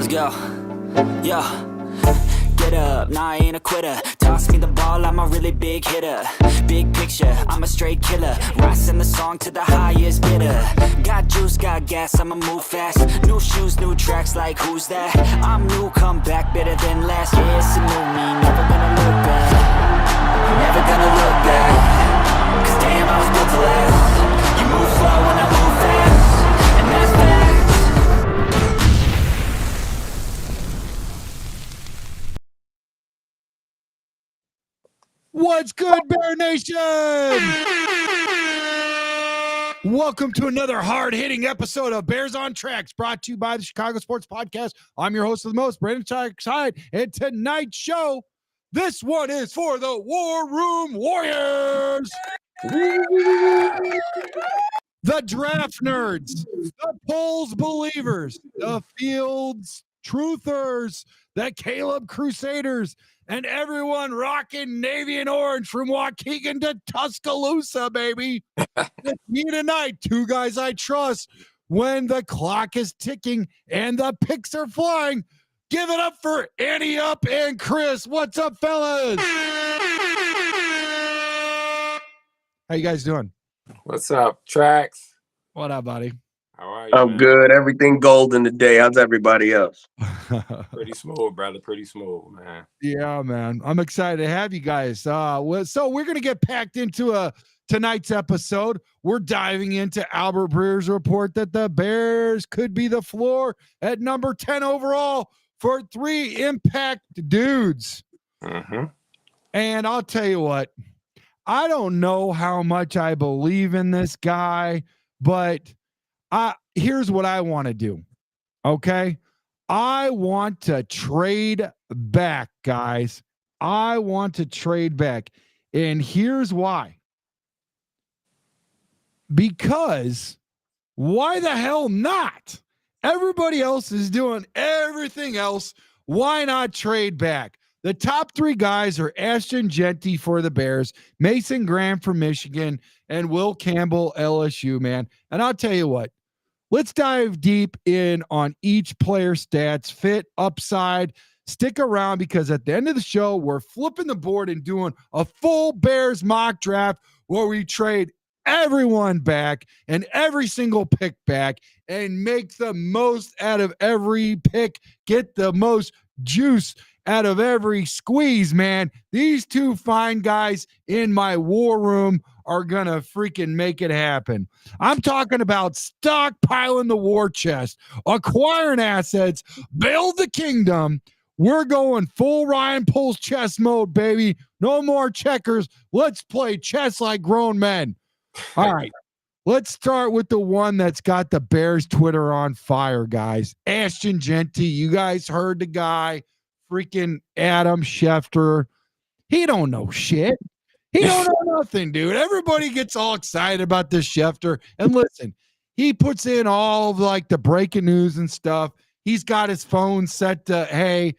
Yo, get up, nah, I ain't a quitter. Toss me the ball, I'm a really big hitter. Big picture, I'm a straight killer. Rising the song to the highest bidder. Got juice, got gas, I'ma move fast. New shoes, new tracks, like who's that? I'm new, come back, better than last. Yeah, it's a new me, never gonna look back. Never gonna look back. Cause damn, I was built to last. You move slow and I move fast. And that's facts. What's good, Bear Nation? Welcome to another hard-hitting episode of Bears on Tracks, brought to you by the Chicago Sports Podcast. I'm your host of the most, Brandon Hyde, and tonight's show, this one is for the War Room Warriors. The draft nerds, the polls believers, the fields truthers, the Caleb Crusaders, and everyone rocking navy and orange from Waukegan to Tuscaloosa, baby. It's me tonight, two guys I trust when the clock is ticking and the picks are flying. Give it up for Annie Up and Chris. What's up, fellas? How you guys doing? What's up, Tracks? What up, buddy? How are you? I'm man? good. Everything golden today. How's everybody else? Pretty smooth, brother. Pretty smooth, man. Yeah, man. I'm excited to have you guys. So we're going to get packed into tonight's episode. We're diving into Albert Breer's report that the Bears could be the floor at number 10 overall for 3 impact dudes. Mm-hmm. And I'll tell you what, I don't know how much I believe in this guy, but here's what I want to do. Okay. I want to trade back, guys. I want to trade back. And here's why. Because why the hell not? Everybody else is doing everything else. Why not trade back? The top 3 guys are Ashton Jeanty for the Bears, Mason Graham from Michigan, and Will Campbell, LSU, man. And I'll tell you what, let's dive deep in on each player's stats, fit, upside. Stick around because at the end of the show, we're flipping the board and doing a full Bears mock draft where we trade everyone back and every single pick back and make the most out of every pick, get the most juice out of every squeeze, man. These 2 fine guys in my war room are going to freaking make it happen. I'm talking about stockpiling the war chest, acquiring assets, build the kingdom. We're going full Ryan Poles chess mode, baby. No more checkers. Let's play chess like grown men. All right. Let's start with the one that's got the Bears Twitter on fire, guys. Ashton Jeanty. You guys heard the guy. Freaking Adam Schefter. He don't know shit. He don't know nothing, dude. Everybody gets all excited about this Schefter. And listen, he puts in all of like the breaking news and stuff. He's got his phone set to, hey,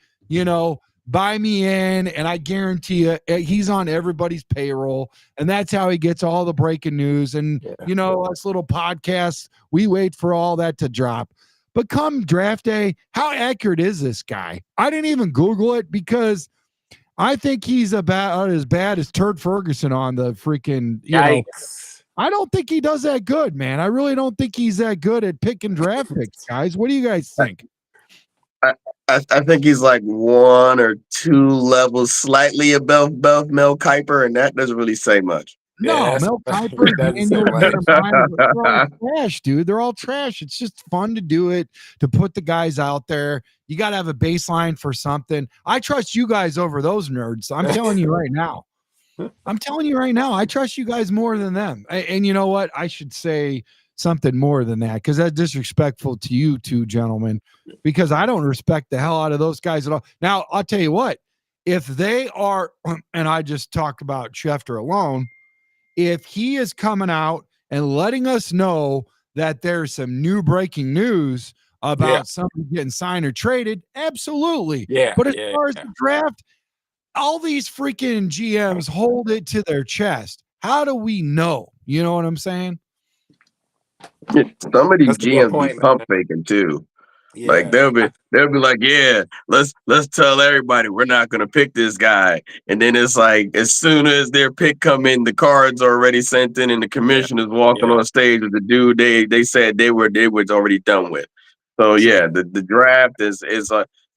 buy me in. And I guarantee you, he's on everybody's payroll. And that's how he gets all the breaking news. And, us little podcasts, we wait for all that to drop. But come draft day, how accurate is this guy? I didn't even Google it because I think he's about as bad as Turd Ferguson on the freaking, Yikes. I don't think he does that good, man. I really don't think he's that good at picking draft picks, guys. What do you guys think? I think he's like 1 or 2 levels slightly above Mel Kiper, and that doesn't really say much. No, Mel Kiper, Daniel Jeremiah, they're all trash, dude. They're all trash. It's just fun to do it, to put the guys out there. You got to have a baseline for something. I trust you guys over those nerds. I'm telling you right now. I trust you guys more than them. And you know what? I should say something more than that because that's disrespectful to you 2 gentlemen, because I don't respect the hell out of those guys at all. Now, I'll tell you what. If they are, and I just talked about Schefter alone, if he is coming out and letting us know that there's some new breaking news about somebody getting signed or traded, absolutely. Yeah. But as far as the draft, all these freaking GMs hold it to their chest. How do we know? You know what I'm saying? Some of these That's a good GMs point, be pump faking too. Like Yeah. they'll be like, yeah, let's tell everybody we're not gonna pick this guy. And then it's like as soon as their pick come in, the cards already sent in and the Yeah. commissioner's walking Yeah. on stage with the dude they said they was already done with. So True. yeah, the draft is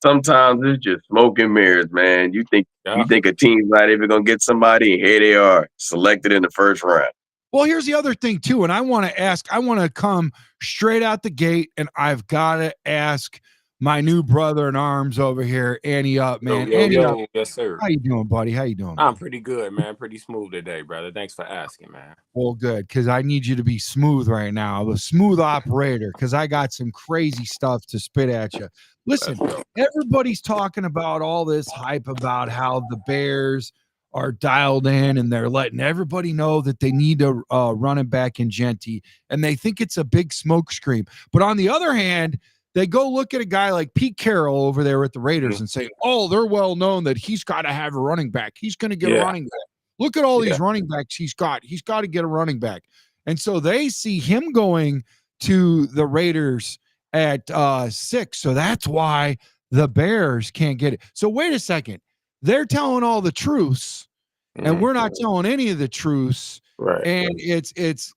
sometimes it's just smoke and mirrors, man. You Yeah. think a team's not even gonna get somebody, and here they are, selected in the first round. Well, here's the other thing too, and I want to come straight out the gate, and I've got to ask my new brother in arms over here, Annie up, Yo, man. yo, Annie up, yo. Yes, sir. how you doing, buddy? How you doing, I'm man? pretty good, man. Pretty smooth today, brother. Thanks for asking, man. Well, good, because I need you to be smooth right now, the smooth operator, because I got some crazy stuff to spit at you. Let's Listen, go. everybody's talking about all this hype about how the Bears are dialed in and they're letting everybody know that they need a running back in Genty, and they think it's a big smoke screen. But on the other hand, they go look at a guy like Pete Carroll over there at the Raiders and say, oh, they're well known that he's got to have a running back. He's going to get a Yeah. running back. Look at all Yeah. these running backs he's got. He's got to get a running back. And so they see him going to the Raiders at 6. So that's why the Bears can't get it. So wait a second. They're telling all the truths, and Mhm. we're not telling any of the truths. Right. And it's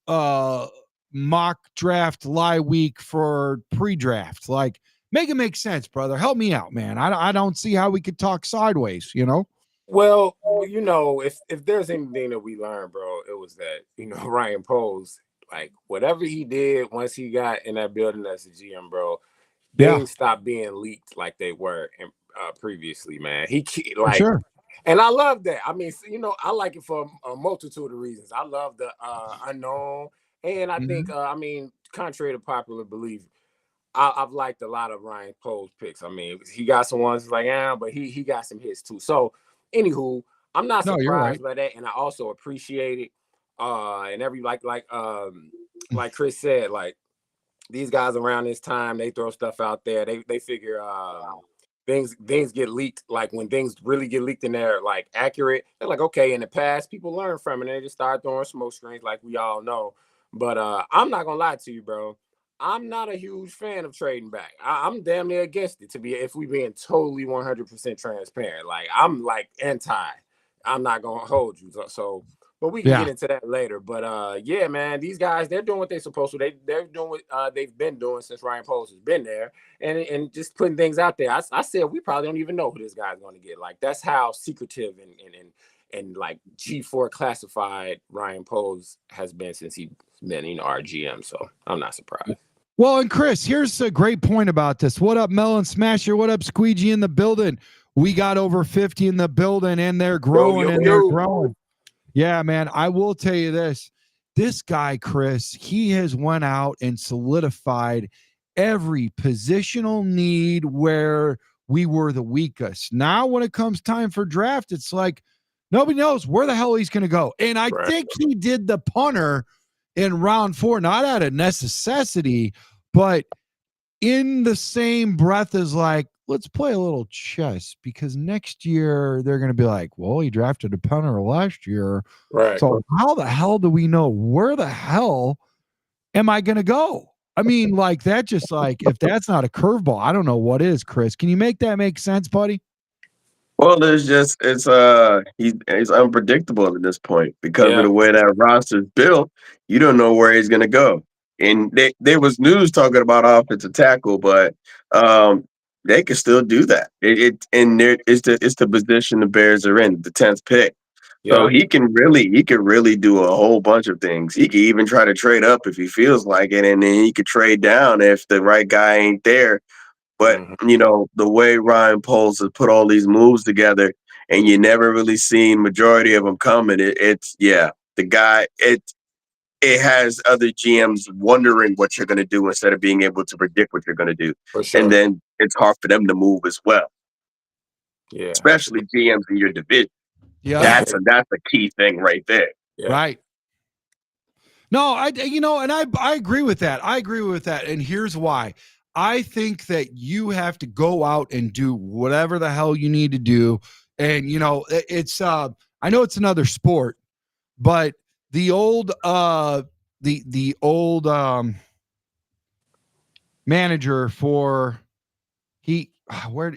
mock draft lie week for pre-draft. Like, make it make sense, brother. Help me out, man. I don't see how we could talk sideways, you know? Well, if there's anything that we learned, bro, it was that Ryan Poles, like whatever he did once he got in that building as a GM, bro, Yeah, things stopped being leaked like they were previously, man. for sure. And I love that. I mean, I like it for a multitude of reasons. I love the unknown, and I think, Mhm. contrary to popular belief, I've liked a lot of Ryan Poe's picks. I mean, he got some ones like, but he got some hits too. So, anywho, I'm not No, you're right. surprised by that, and I also appreciate it. And like Chris said, like these guys around this time, they throw stuff out there. They figure things get leaked. Like when things really get leaked and they're like accurate, they're like, okay, in the past, people learn from it and they just start throwing smoke screens like we all know. But I'm not gonna lie to you, bro. I'm not a huge fan of trading back. I'm damn near against it, to be if we being totally 100% transparent. Like I'm like anti. I'm not gonna hold you. So but we can Yeah. get into that later. But yeah, man, these guys, they're doing what they're supposed to. They're doing what they've been doing since Ryan Poles has been there, and just putting things out there. I said we probably don't even know who this guy's going to get. Like that's how secretive and like G4 classified Ryan Poles has been since he's been our GM. So I'm not surprised. Well, and Chris, here's a great point about this. What up, Melon Smasher? What up, Squeegee in the building? We got over 50 in the building, and they're growing and they're growing. Yeah, man. I will tell you this. This guy, Chris, he has went out and solidified every positional need where we were the weakest. Now, when it comes time for draft, it's like nobody knows where the hell he's going to go. And I think he did the punter in round 4, not out of necessity, but in the same breath as like, let's play a little chess because next year they're going to be like, well, he drafted a punter last year. Right. So how the hell do we know where the hell am I going to go? I mean, like that just like, if that's not a curveball, I don't know what is, Chris. Can you make that make sense, buddy? Well, he's unpredictable at this point because of Yeah. the way that roster's built. You don't know where he's gonna go. And there was news talking about offensive tackle, but they can still do that. It's the position the Bears are in, the 10th pick. So Yeah. he can really do a whole bunch of things. He can even try to trade up if he feels like it, and then he could trade down if the right guy ain't there. But Mhm. the way Ryan Poles has put all these moves together, and you never really seen majority of them coming. The guy it has other GMs wondering what you're going to do instead of being able to predict what you're going to do, For and sure. then it's hard for them to move as well, Yeah. especially GMs in your division. Yeah. That's a key thing right there. Yeah. Right. No, I agree with that. I agree with that. And here's why. I think that you have to go out and do whatever the hell you need to do. And it's I know it's another sport, but the old the old manager for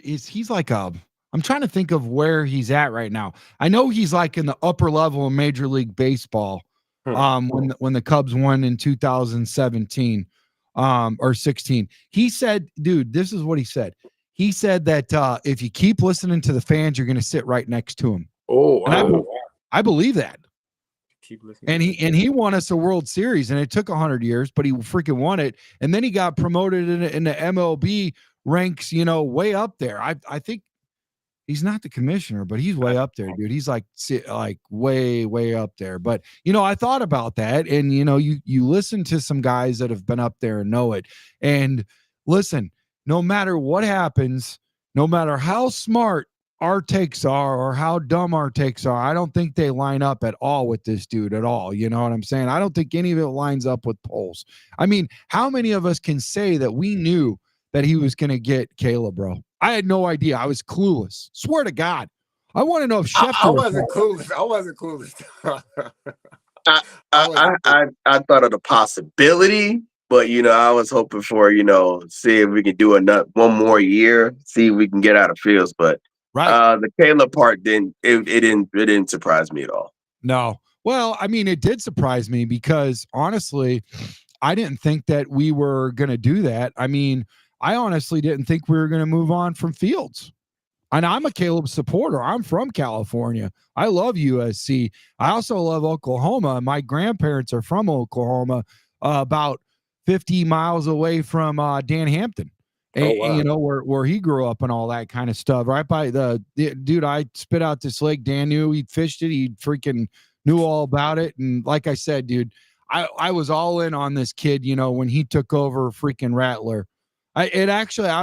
he's like I'm trying to think of where he's at right now. I know he's like in the upper level of Major League Baseball. When the Cubs won in 2017 or 16. He said, dude, this is what he said. He said that if you keep listening to the fans, you're going to sit right next to him. Oh, And I believe that. Keep listening. And he won us a World Series, and it took 100 years, but he freaking won it. And then he got promoted in the MLB ranks, way up there. I think he's not the commissioner, but he's way up there, dude. He's like way up there. But I thought about that, and you listen to some guys that have been up there and know it. And listen, no matter what happens, no matter how smart our takes are or how dumb our takes are, I don't think they line up at all with this dude at all. You know what I'm saying? I don't think any of it lines up with polls. I mean, how many of us can say that we knew that he was going to get Caleb, bro? I had no idea. I was clueless. Swear to God. I want to know if Schefter I wasn't clueless. I wasn't clueless. I thought of the possibility, but I was hoping for see if we can do one more year, see if we can get out of Fields. But the Caleb part didn't surprise me at all. No. Well, I mean, it did surprise me because honestly, I didn't think that we were going to do that. I mean, I honestly didn't think we were going to move on from Fields. And I'm a Caleb supporter. I'm from California. I love USC. I also love Oklahoma. My grandparents are from Oklahoma, about 50 miles away from Dan Hampton. Where he grew up and all that kind of stuff. Right by the dude, I spit out this lake. Dan knew he'd fished it. He freaking knew all about it. And like I said, dude, I was all in on this kid, when he took over freaking Rattler. I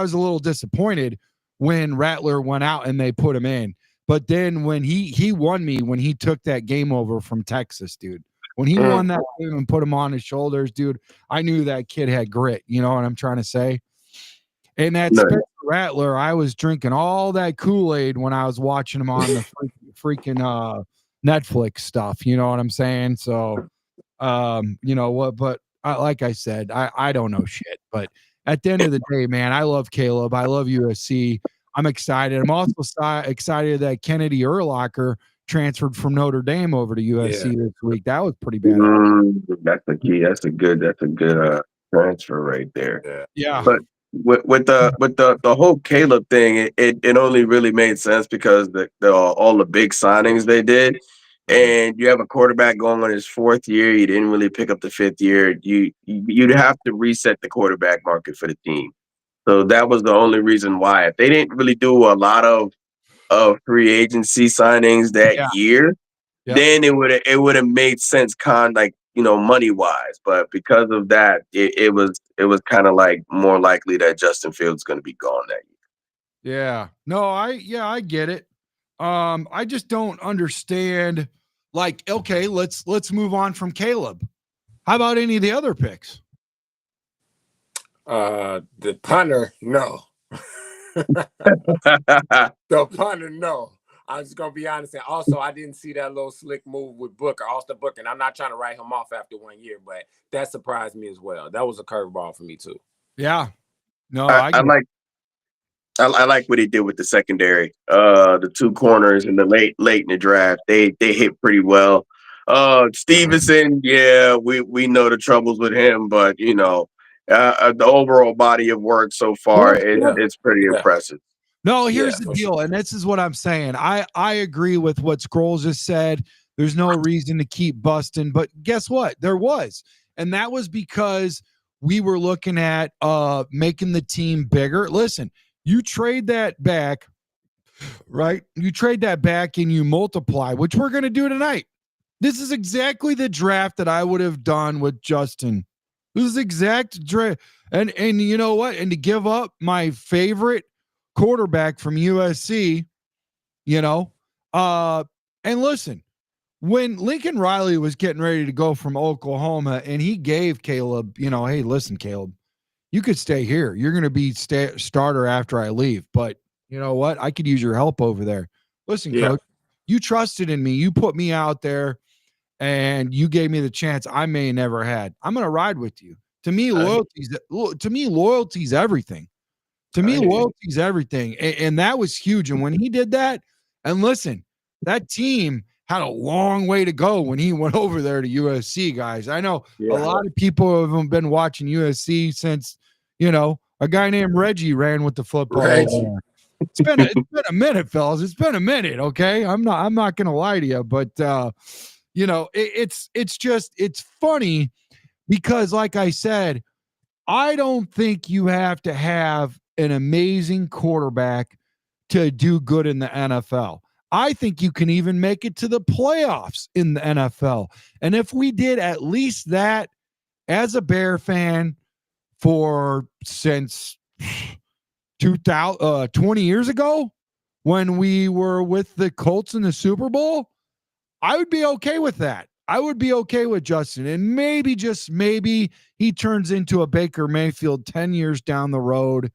was a little disappointed when Rattler went out and they put him in. But then when he won me, when he took that game over from Texas, dude, when he won that game and put him on his shoulders, dude, I knew that kid had grit. You know what I'm trying to say? And that Spencer Rattler, I was drinking all that Kool-Aid when I was watching him on the freaking Netflix stuff. You know what I'm saying? So, but like I said, I don't know shit. But at the end of the day, man, I love Caleb. I love USC. I'm excited. I'm also excited that Kennedy Urlacher transferred from Notre Dame over to USC this week. That was pretty bad. That's the key. That's a good transfer right there. Yeah. But with the whole Caleb thing, it only really made sense because all the big signings they did, and you have a quarterback going on his fourth year. You didn't really pick up the fifth year. You'd have to reset the quarterback market for the team. So that was the only reason why. If they didn't really do a lot of free agency signings that year, then it would have made sense money wise. But because of that, it was kind of like more likely that Justin Fields is going to be gone that year. Yeah. No, I get it. I just don't understand. Like, okay, let's move on from Caleb. How about any of the other picks? The punter, no. The punter, no. I'm just gonna be honest. And also, I didn't see that little slick move with Austin Booker. And I'm not trying to write him off after 1 year, but that surprised me as well. That was a curveball for me too. Yeah. No, I like what he did with the secondary. The two corners in the late in the draft, they hit pretty well. Stevenson, we know the troubles with him, but the overall body of work so far, it's pretty impressive. No, here's the deal, and this is what I'm saying. I agree with what Scrolls just said. There's no reason to keep busting, but guess what? There was, and that was because we were looking at making the team bigger. Listen, you trade that back, right? You trade that back and you multiply, which we're going to do tonight. This is exactly the draft that I would have done with Justin. This is exact draft, and you know what? And to give up my favorite quarterback from USC, and listen, when Lincoln Riley was getting ready to go from Oklahoma and he gave Caleb, hey, listen, Caleb, you could stay here. You're going to be starter after I leave, but you know what? I could use your help over there. Listen, coach, you trusted in me. You put me out there and you gave me the chance I may never had. I'm going to ride with you. To me, loyalty's everything. To me, I hear you. loyalty is everything. And that was huge. And when he did that, and listen, that team had a long way to go when he went over there to USC, guys. I know a lot of people have been watching USC since, a guy named Reggie ran with the football. Reggie. It's been a minute, fellas. It's been a minute. Okay. I'm not going to lie to you, but it's funny because like I said, I don't think you have to have an amazing quarterback to do good in the NFL. I think you can even make it to the playoffs in the NFL. And if we did at least that as a Bear fan since 20 years ago when we were with the Colts in the Super Bowl, I would be okay with that. I would be okay with Justin. And maybe, just maybe, he turns into a Baker Mayfield 10 years down the road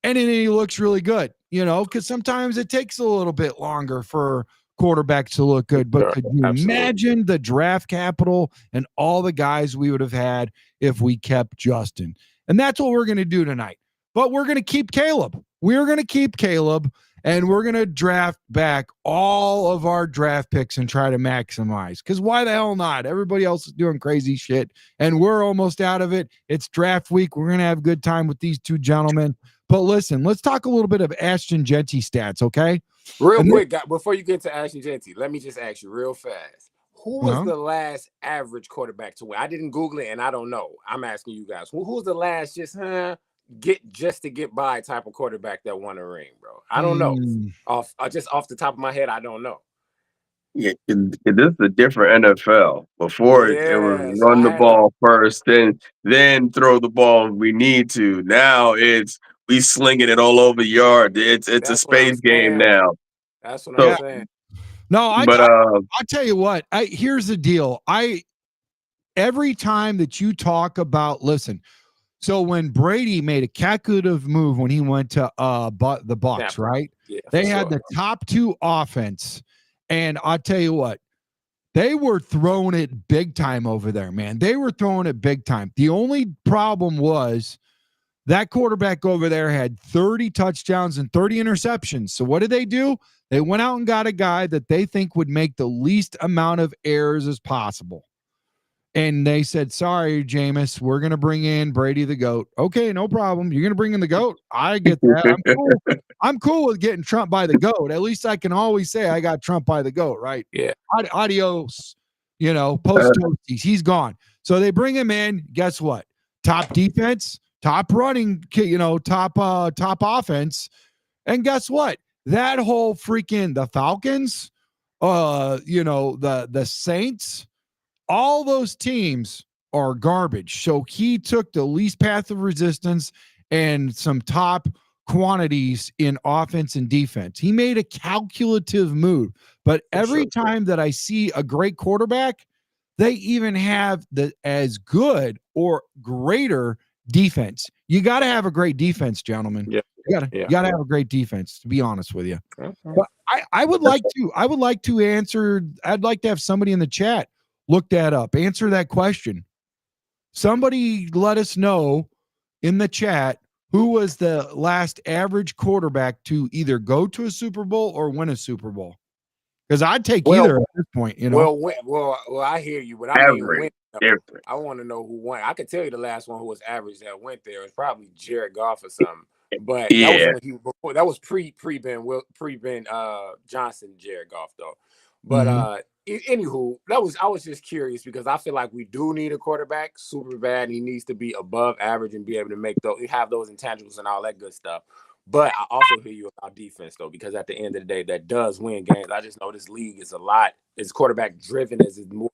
and then he looks really good, because sometimes it takes a little bit longer for quarterbacks to look good. But could you imagine the draft capital and all the guys we would have had if we kept Justin? And that's what we're going to do tonight. But we're going to keep Caleb. We're going to keep Caleb, and we're going to draft back all of our draft picks and try to maximize. Because why the hell not? Everybody else is doing crazy shit, and we're almost out of it. It's draft week. We're going to have a good time with these two gentlemen. But listen, let's talk a little bit of Ashton Jeanty stats, okay? Real quick, before you get to Ashton Jeanty, let me just ask you real fast. Who was the last average quarterback to win? I didn't Google it, and I don't know. I'm asking you guys. Who's the last to get by type of quarterback that won a ring, bro? I don't know. Off the top of my head, I don't know. Yeah, this is a different NFL. Before it was run the ball first, then throw the ball when we need to. Now it's we slinging it all over the yard. It's a space game now. That's what I'm saying. No, I tell you what. Here's the deal. Every time that you talk about, listen. So when Brady made a calculative move when he went to the Bucs, right? Yeah, they had the top two offense. And I'll tell you what, they were throwing it big time over there, man. They were throwing it big time. The only problem was that quarterback over there had 30 touchdowns and 30 interceptions. So what did they do? They went out and got a guy that they think would make the least amount of errors as possible. And they said, sorry, Jameis, we're going to bring in Brady the GOAT. Okay, no problem. You're going to bring in the GOAT? I get that. I'm cool with getting trumped by the GOAT. At least I can always say I got trumped by the GOAT, right? Yeah. Adios, post-toasties. He's gone. So they bring him in. Guess what? Top defense, top running, top offense. And guess what? That whole freaking the Falcons, the Saints, all those teams are garbage. So he took the least path of resistance and some top quantities in offense and defense. He made a calculative move. But every time that I see a great quarterback, they even have as good or greater defense. You got to have a great defense, gentlemen. Yeah. You gotta have a great defense, to be honest with you. Okay. But I'd like to have somebody in the chat look that up, answer that question. Somebody let us know in the chat who was the last average quarterback to either go to a Super Bowl or win a Super Bowl. Because I'd take either at this point, Well, I hear you, but I mean, I want to know who won. I could tell you the last one who was average that went there. It was probably Jared Goff or something. But that was pre Ben Johnson, Jared Goff though. But anywho, I was just curious because I feel like we do need a quarterback super bad. He needs to be above average and be able to have those intangibles and all that good stuff. But I also hear you about defense though, because at the end of the day, that does win games. I just know this league is it's quarterback driven as it's more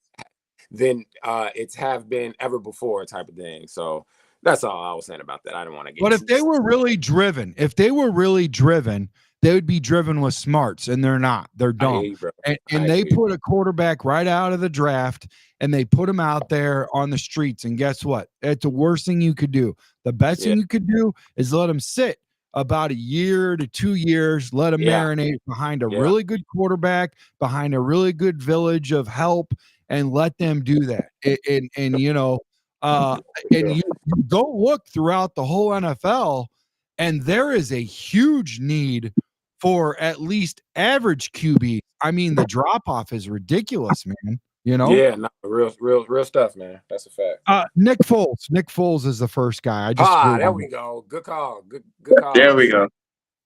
than it's have been ever before type of thing. So that's all I was saying about that. I didn't want to get. But if they were really driven, they would be driven with smarts, and they're not. They're dumb. And they put a quarterback right out of the draft, and they put him out there on the streets. And guess what? It's the worst thing you could do. The best thing you could do is let him sit about a year to 2 years, let him marinate behind a really good quarterback, behind a really good village of help, and let them do that. And you go look throughout the whole NFL, And there is a huge need for at least average QB. I mean, the drop off is ridiculous, man. You know? Yeah, no, real stuff, man. That's a fact. Nick Foles. Nick Foles is the first guy. I just There we go. Good call. Good call. There we go.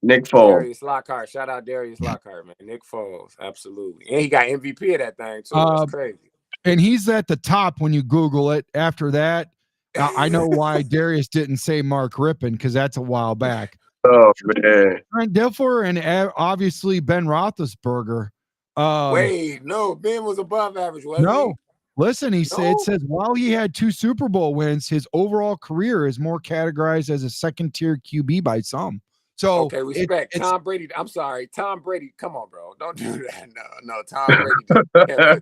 Nick Foles. Darius Lockhart. Shout out Darius Lockhart, man. Nick Foles. Absolutely. And he got MVP of that thing, too. That's crazy. And he's at the top when you Google it. After that, I know why Darius didn't say Mark Rippon, because that's a while back. Oh, man. Trent Dilfer and obviously Ben Roethlisberger. Wait, no, Ben was above average, wasn't No. he? Listen, it says while he had 2 Super Bowl wins, his overall career is more categorized as a second-tier QB by some. So okay, respect. Tom Brady. I'm sorry. Tom Brady. Come on, bro. Don't do that. No. Tom Brady.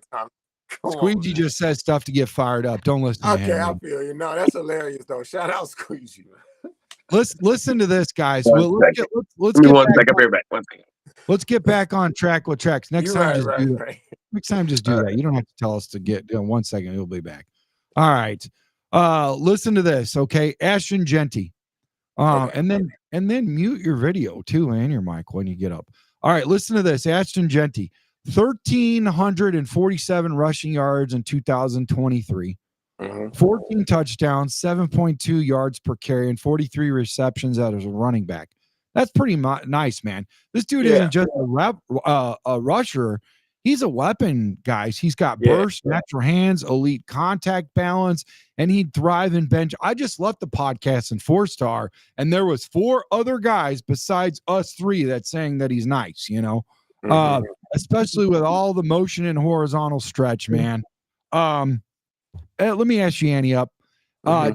Squeegee just says stuff to get fired up. Don't listen to him. Okay, I feel you. No, that's hilarious, though. Shout out Squeegee. Listen to this, guys. One Let's second. get One back second. I'll be right back. 1 second. Let's get back on track with tracks. Next time, just do that. Right. Next time, just do that. You don't have to tell us to get 1 second. You'll be back. All right. Listen to this, okay? Ashton Genty. Okay. And then mute your video too and your mic when you get up. All right, listen to this. Ashton Genty, 1,347 rushing yards in 2023. 14 touchdowns, 7.2 yards per carry, and 43 receptions as a running back. That's pretty nice, man. This dude isn't just a rusher. He's a weapon, guys. He's got burst, natural hands, elite contact balance, and he'd thrive in bench. I just left the podcast in 4-star, and there was 4 other guys besides us 3 that saying that he's nice, you know, especially with all the motion and horizontal stretch, man. Let me ask you, Annie, up.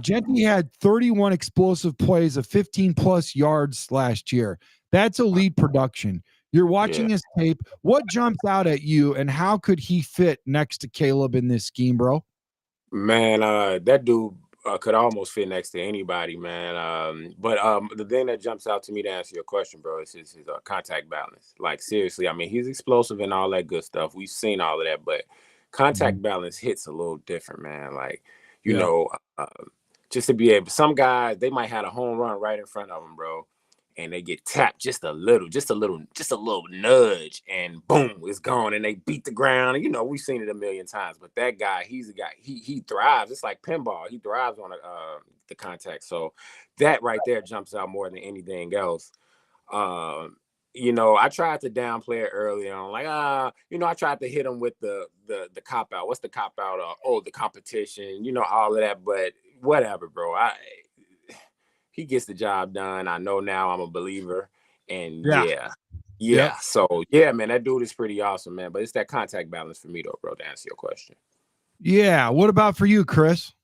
Genty had 31 explosive plays of 15-plus yards last year. That's elite production. You're watching his tape. What jumps out at you, and how could he fit next to Caleb in this scheme, bro? Man, that dude could almost fit next to anybody, man. But the thing that jumps out to me to answer your question, bro, is his contact balance. Like, seriously, I mean, he's explosive and all that good stuff. We've seen all of that, but contact balance hits a little different, man. Like, you know, just to be able, some guys, they might have a home run right in front of them, bro, and they get tapped just a little nudge, and boom, it's gone, and they beat the ground. And, you know, we've seen it a million times. But that guy, he's a guy. He thrives. It's like pinball. He thrives on the contact. So that right there jumps out more than anything else. You know, I tried to downplay it early on, like, you know, I tried to hit him with the cop out. What's the cop out? The competition. You know, all of that. But whatever, bro. He gets the job done. I know now. I'm a believer. And So yeah, man, that dude is pretty awesome, man. But it's that contact balance for me, though, bro, to answer your question. Yeah. What about for you, Chris?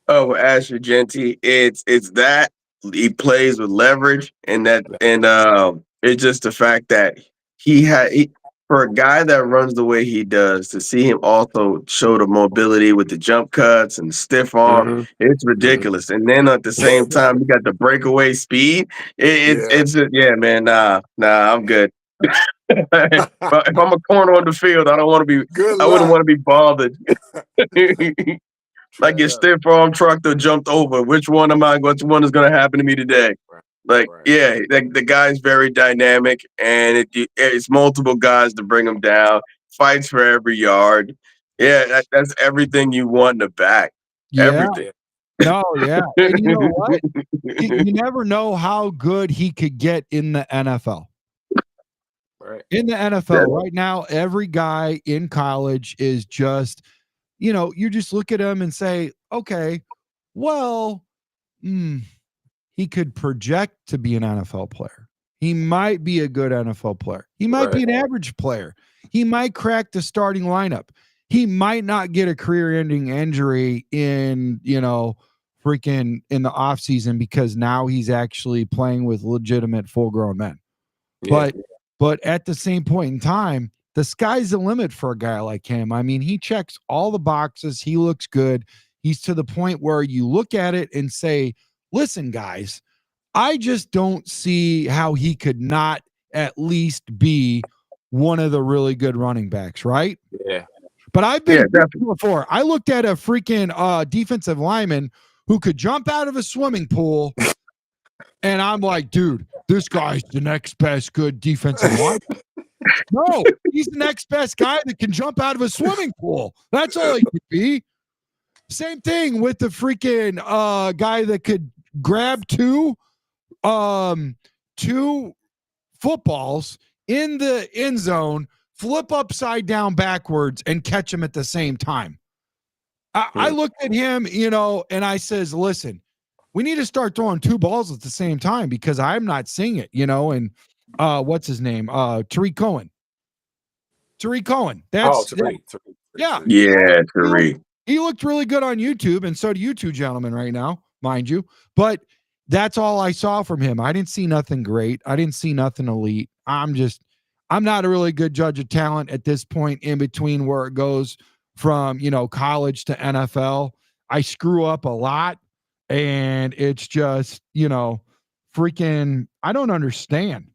Oh, Asher Genty, it's that he plays with leverage, and it's just the fact that for a guy that runs the way he does, to see him also show the mobility with the jump cuts and stiff arm, it's ridiculous. And then at the same time, you got the breakaway speed. Man. Nah, I'm good. If I'm a corner on the field, I wouldn't want to be bothered. Like your stiff arm trucker jumped over. Which one is going to happen to me today? The guy's very dynamic, and it's multiple guys to bring him down. Fights for every yard. Yeah, that's everything you want in the back. Yeah. Everything. No, yeah. And you know what? You never know how good he could get in the NFL. Right. In the NFL right now, every guy in college is just, you know, you just look at him and say, okay, well, he could project to be an NFL player. He might be a good NFL player. He might be an average player. He might crack the starting lineup. He might not get a career-ending injury in, you know, freaking in the offseason, because now he's actually playing with legitimate full-grown men. Yeah. But at the same point in time, the sky's the limit for a guy like him. I mean, he checks all the boxes. He looks good. He's to the point where you look at it and say, listen, guys, I just don't see how he could not at least be one of the really good running backs, right? Yeah. But I've been before. I looked at a freaking defensive lineman who could jump out of a swimming pool And I'm like, dude, this guy's the next best good defensive line. No, he's the next best guy that can jump out of a swimming pool. That's all he could be. Same thing with the freaking guy that could grab two footballs in the end zone, flip upside down backwards, and catch them at the same time. I looked at him, and I says, listen, we need to start throwing two balls at the same time because I'm not seeing it, and what's his name? Tariq Cohen. Tariq. Yeah. Yeah, Tariq. He looked really good on YouTube, and so do you two gentlemen right now, mind you. But that's all I saw from him. I didn't see nothing great. I didn't see nothing elite. I'm not a really good judge of talent at this point in between where it goes from, college to NFL. I screw up a lot, and it's just, freaking, I don't understand.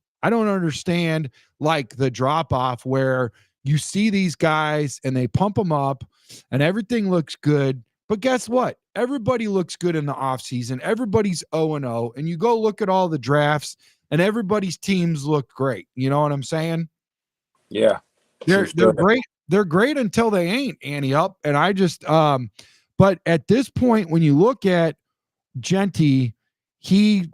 Like the drop off where you see these guys and they pump them up and everything looks good. But guess what? Everybody looks good in the offseason. Everybody's 0-0. And you go look at all the drafts and everybody's teams look great. You know what I'm saying? Yeah. They're great. They're great until they ain't, Annie up. And I just but at this point, when you look at Genty, he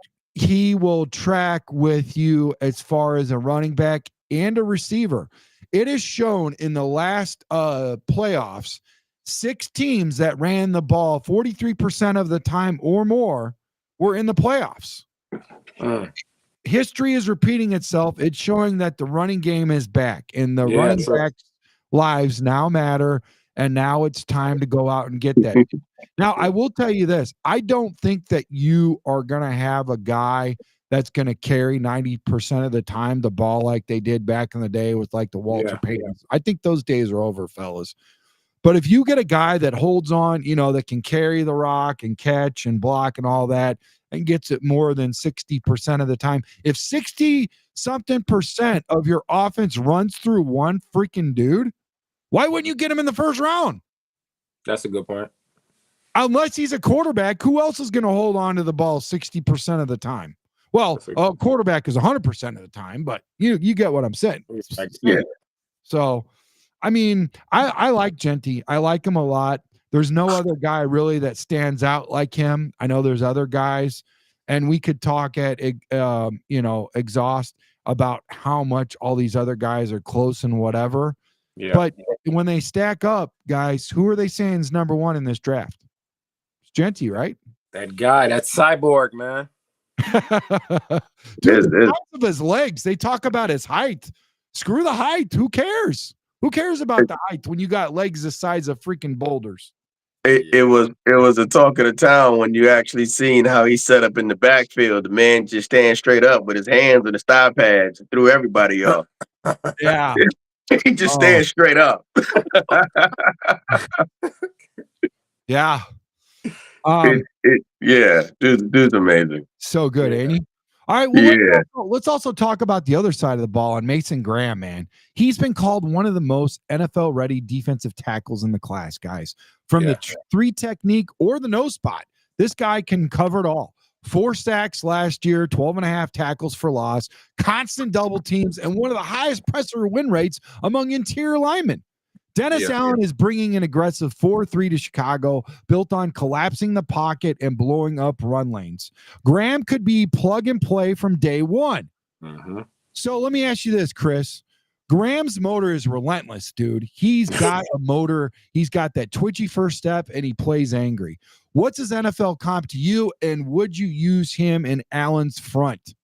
will track with you as far as a running back and a receiver. It is shown in the last playoffs, 6 teams that ran the ball 43% of the time or more were in the playoffs. History is repeating itself. It's showing that the running game is back, and the running backs' lives now matter, and now it's time to go out and get that. Now, I will tell you this. I don't think that you are going to have a guy that's going to carry 90% of the time the ball like they did back in the day with like the Walter Paytons. I think those days are over, fellas. But if you get a guy that holds on, that can carry the rock and catch and block and all that and gets it more than 60% of the time, if 60-something% of your offense runs through one freaking dude, why wouldn't you get him in the first round? That's a good point. Unless he's a quarterback, who else is going to hold on to the ball 60% of the time? Well, a quarterback is 100% of the time, but you get what I'm saying. Yeah. So, I mean, I like Genty. I like him a lot. There's no other guy really that stands out like him. I know there's other guys, and we could talk at exhaust about how much all these other guys are close and whatever. Yeah. But when they stack up, guys, who are they saying is number one in this draft? It's Genty, right? That guy, that cyborg, man. Dude, the size of his legs. They talk about his height. Screw the height. Who cares? Who cares about the height when you got legs the size of freaking boulders? It was a talk of the town when you actually seen how he set up in the backfield. The man just stand straight up with his hands and his thigh pads and threw everybody off. Yeah. He just stands straight up. Yeah. Dude's amazing. So good, ain't he? All right, well, let's also talk about the other side of the ball and Mason Graham, man. He's been called one of the most NFL-ready defensive tackles in the class, guys. From the 3 technique or the no spot, this guy can cover it all. 4 sacks last year, 12.5 tackles for loss, constant double teams, and one of the highest presser win rates among interior linemen. Dennis Allen is bringing an aggressive 4-3 to Chicago, built on collapsing the pocket and blowing up run lanes. Graham could be plug and play from day one. Mm-hmm. So let me ask you this, Chris. Graham's motor is relentless, dude. He's got a motor. He's got that twitchy first step, and he plays angry. What's his NFL comp to you, and would you use him in Allen's front?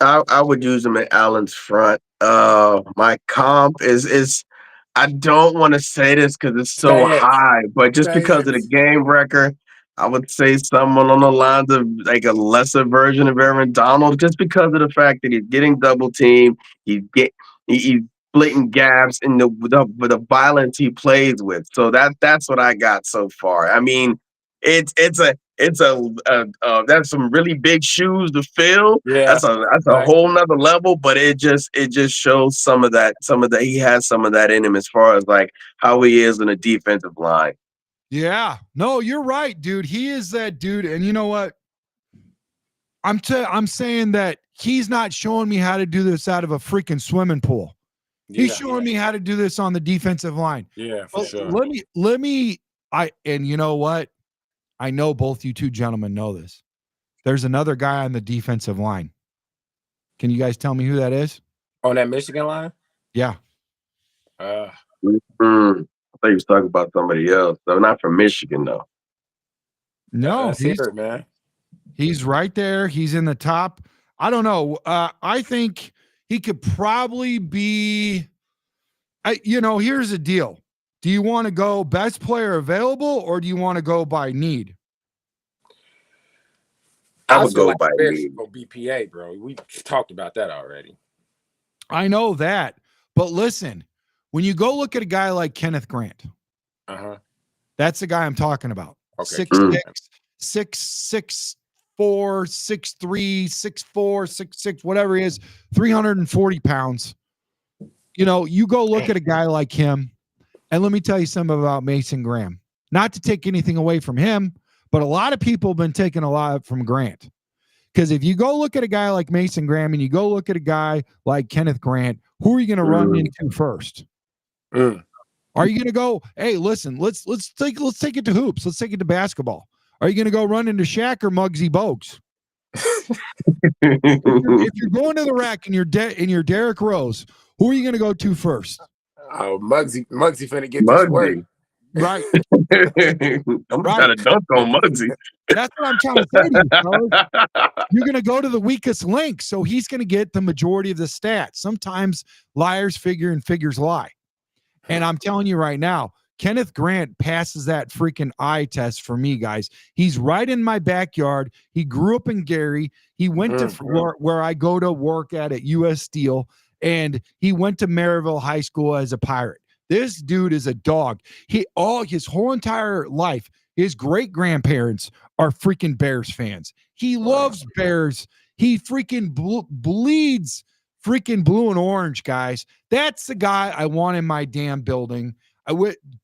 I would use him in Allen's front. My comp is I don't want to say this because it's so high, but just because of the game record, I would say someone on the lines of like a lesser version of Aaron Donald, just because of the fact that he's getting double teamed, he's splitting gaps in the violence he plays with. So that's what I got so far. I mean, that's some really big shoes to fill. Yeah, that's a whole nother level, but it just shows some of that he has some of that in him as far as like how he is in a defensive line. Yeah, no, you're right, dude. He is that dude. And you know what? I'm saying that he's not showing me how to do this out of a freaking swimming pool. He's showing me how to do this on the defensive line. Yeah, for sure. And you know what? I know both you two gentlemen know this. There's another guy on the defensive line. Can you guys tell me who that is? On that Michigan line? Yeah. I thought you was talking about somebody else. So not from Michigan, though. No, man. He's right there. He's in the top. I don't know. I think he could probably be. Here's the deal. Do you want to go best player available or do you want to go by need? I would go by need. Go BPA, bro. We talked about that already. I know that. But listen, when you go look at a guy like Kenneth Grant, that's the guy I'm talking about. Okay. 6'6", 6'4", 6'3", 6'4", 6'6", whatever he is, 340 pounds. You go look at a guy like him, and let me tell you something about Mason Graham. Not to take anything away from him, but a lot of people have been taking a lot from Grant. Because if you go look at a guy like Mason Graham and you go look at a guy like Kenneth Grant, who are you going to run into first? Are you going to go, hey, listen, let's take it to hoops. Let's take it to basketball. Are you going to go run into Shaq or Muggsy Bogues? if you're going to the rack and you're Derrick Rose, who are you going to go to first? Oh, Muggsy finna get this work. Right. I'm trying to dunk on Muggsy. That's what I'm trying to say to you, fellas. You're going to go to the weakest link, so he's going to get the majority of the stats. Sometimes liars figure and figures lie. And I'm telling you right now, Kenneth Grant passes that freaking eye test for me, guys. He's right in my backyard. He grew up in Gary. He went to where I go to work at US Steel, and he went to Maryville High School as a Pirate. This dude is a dog. His whole entire life, his great-grandparents are freaking Bears fans. He loves Bears. He freaking bleeds freaking blue and orange, guys. That's the guy I want in my damn building.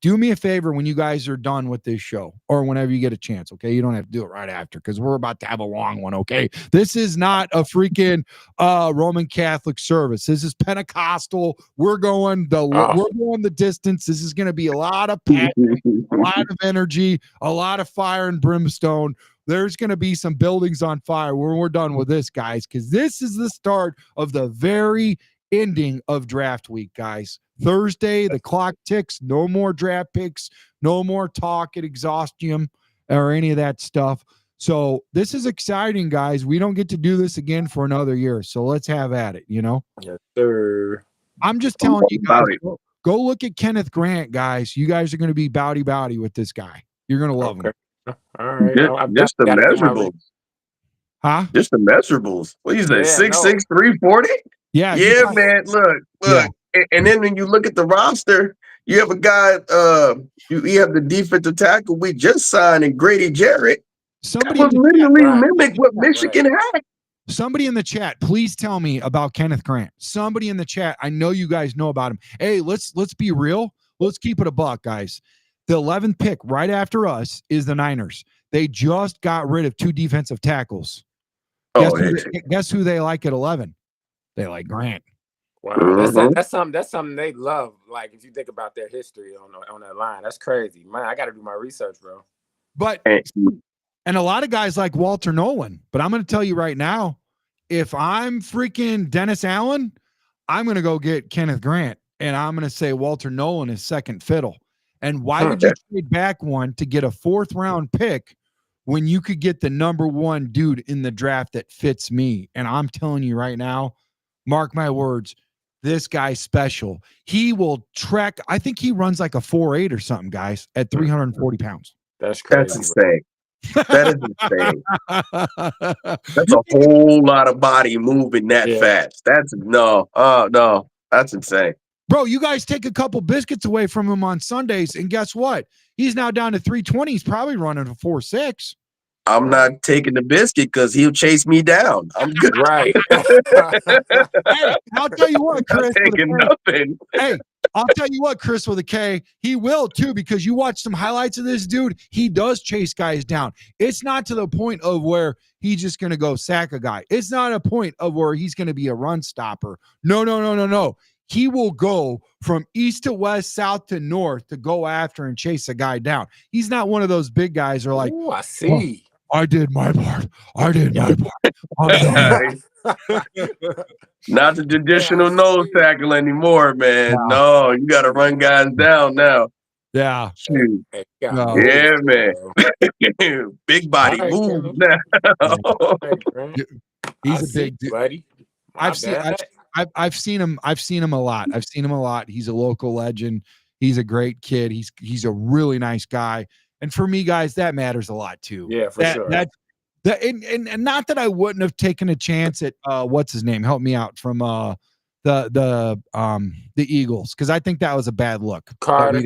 Do me a favor when you guys are done with this show or whenever you get a chance, okay? You don't have to do it right after because we're about to have a long one, okay? This is not a freaking Roman Catholic service. This is Pentecostal. We're going the distance. This is going to be a lot of passion, a lot of energy, a lot of fire and brimstone. There's going to be some buildings on fire when we're done with this, guys, because this is the start of the very ending of draft week, guys. Thursday, the clock ticks. No more draft picks. No more talk at exhaustion or any of that stuff. So this is exciting, guys. We don't get to do this again for another year. So let's have at it, Yes, sir. I'm just telling you guys, go look at Kenneth Grant, guys. You guys are going to be bowdy with this guy. You're going to love him. All right. Just the measurables. Huh? Just the measurables. What you say? 6'6", 340? Yeah. Yeah, man. Look. Yeah. And then when you look at the roster, you have a guy, you have the defensive tackle we just signed, and Grady Jarrett. Somebody that would literally mimic what Michigan had. Somebody in the chat, please tell me about Kenneth Grant. Somebody in the chat, I know you guys know about him. Hey, let's be real. Let's keep it a buck, guys. The 11th pick right after us is the Niners. They just got rid of 2 defensive tackles. Guess who they like at 11? They like Grant. Wow, that's something they love. Like if you think about their history on that line, that's crazy, man. I got to do my research, bro. But and a lot of guys like Walter Nolan. But I'm going to tell you right now, if I'm freaking Dennis Allen, I'm going to go get Kenneth Grant, and I'm going to say Walter Nolan is second fiddle. And why would you trade back one to get a 4th round pick when you could get the number 1 dude in the draft that fits me? And I'm telling you right now, mark my words. This guy's special. He will trek. I think he runs like a 4.8 or something, guys, at 340 pounds. That's crazy. That's insane. That is insane. That's a whole lot of body moving that fast. That's that's insane. Bro, you guys take a couple biscuits away from him on Sundays, and guess what? He's now down to 320. He's probably running a 4.6. I'm not taking the biscuit because he'll chase me down. I'm good. Right. Hey, I'll tell you what, Chris. Taking nothing. Hey, I'll tell you what, Chris with a K, he will too, because you watch some highlights of this dude. He does chase guys down. It's not to the point of where he's just going to go sack a guy. It's not a point of where he's going to be a run stopper. No. He will go from east to west, south to north to go after and chase a guy down. He's not one of those big guys who are like, Ooh, I see. Oh, I did my part. I'm sorry. Not the traditional nose tackle anymore, man. Yeah. No, you got to run guys down now. Yeah. Shoot. Hey, No. Yeah, man. bro. Big body All right, move Caleb. now. All right, man. He's I a see, big dude. buddy. I've seen him a lot. He's a local legend. He's a great kid. He's a really nice guy. And for me, guys, that matters a lot too. Yeah, for sure. And not that I wouldn't have taken a chance at what's his name? Help me out from the Eagles, because I think that was a bad look. Carter.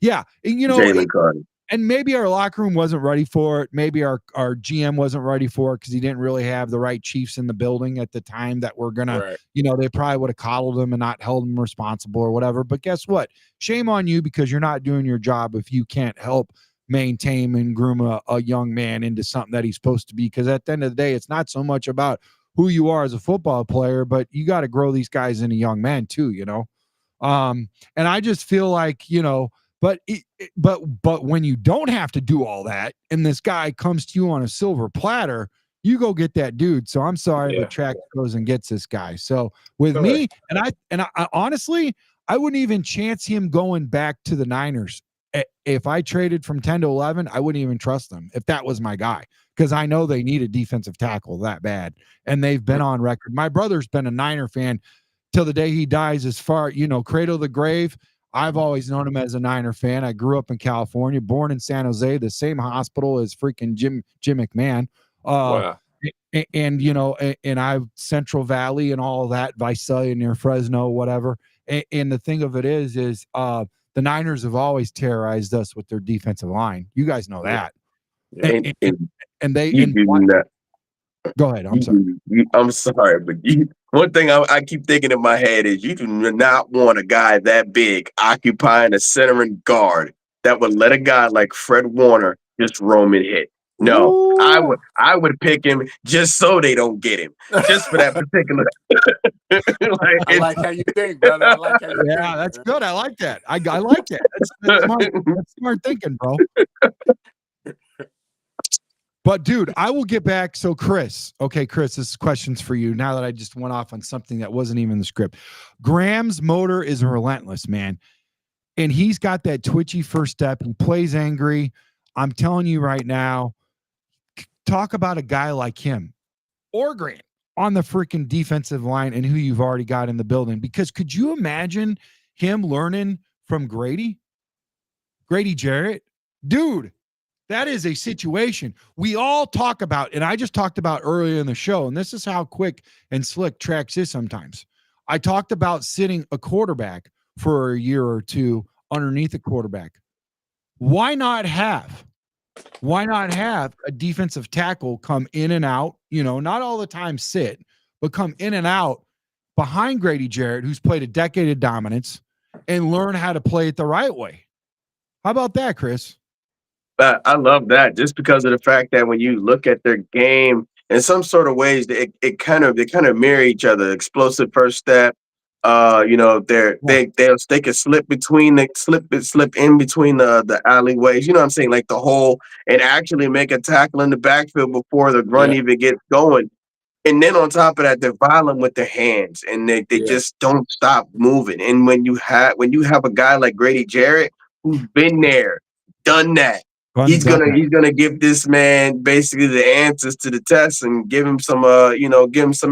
Yeah, you know, Jalen Carter. and maybe our locker room wasn't ready for it. Maybe our GM wasn't ready for it because he didn't really have the right chiefs in the building at the time that were gonna, Right. you know, they probably would have coddled him and not held him responsible or whatever. But guess what? Shame on you, because you're not doing your job if you can't help maintain and groom a young man into something that he's supposed to be. Because at the end of the day, it's not so much about who you are as a football player, but you got to grow these guys into young men too, you know? And I just feel like, you know, but when you don't have to do all that and this guy comes to you on a silver platter, you go get that dude. So I'm sorry, but Track goes and gets this guy. So with me, and I honestly, I wouldn't even chance him going back to the Niners. If I traded from 10 to 11, I wouldn't even trust them if that was my guy, because I know they need a defensive tackle that bad. And they've been on record. My brother's been a Niner fan till the day he dies, as far, you know, cradle to the grave. I've always known him as a Niner fan. I grew up in California, born in San Jose, the same hospital as freaking Jim McMahon. Wow. And you know, and I've Central Valley and all of that, Visalia near Fresno, whatever. And the thing of it is the Niners have always terrorized us with their defensive line. You guys know that. Yeah. And they You do not. Go ahead. I'm sorry. I'm sorry, but one thing I keep thinking in my head is you do not want a guy that big occupying a center and guard that would let a guy like Fred Warner just roam and hit. No, Ooh. I would pick him just so they don't get him, just for that particular. I like how you think, brother. I like how you think. Yeah, that's good. I like that. I like that. That's smart. That's smart thinking, bro. But dude, I will get back. So Chris, this question's for you. Now that I just went off on something that wasn't even in the script. Graham's motor is relentless, man. And he's got that twitchy first step. He plays angry. I'm telling you right now, talk about a guy like him or Grant on the freaking defensive line and who you've already got in the building. Because could you imagine him learning from Grady Jarrett? Dude, that is a situation we all talk about. And I just talked about earlier in the show. And this is how quick and slick Trax is sometimes. I talked about sitting a quarterback for a year or two underneath a quarterback. Why not have a defensive tackle come in and out, you know, not all the time sit, but come in and out behind Grady Jarrett, who's played a decade of dominance, and learn how to play it the right way. How about that, Chris? I love that, just because of the fact that when you look at their game in some sort of ways, they kind of mirror each other. Explosive first step, you know, they can slip in between the alleyways. You know what I'm saying? Like the hole, and actually make a tackle in the backfield before the run even gets going. And then on top of that, they're violent with their hands, and they just don't stop moving. And when you have a guy like Grady Jarrett who's been there, done that, he's gonna give this man basically the answers to the test and give him some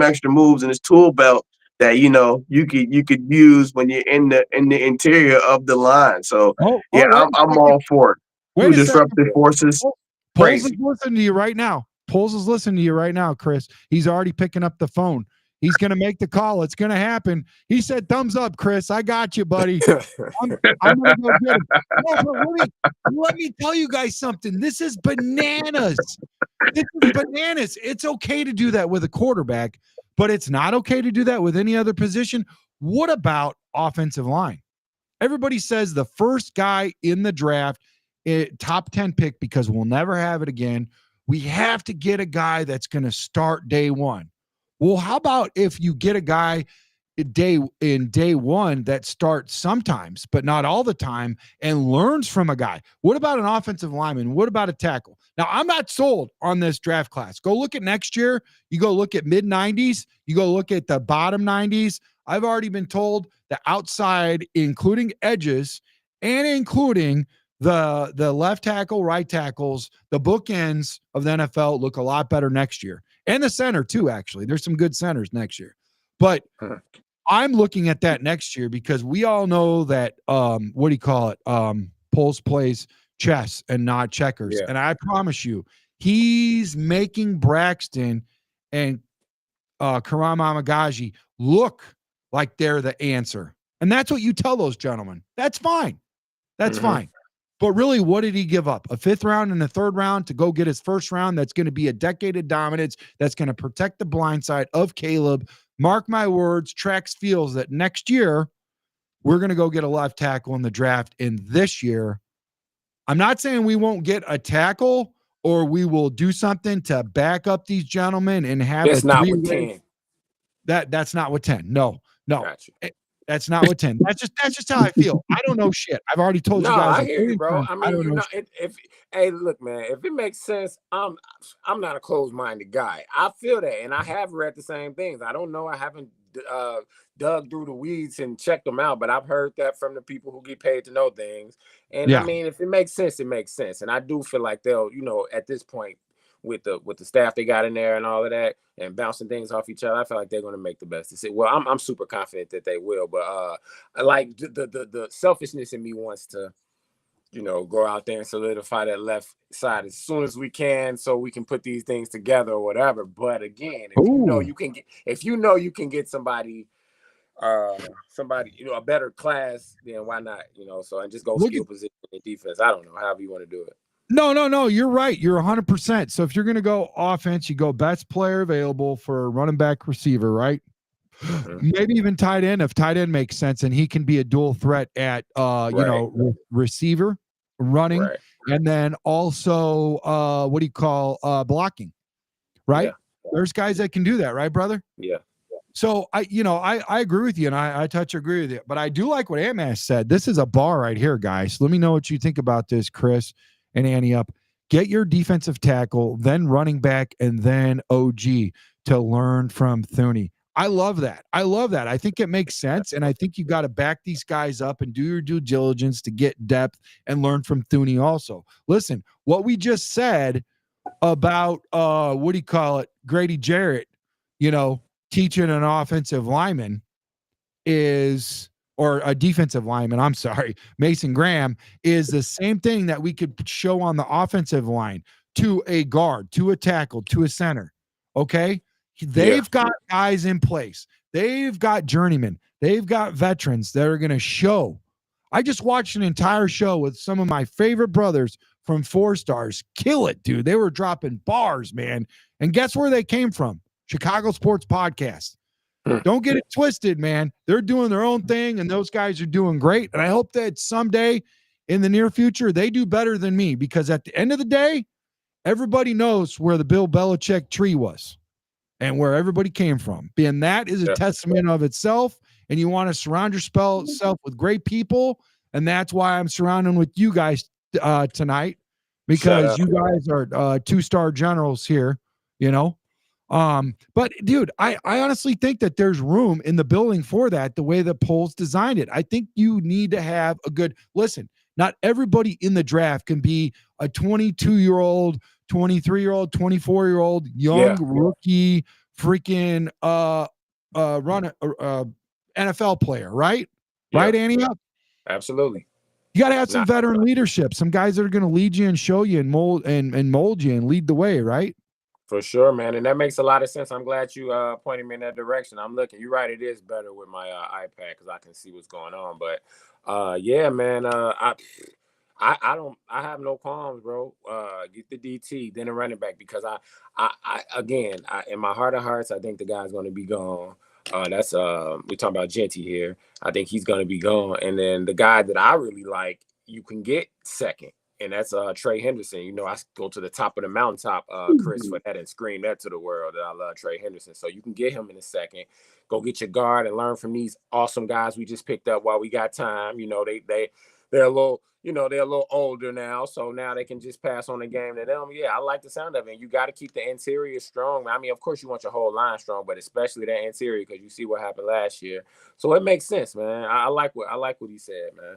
extra moves in his tool belt that you could use when you're in the interior of the line. So I'm all for it. Wait a disruptive second. forces. Poles is listening to you right now. Chris. He's already picking up the phone. He's going to make the call. It's going to happen. He said, thumbs up, Chris. I got you, buddy. I'm going to go get him. No, but let me tell you guys something. This is bananas. It's okay to do that with a quarterback, but it's not okay to do that with any other position. What about offensive line? Everybody says the first guy in the draft, top 10 pick, because we'll never have it again. We have to get a guy that's going to start day one. Well, how about if you get a guy in day one that starts sometimes, but not all the time, and learns from a guy? What about an offensive lineman? What about a tackle? Now, I'm not sold on this draft class. Go look at next year. You go look at mid 90s. You go look at the bottom 90s. I've already been told the outside, including edges and including the left tackle, right tackles, the bookends of the NFL look a lot better next year. And the center too, actually. There's some good centers next year. But I'm looking at that next year because we all know that Poles plays chess and not checkers. Yeah. And I promise you, he's making Braxton and Karam Amagaji look like they're the answer. And that's what you tell those gentlemen. That's fine. That's fine. But really, what did he give up? A 5th round and a 3rd round to go get his 1st round? That's going to be a decade of dominance. That's going to protect the blind side of Caleb. Mark my words, Trax feels that next year, we're going to go get a left tackle in the draft. And this year, I'm not saying we won't get a tackle or we will do something to back up these gentlemen and have That's a not with 10. That's not with 10. No. Gotcha. That's not with 10. That's just how I feel. I don't know shit. I've already told you guys. I hear you, bro. I mean, don't know hey, look, man, if it makes sense, I'm not a closed-minded guy. I feel that, and I have read the same things. I don't know. I haven't dug through the weeds and checked them out, but I've heard that from the people who get paid to know things. And I mean, if it makes sense, it makes sense. And I do feel like they'll, at this point, with the staff they got in there and all of that and bouncing things off each other, I feel like they're going to make the best decision. Well, I'm super confident that they will, but like the selfishness in me wants to, go out there and solidify that left side as soon as we can so we can put these things together or whatever. But again, if you can get somebody a better class, then why not? So and just go skill position and defense. I don't know, however you want to do it. No. You're right. You're 100%. So if you're going to go offense, you go best player available for running back, receiver, right? Maybe even tight end if tight end makes sense, and he can be a dual threat at receiver, running, and then also blocking, right? Yeah. There's guys that can do that, right, brother? Yeah. So I agree with you, and I touch agree with you, but I do like what Ant-Man said. This is a bar right here, guys. Let me know what you think about this, Chris and Annie up. Get your defensive tackle, then running back, and then OG to learn from Thuney. I love that. I think it makes sense, and I think you got to back these guys up and do your due diligence to get depth and learn from Thuney also. Listen, what we just said about Grady Jarrett, teaching an offensive lineman or a defensive lineman, I'm sorry, Mason Graham, is the same thing that we could show on the offensive line to a guard, to a tackle, to a center. Okay? They've got guys in place. They've got journeymen. They've got veterans that are going to show. I just watched an entire show with some of my favorite brothers from 4 Stars. Kill it, dude. They were dropping bars, man. And guess where they came from? Chicago Sports Podcast. Don't get it twisted, man. They're doing their own thing, and those guys are doing great. And I hope that someday in the near future, they do better than me, because at the end of the day, everybody knows where the Bill Belichick tree was and where everybody came from. And that is a testament of itself. And you want to surround yourself with great people. And that's why I'm surrounding with you guys tonight, because you guys are 2-star generals here, But dude, I honestly think that there's room in the building for that, the way the Poles designed it. I think you need to have listen, not everybody in the draft can be a 22-year-old, 23-year-old, 24-year-old, young rookie, freaking NFL player, right? Yeah. Right, Annie? Absolutely. You got to have some veteran leadership, some guys that are going to lead you and show you and mold you and lead the way, right? For sure, man. And that makes a lot of sense. I'm glad you pointed me in that direction. I'm looking. You're right. It is better with my iPad because I can see what's going on. But yeah, man, I have no qualms, bro. Get the DT, then a running back, because I in my heart of hearts, I think the guy's going to be gone That's we're talking about Genty here. I think he's gonna be gone. And then the guy that I really like, you can get second, and that's Trey Henderson. You know, I go to the top of the mountaintop, Chris, for that and scream that to the world that I love Trey Henderson. So you can get him in a second. Go get your guard and learn from these awesome guys we just picked up while we got time. You know, they're a little, you know, they're a little older now, so now they can just pass on the game to them. Yeah, I like the sound of it. And you got to keep the interior strong. I mean, of course, you want your whole line strong, but especially that interior because you see what happened last year. So it makes sense, man. I like what he said, man.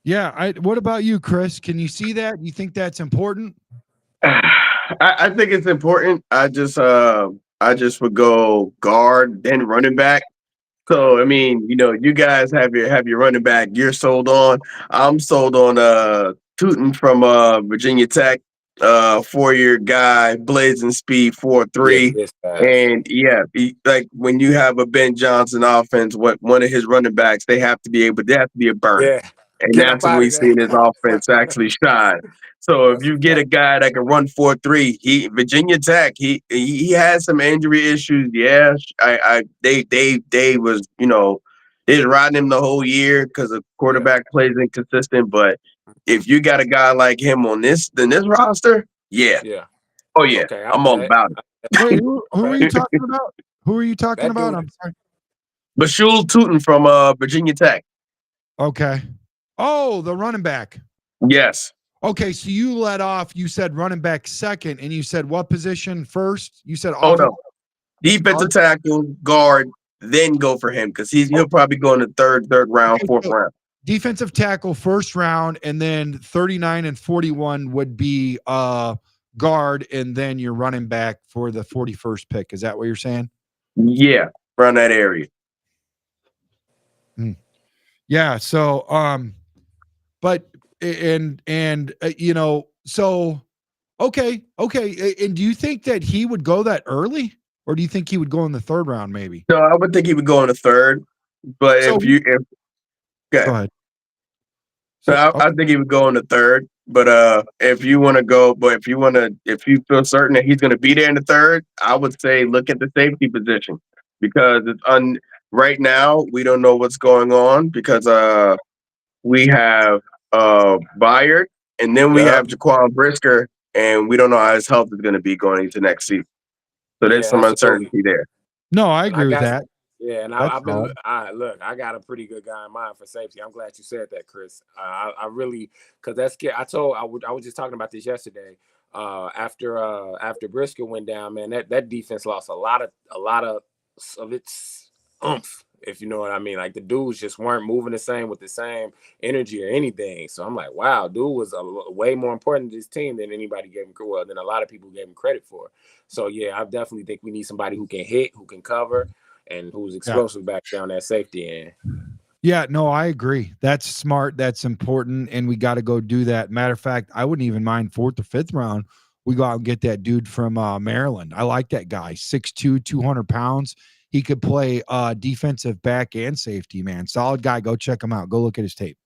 Yeah. What about you, Chris? Can you see that? You think that's important? I think it's important. I just would go guard, then running back. So I mean, you know, you guys have your running back. You're sold on. I'm sold on Tootin from Virginia Tech, 4-year guy, blazing speed, Yeah, 4.3. this fast. And yeah, like when you have a Ben Johnson offense, what one of his running backs, they have to be a burner. Yeah, And get up that's when out we of there. seen his offense actually shine. So if That's a you get a fact. guy that can run 4.3, Virginia Tech, he has some injury issues. Yeah, they was, you know, they was riding him the whole year because the Yeah, quarterback plays inconsistent. But if you got a guy like him on this roster, yeah, yeah. oh yeah, Okay, I'm all about Wait, who are you it. talking about? Who are you talking that about? dude. I'm sorry. Bashul Tootin from Virginia Tech. Okay. Oh, the running back. Yes. Okay, so you let off. You said running back second, and you said what position first? You said Oh offense. no. Defensive Guard? tackle, guard, then go for him because he'll probably go in the third round, Okay, fourth so round. defensive tackle first round, and then 39 and 41 would be guard, and then your running back for the 41st pick. Is that what you're saying? Yeah, around that area. Yeah. So but you know, so okay. And do you think that he would go that early, or do you think he would go in the third round maybe? No, I would think he would go in the third. But So if go okay. ahead. So So I think he would go in the third. But if you want to go, if you feel certain that he's gonna be there in the third, I would say look at the safety position because right now we don't know what's going on because we have Byard and then we Yep. have Jaquan Brisker and we don't know how his health is gonna be going into next season. So there's Yeah, some absolutely. uncertainty there. no, I And I agree with got, that. yeah, and That's I've been, solid. I got a pretty good guy in mind for safety. I'm glad you said that, Chris. I really, because that's scary. I was just talking about this yesterday. After Brisker went down, man, that defense lost a lot of its oomph, if you know what I mean. Like the dudes just weren't moving the same with the same energy or anything. So I'm like, wow, dude was way more important to this team than anybody gave him, well, than a lot of people gave him credit for. So yeah, I definitely think we need somebody who can hit, who can cover, and who's Yeah. explosive back down that safety end. Yeah, no, I agree. That's smart. That's important. And we got to go do that. Matter of fact, I wouldn't even mind 4th or 5th round. We go out and get that dude from Maryland. I like that guy. 6'2", 200 pounds. He could play defensive back and safety, man. Solid guy. Go check him out. Go look at his tape.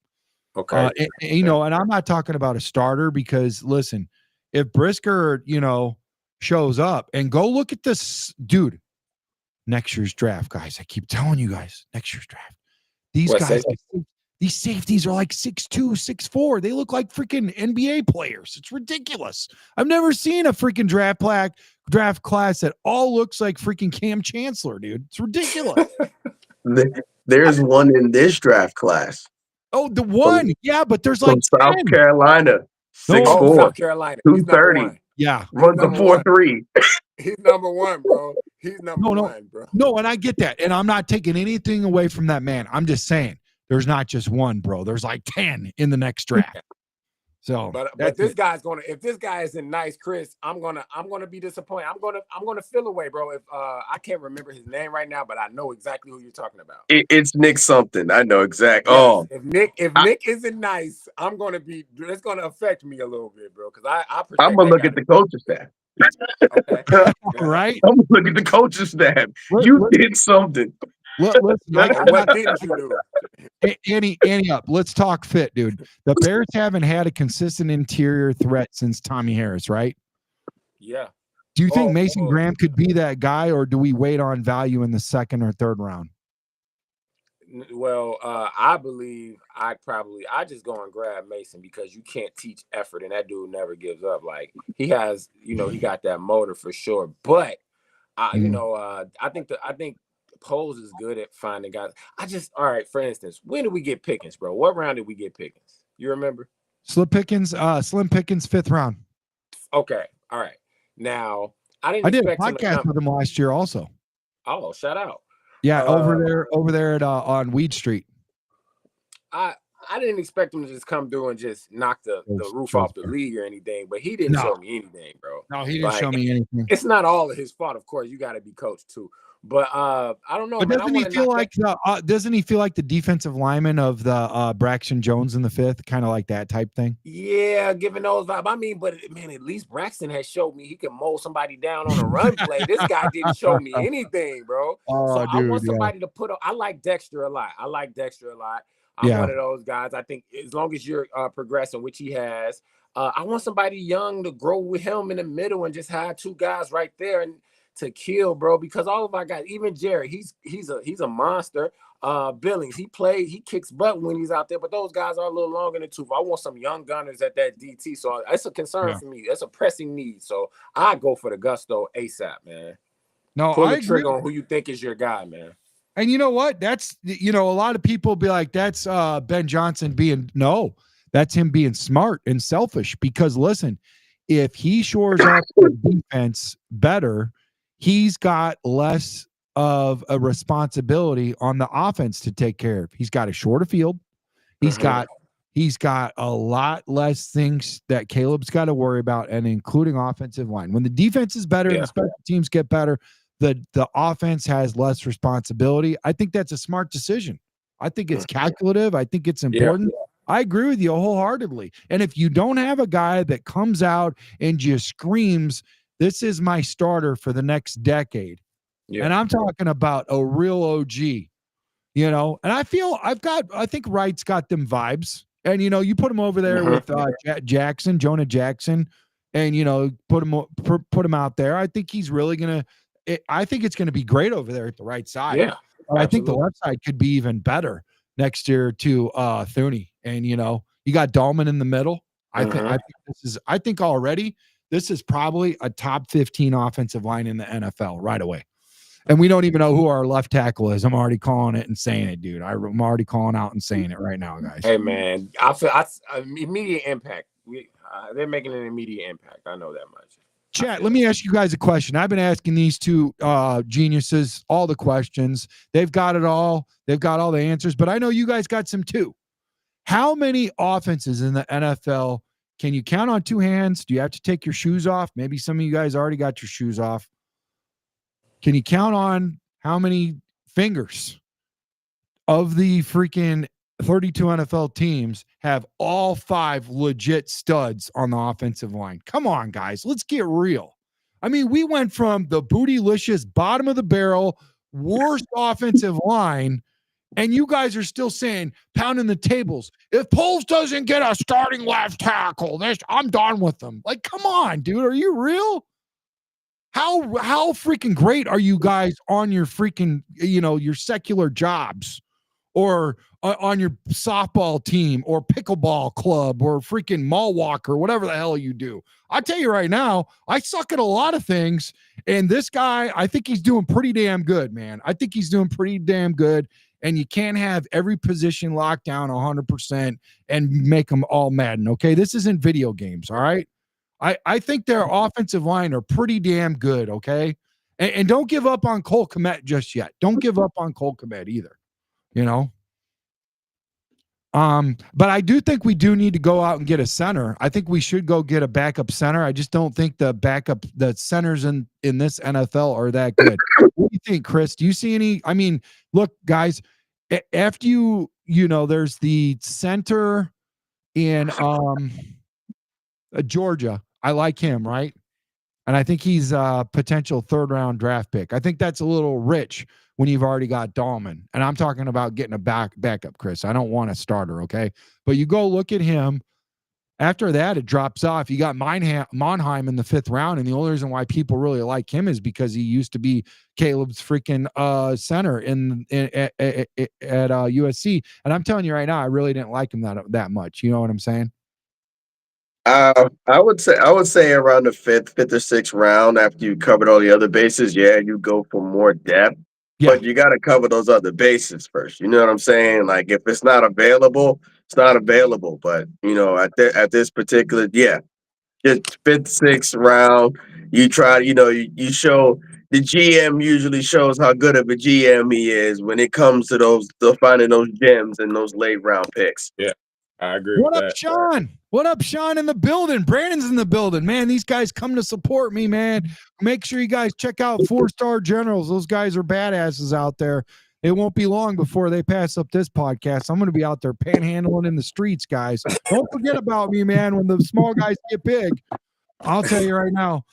Okay. You know, and I'm not talking about a starter because listen, if Brisker, you know, shows up and go look at this dude, next year's draft, guys. I keep telling you guys, next year's draft. These What guys, safety? these safeties are like 6'2", 6'4". They look like freaking NBA players. It's ridiculous. I've never seen a freaking draft class that all looks like freaking Cam Chancellor, dude. It's ridiculous. There's one in this draft class Oh, the from, one. Yeah, but there's from like South 10. Carolina, No, 6'4", South Carolina. He's number 230, one. yeah. He's runs a number one. 4.3. He's number one, bro. He's number No. one, bro. No, and I get that. And I'm not taking anything away from that man. I'm just saying there's not just one, bro. There's like 10 in the next draft. So But this guy's gonna, if this guy isn't nice, Chris, I'm gonna be disappointed. I'm gonna feel away, bro. If I can't remember his name right now, but I know exactly who you're talking about. It's Nick something. I know exactly. Yes. Oh, If Nick isn't nice, it's gonna affect me a little bit, bro. Because I I'm protect gonna that look guy. at the coaching staff. Okay. Yeah. right. I'm gonna look at the coaching staff. You did something. Listen, What didn't you do? Annie up. Let's talk fit, dude. The Bears haven't had a consistent interior threat since Tommy Harris, right? Yeah. Do you think Mason Graham could be that guy, or do we wait on value in the second or third round? Well, I believe I just go and grab Mason because you can't teach effort, and that dude never gives up. Like he has, he got that motor for sure. But I think Poles is good at finding guys. All right. For instance, when did we get Pickens, bro? What round did we get Pickens? You remember? Slim Pickens, 5th round. Okay. All right. Now I I did a expect him to podcast with him last year, also. Oh, shout out. Yeah, over there at on Weed Street. I didn't expect him to just come through and just knock the roof off the league or anything, but he didn't show me anything, bro. No, he didn't show me anything. It's not all of his fault, of course. You got to be coached too. But I don't know. But doesn't he feel like the defensive lineman of the Braxton Jones in the 5th, kind of like that type thing? Yeah, giving those vibes. I mean, but man, at least Braxton has showed me he can mold somebody down on a run play. This guy didn't show me anything, bro. So I want somebody to put. I like Dexter a lot. I'm one of those guys. I think as long as you're progressing, which he has, I want somebody young to grow with him in the middle and just have two guys right there and to kill, bro. Because all of our guys, even Jerry, he's a monster. Billings, he kicks butt when he's out there, but those guys are a little longer in the tooth. I want some young gunners at that DT, so that's a concern for me. That's a pressing need. So I go for the gusto ASAP, man. No, pull the trigger on who you think is your guy, man. And you know what? That's a lot of people be like, that's Ben Johnson that's him being smart and selfish. Because listen, if he shores up the defense better, he's got less of a responsibility on the offense to take care of. He's got a shorter field. He's got a lot less things that Caleb's got to worry about, and including offensive line. When the defense is better and the special teams get better, the offense has less responsibility. I think that's a smart decision. I think it's calculative. I think it's important. I agree with you wholeheartedly. And if you don't have a guy that comes out and just screams, this is my starter for the next decade, and I'm talking about a real OG, and I think Wright's got them vibes. And, you put him over there with Jonah Jackson, and, put him out there. I think he's really going to, I think it's going to be great over there at the right side. Yeah. I think the left side could be even better next year to Thuney. And, you got Dahlman in the middle. I think already this is probably a top 15 offensive line in the NFL right away. And we don't even know who our left tackle is. I'm already calling it and saying it, dude. I'm already calling out and saying it right now, guys. Hey, man, I feel immediate impact. They're making an immediate impact. I know that much. Chat, let me ask you guys a question. I've been asking these two geniuses all the questions. They've got it all. They've got all the answers, but I know you guys got some too. How many offenses in the NFL can you count on two hands? Do you have to take your shoes off? Maybe some of you guys already got your shoes off. Can you count on how many fingers of the freaking 32 NFL teams have all 5 legit studs on the offensive line? Come on, guys. Let's get real. I mean, we went from the bootylicious bottom of the barrel, worst offensive line, and you guys are still saying, pounding the tables, if Poles doesn't get a starting left tackle, I'm done with them. Like, come on, dude. Are you real? How freaking great are you guys on your freaking, your secular jobs, or on your softball team or pickleball club or freaking mall walk or whatever the hell you do? I tell you right now, I suck at a lot of things. And this guy, I think he's doing pretty damn good, man. I think he's doing pretty damn good. And you can't have every position locked down 100% and make them all Madden. Okay. This isn't video games. All right. I think their offensive line are pretty damn good, okay? And don't give up on Cole Kmet just yet. Don't give up on Cole Kmet either, But I do think we do need to go out and get a center. I think we should go get a backup center. I just don't think the centers in this NFL are that good. What do you think, Chris? Do you see any? I mean, look, guys, after there's the center in Georgia. I like him, right? And I think he's a potential 3rd-round draft pick. I think that's a little rich when you've already got Dahlman. And I'm talking about getting a backup, Chris. I don't want a starter, okay? But you go look at him. After that, it drops off. You got Monheim in the 5th round, and the only reason why people really like him is because he used to be Caleb's freaking center at USC. And I'm telling you right now, I really didn't like him that much. You know what I'm saying? I would say around the fifth or 6th round, after you covered all the other bases, you go for more depth. Yeah. But you got to cover those other bases first. You know what I'm saying? Like if it's not available, it's not available. But at this particular, just 5th, 6th round, you try. You show the GM usually shows how good of a GM he is when it comes to finding those gems and those late round picks. Yeah, I agree What with up, that. Sean? What up, Sean, in the building? Brandon's in the building. Man, these guys come to support me, man. Make sure you guys check out 4-Star Generals. Those guys are badasses out there. It won't be long before they pass up this podcast. I'm going to be out there panhandling in the streets, guys. Don't forget about me, man, when the small guys get big. I'll tell you right now,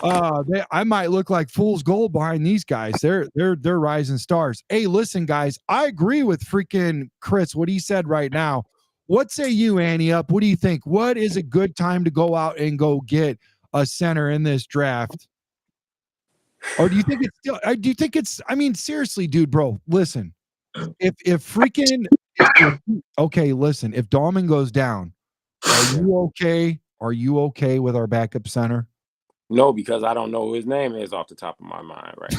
I might look like fool's gold behind these guys. They're rising stars. Hey, listen, guys, I agree with freaking Chris, what he said right now. What say you, Annie Up? What do you think? What is a good time to go out and go get a center in this draft? Or do you think it's I mean, seriously, dude, bro, listen. If Dahlman goes down, are you okay? Are you okay with our backup center? No, because I don't know who his name is off the top of my mind right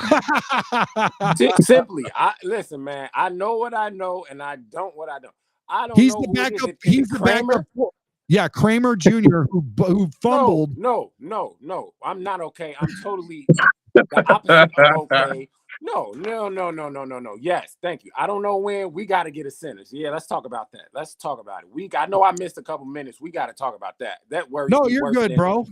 now. Simply, listen, man. I know what I know, and I don't what I don't. I don't he's know. The backup. He's the backup. Yeah, Kramer Jr. who fumbled. No. I'm not okay. I'm totally the opposite of okay. No. Yes, thank you. I don't know when we got to get a sentence. Yeah, let's talk about that. Let's talk about it. I know I missed a couple minutes. We got to talk about that. That worries me. No, you're good, bro.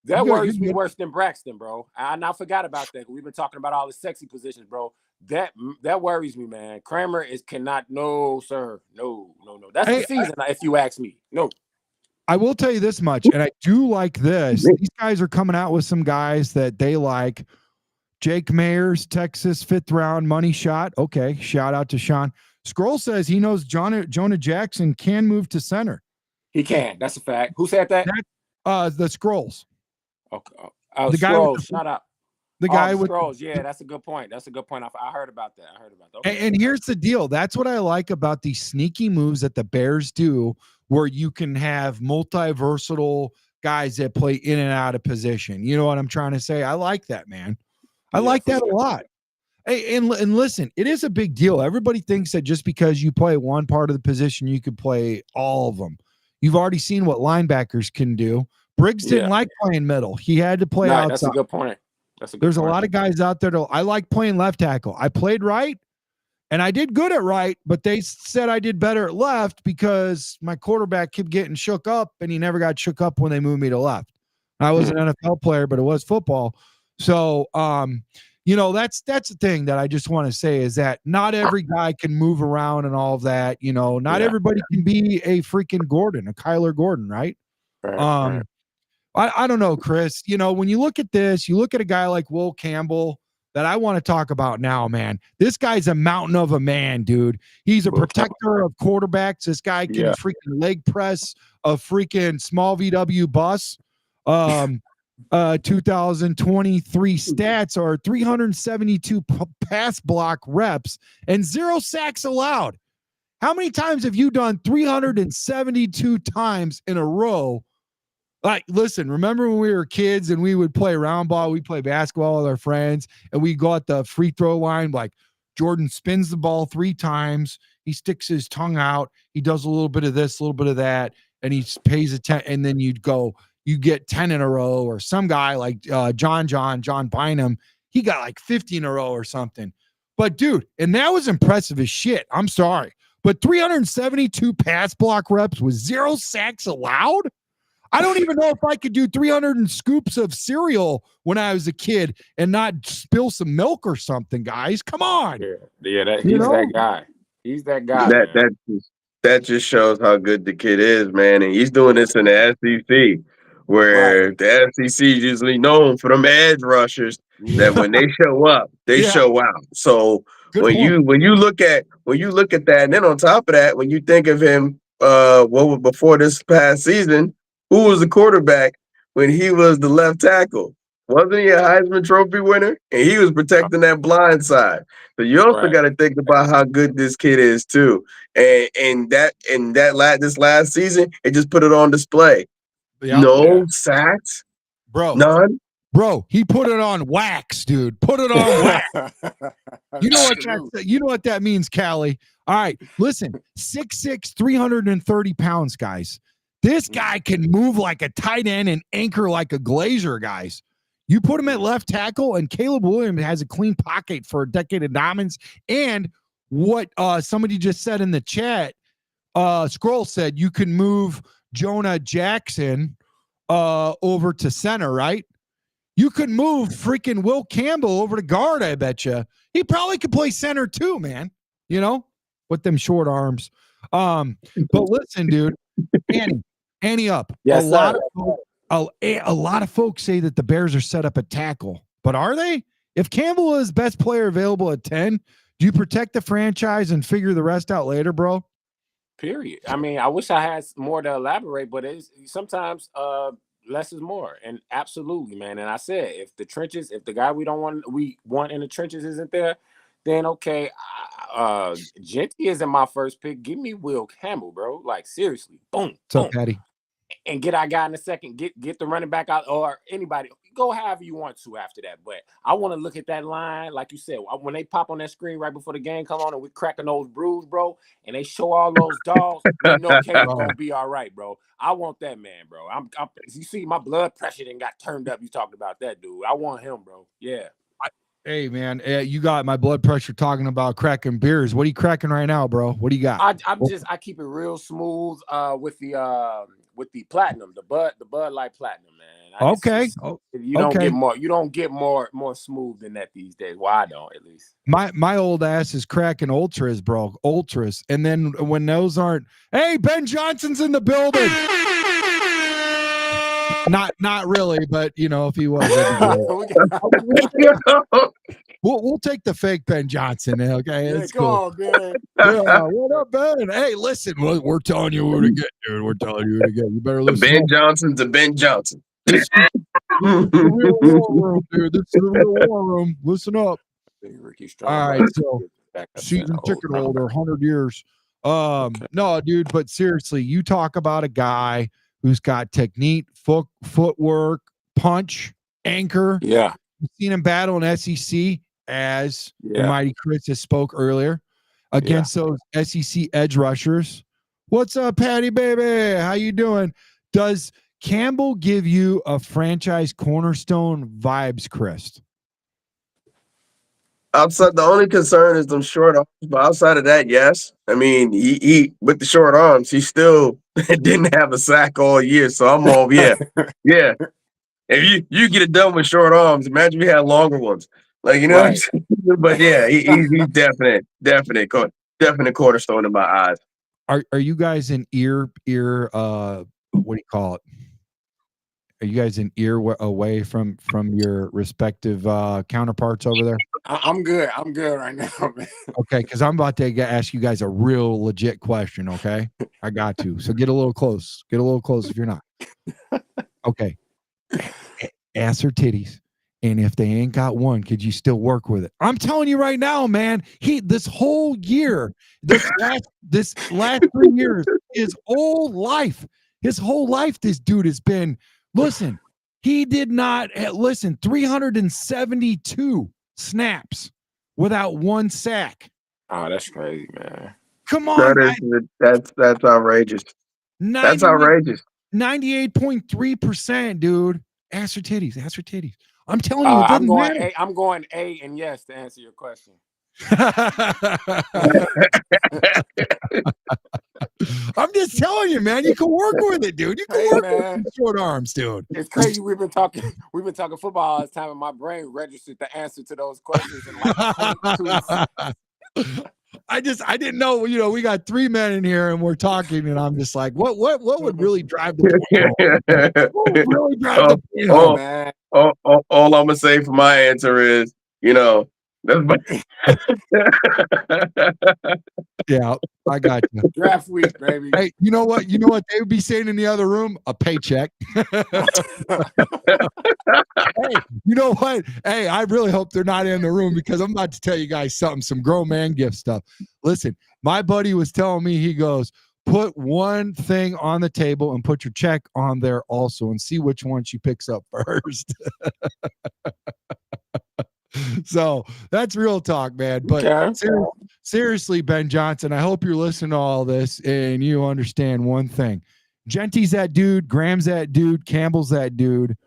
That worries me worse than Braxton, bro. I forgot about that. We've been talking about all the sexy positions, bro. That worries me, man. Kramer cannot. No, sir. No. That's the season, if you ask me. No. I will tell you this much, and I do like this. These guys are coming out with some guys that they like. Jake Mayers, Texas, 5th round money shot. Okay, shout out to Sean. Scroll says he knows Jonah Jackson can move to center. He can. That's a fact. Who said that? The Scrolls. Okay. The Scrolls. Shut up. The guy with Scrolls. Yeah, that's a good point. I heard about that. Okay. And here's the deal. That's what I like about these sneaky moves that the Bears do, where you can have multi-versatile guys that play in and out of position. You know what I'm trying to say? I like that, man. I like that a lot. Hey, and listen, it is a big deal. Everybody thinks that just because you play one part of the position, you could play all of them. You've already seen what linebackers can do. Briggs didn't like playing middle. He had to play outside. That's a good point. There's a lot of guys out there. I like playing left tackle. I played right, and I did good at right, but they said I did better at left because my quarterback kept getting shook up, and he never got shook up when they moved me to left. I was an NFL player, but it was football. So, that's the thing that I just want to say is that not every guy can move around and all of that. Not everybody can be a freaking Gordon, a Kyler Gordon, right? Right. I don't know, Chris. When you look at this, you look at a guy like Will Campbell that I want to talk about now, man. This guy's a mountain of a man, dude. He's a protector of quarterbacks. This guy can freaking leg press a freaking small VW bus. 2023 stats are 372 pass block reps and 0 sacks allowed. How many times have you done 372 times in a row? Like, listen, remember when we were kids and we would play round ball, we play basketball with our friends, and we go at the free throw line, like Jordan spins the ball 3 times, he sticks his tongue out, he does a little bit of this, a little bit of that, and he pays attention, and then you get 10 in a row, or some guy like John Bynum, he got like 50 in a row or something. But dude, and that was impressive as shit. I'm sorry. But 372 pass block reps with 0 sacks allowed? I don't even know if I could do 300 scoops of cereal when I was a kid and not spill some milk or something, guys. Come on. Yeah, that guy. He's that guy. That just shows how good the kid is, man. And he's doing this in the SEC, where the SEC is usually known for them edge rushers that when they show up, they show out. So when you look at that, and then on top of that, when you think of him, before this past season, who was the quarterback when he was the left tackle. Wasn't he a Heisman Trophy winner? And he was protecting that blind side. So you also got to think about how good this kid is too. And this last season, it just put it on display. Yep. No sacks, none. Bro, he put it on wax, dude. Put it on wax. You know what that means, Callie. All right, listen, 6'6", 330 pounds, guys. This guy can move like a tight end and anchor like a glazier, guys. You put him at left tackle, and Caleb Williams has a clean pocket for a decade of diamonds. And what somebody just said in the chat, Scroll said you can move Jonah Jackson over to center, right? You could move freaking Will Campbell over to guard, I bet you. He probably could play center too, man. You know, with them short arms. But listen, dude, Annie up. Yes, a lot of folks say that the Bears are set up at tackle, but are they? If Campbell is best player available at 10, do you protect the franchise and figure the rest out later, bro? Period. I mean, I wish I had more to elaborate, but it's sometimes less is more. And absolutely, man. And I said, if the guy we want in the trenches isn't there, then okay. Genty isn't my first pick. Give me Will Campbell, bro. Like seriously, boom. So, Patty. And get our guy in a second. Get the running back out or anybody. Go however you want to after that. But I want to look at that line, like you said, when they pop on that screen right before the game come on and we're cracking those brews, bro, and they show all those dogs, you know Campbell's gonna be all right, bro. I want that man, bro. I'm you see my blood pressure didn't got turned up. You talked about that, dude. I want him, bro. Yeah. Hey, man, you got my blood pressure talking about cracking beers. What are you cracking right now, bro? What do you got? I keep it real smooth with the platinum, the Bud Light Platinum, man. You don't get more smooth than that these days. Well, I don't, at least. My old ass is cracking ultras, bro. Ultras. And then when those aren't, hey, Ben Johnson's in the building. Not really, but you know, if he was, we'll take the fake Ben Johnson. Okay, yeah, come on, Ben. Yeah, what up, Ben? Hey, listen, we're telling you who to get, dude. We're telling you who to get. You better listen. Ben Johnson's a Ben Johnson. This is the real war room, dude. This is the real war room. Listen up. All right, so season ticket holder, 100 years. No, dude, but seriously, you talk about a guy who's got technique, footwork, punch, anchor. Yeah. You've seen him battle in SEC as the mighty Chris has spoke earlier against those SEC edge rushers. What's up, Patty baby? How you doing? Does Campbell give you a franchise cornerstone vibes, Chris? Outside, the only concern is them short arms, but outside of that, yes. I mean, he with the short arms, he still didn't have a sack all year. So I'm all, yeah. If you get it done with short arms, imagine we had longer ones. Like, you know what I'm saying? But yeah, he's definite cornerstone in my eyes. Are you guys in ear what do you call it? Are you guys an ear away from your respective counterparts over there? I'm good. I'm good right now, man. Okay, because I'm about to ask you guys a real legit question, okay? I got to. So get a little close. Get a little close if you're not. Okay. Ass or titties. And if they ain't got one, could you still work with it? I'm telling you right now, man, this whole year, this last 3 years, his whole life, this dude has been, listen, he did not, 372 snaps without one sack. Oh, that's crazy, man. Come on. That's outrageous. That's outrageous. 98.3%, dude. Ass or titties. I'm telling you, it doesn't matter. I'm going A and yes to answer your question. I'm just telling you, man. You can work with it, dude. You can work with short arms, dude. It's crazy. We've been talking football all this time, and my brain registered the answer to those questions in like 2 I didn't know. You know, we got 3 men in here, and we're talking, and I'm just like, what would really drive the point home? What would really drive the point home, man? All I'm gonna say for my answer is, you know, Yeah, I got you. Draft week, baby. Hey, you know what? You know what they would be saying in the other room? A paycheck. Hey, you know what? Hey, I really hope they're not in the room because I'm about to tell you guys something, some grown man gift stuff. Listen, my buddy was telling me, he goes, put one thing on the table and put your check on there also and see which one she picks up first. So that's real talk, man. But Okay. seriously, Ben Johnson, I hope you're listening to all this and you understand one thing. Genty's that dude, Graham's that dude, Campbell's that dude.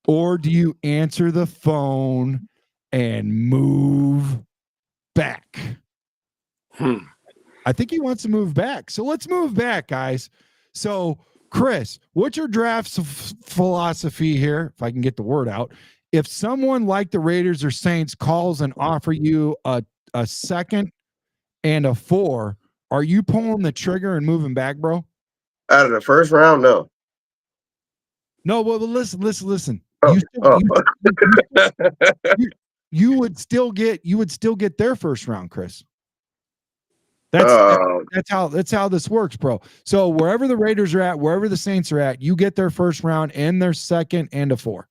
Or do you answer the phone and move back? I think he wants to move back. So let's move back, guys. So, Chris, what's your draft philosophy here, if I can get the word out? If someone like the Raiders or Saints calls and offer you a second and a 4, are you pulling the trigger and moving back, bro? Out of the first round, no. No, well, listen. You would still get their first round, Chris. That's how this works, bro. So wherever the Raiders are at, wherever the Saints are at, you get their first round and their second and a 4.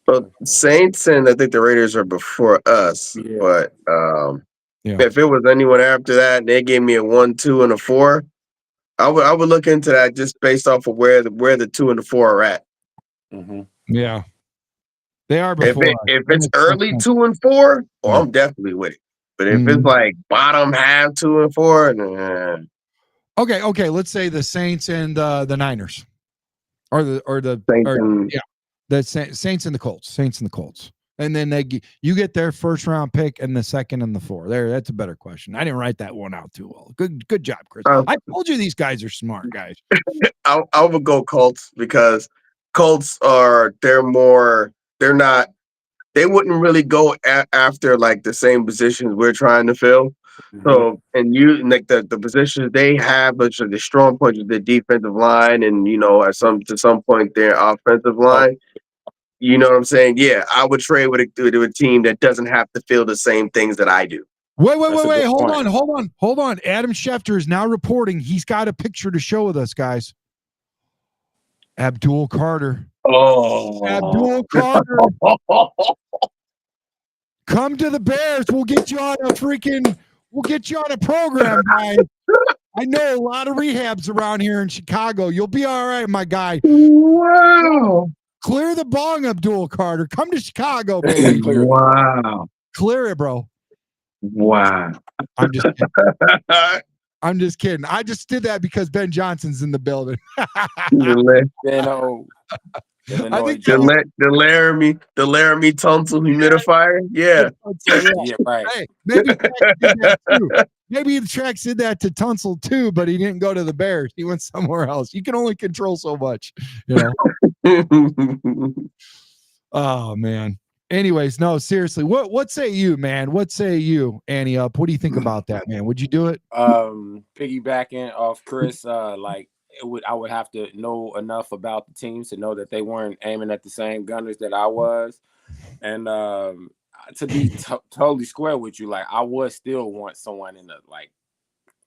But Saints and I think the Raiders are before us. Yeah. But if it was anyone after that and they gave me a 1, 2, and a 4, I would look into that just based off of where the 2 and the 4 are at. Mm-hmm. Yeah, they are before. If it's early 2 and 4, I'm definitely with it. But if it's like bottom half 2 and 4, nah. Okay. Let's say the Saints and the Niners, the Saints and the Colts. And then you get their first round pick and the second and the 4. That's a better question. I didn't write that one out too well. Good job, Chris. I told you these guys are smart guys. I would go Colts because Colts they wouldn't really go after like the same positions we're trying to fill. Mm-hmm. So, and you like the positions they have, which are the strong points of the defensive line, and to some point their offensive line. You know what I'm saying? Yeah, I would trade with a team that doesn't have to feel the same things that I do. Wait. Hold on. Adam Schefter is now reporting. He's got a picture to show with us, guys. Abdul Carter. Oh. Abdul Carter. Come to the Bears. We'll get you on a program, guys. I know a lot of rehabs around here in Chicago. You'll be all right, my guy. Wow. Clear the bong, Abdul Carter. Come to Chicago, baby. Wow. Clear it, bro. Wow. I'm just kidding. I just did that because Ben Johnson's in the building. I think the Laramie tonsil humidifier. Yeah. Yeah, right. Hey, maybe Trax did that too. Maybe Trax did that to Tunsil too, but he didn't go to the Bears. He went somewhere else. You can only control so much, Oh man. Anyways, no, seriously. What say you, man? What say you, Annie Up? What do you think about that, man? Would you do it? Piggybacking off Chris, I would have to know enough about the teams to know that they weren't aiming at the same gunners that I was. And to be totally square with you, like I would still want someone in the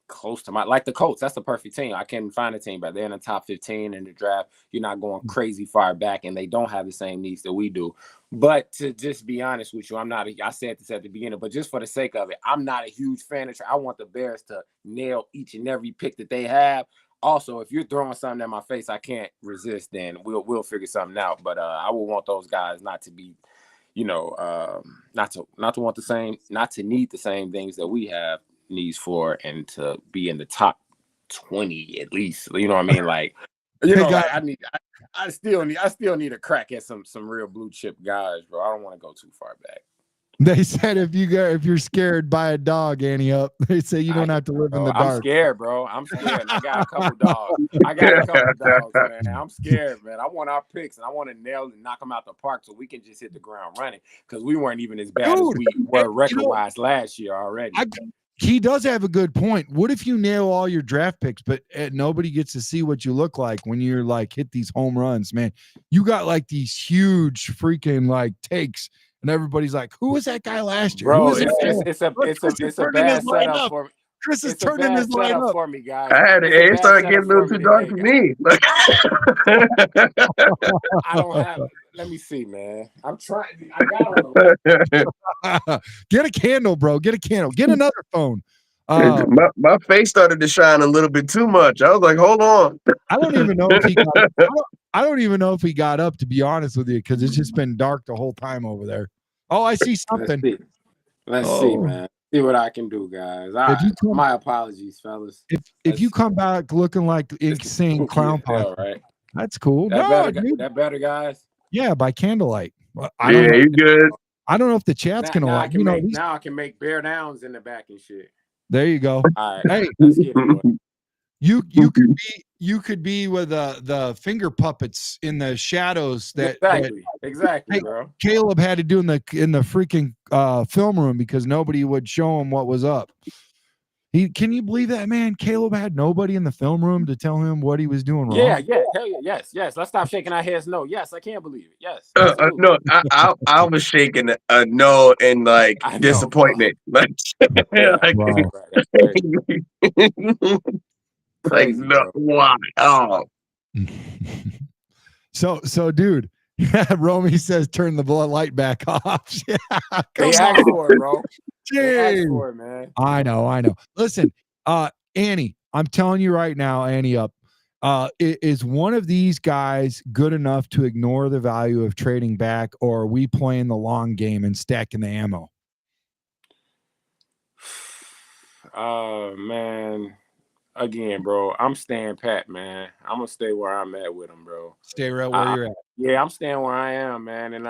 close to the Colts. That's the perfect team. I can't find a team, but they're in the top 15 in the draft. You're not going crazy far back, and they don't have the same needs that we do. But to just be honest with you, I said this at the beginning, but just for the sake of it, I'm not a huge fan of. I want the Bears to nail each and every pick that they have. Also, if you're throwing something at my face, I can't resist. Then we'll figure something out. But I would want those guys not to be, not to want the same, not to need the same things that we have needs for, and to be in the top 20 at least. You know what I mean? I still need a crack at some real blue chip guys, bro. I don't want to go too far back. They said if you're scared, buy a dog, Annie Up. They say you don't have to live in the dark. I'm scared, bro. I'm scared. I got a couple dogs. Man. I'm scared, man. I want our picks, and I want to nail and knock them out the park so we can just hit the ground running, because we weren't even as bad as we were record-wise last year already. He does have a good point. What if you nail all your draft picks, but nobody gets to see what you look like when you're hit these home runs, man? You got these huge freaking takes. And everybody's like, who was that guy last year? Who Bro, was it? it's a bad setup for me. Chris is It's a turning bad this line setup up. for me, guys. It started getting a little too dark for today. me. I don't have. Let me see, man. I'm trying. I got Get a candle, bro. Get a candle. Get another phone. My face started to shine a little bit too much. I was like, hold on. I don't even know if he got up. I don't even know if he got up, to be honest with you, because it's just been dark the whole time over there. Oh, I see something. Let's see, man. See what I can do, guys. My apologies, fellas. If you come back looking like insane clown posse, right? That's cool. That better, guys. Yeah, by candlelight. You're good. I don't know if the chat's gonna like. Now I can make bear downs in the back and shit. There you go. All right, hey, let's get it. You could be with the finger puppets in the shadows that exactly, bro. Caleb had to do in the freaking film room because nobody would show him what was up. Can you believe that, man? Caleb had nobody in the film room to tell him what he was doing wrong. Yeah, hell yeah, yes. Let's stop shaking our heads. No, yes, I can't believe it. Yes, no, I was shaking no and like disappointment. Like, like no, why? Oh. So, dude. Romy says turn the light back off. Yeah, they asked for it, bro. They asked for it, man. I know. Listen, Annie, I'm telling you right now, Annie up. Is one of these guys good enough to ignore the value of trading back, or are we playing the long game and stacking the ammo? Man. Again, bro, I'm staying pat, man. I'm gonna stay where I'm at with him, bro. Stay right where you're at. Yeah, I'm staying where I am, man. And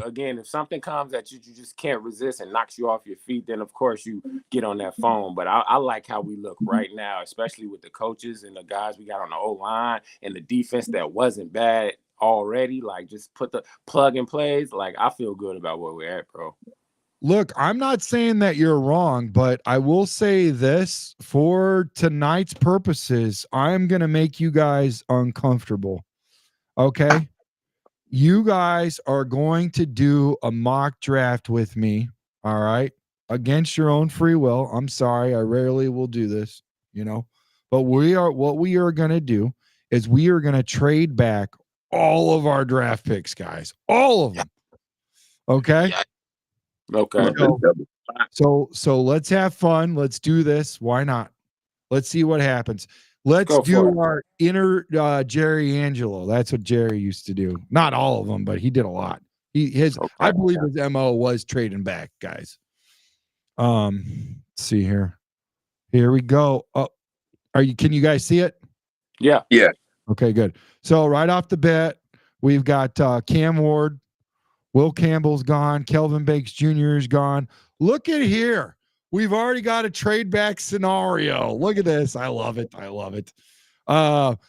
again, if something comes that you just can't resist and knocks you off your feet, then of course you get on that phone. But I like how we look right now, especially with the coaches and the guys we got on the O-line and the defense that wasn't bad already. Like, just put the plug and plays. Like, I feel good about where we're at, bro. Look, I'm not saying that you're wrong, but I will say this for tonight's purposes, I'm going to make you guys uncomfortable. Okay? You guys are going to do a mock draft with me, all right? Against your own free will. I'm sorry, I rarely will do this, But what we are going to do is we are going to trade back all of our draft picks, guys. All of them. Okay? Yeah. Okay. So let's have fun. Let's do this. Why not? Let's see what happens. Let's do our inner Jerry Angelo. That's what Jerry used to do. Not all of them, but he did a lot. I believe his MO was trading back, guys. Let's see here. Here we go. Oh, can you guys see it? Yeah. Okay, good. So right off the bat, we've got Cam Ward. Will Campbell's gone. Kelvin Banks Jr. is gone. Look at here. We've already got a trade back scenario. Look at this. I love it.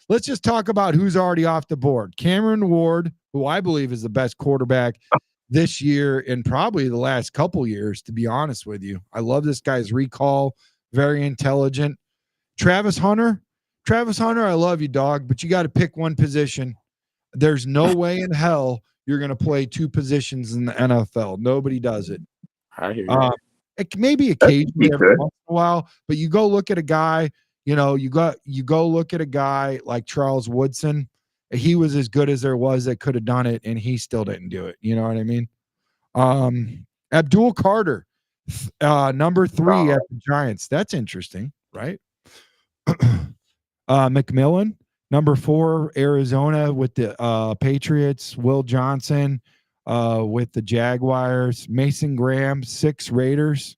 Let's just talk about who's already off the board. Cameron Ward, who I believe is the best quarterback this year and probably the last couple years, to be honest with you. I love this guy's recall. Very intelligent. Travis Hunter, I love you, dog, but you got to pick one position. There's no way in hell you're going to play two positions in the NFL. Nobody does it. I hear you. It may be occasionally every once in a while, but you go look at a guy, you go look at a guy like Charles Woodson. He was as good as there was that could have done it, and he still didn't do it. You know what I mean? Abdul Carter, number 3 at the Giants. That's interesting, right? McMillan, number 4, Arizona with the Patriots. Will Johnson with the Jaguars. Mason Graham, 6 Raiders.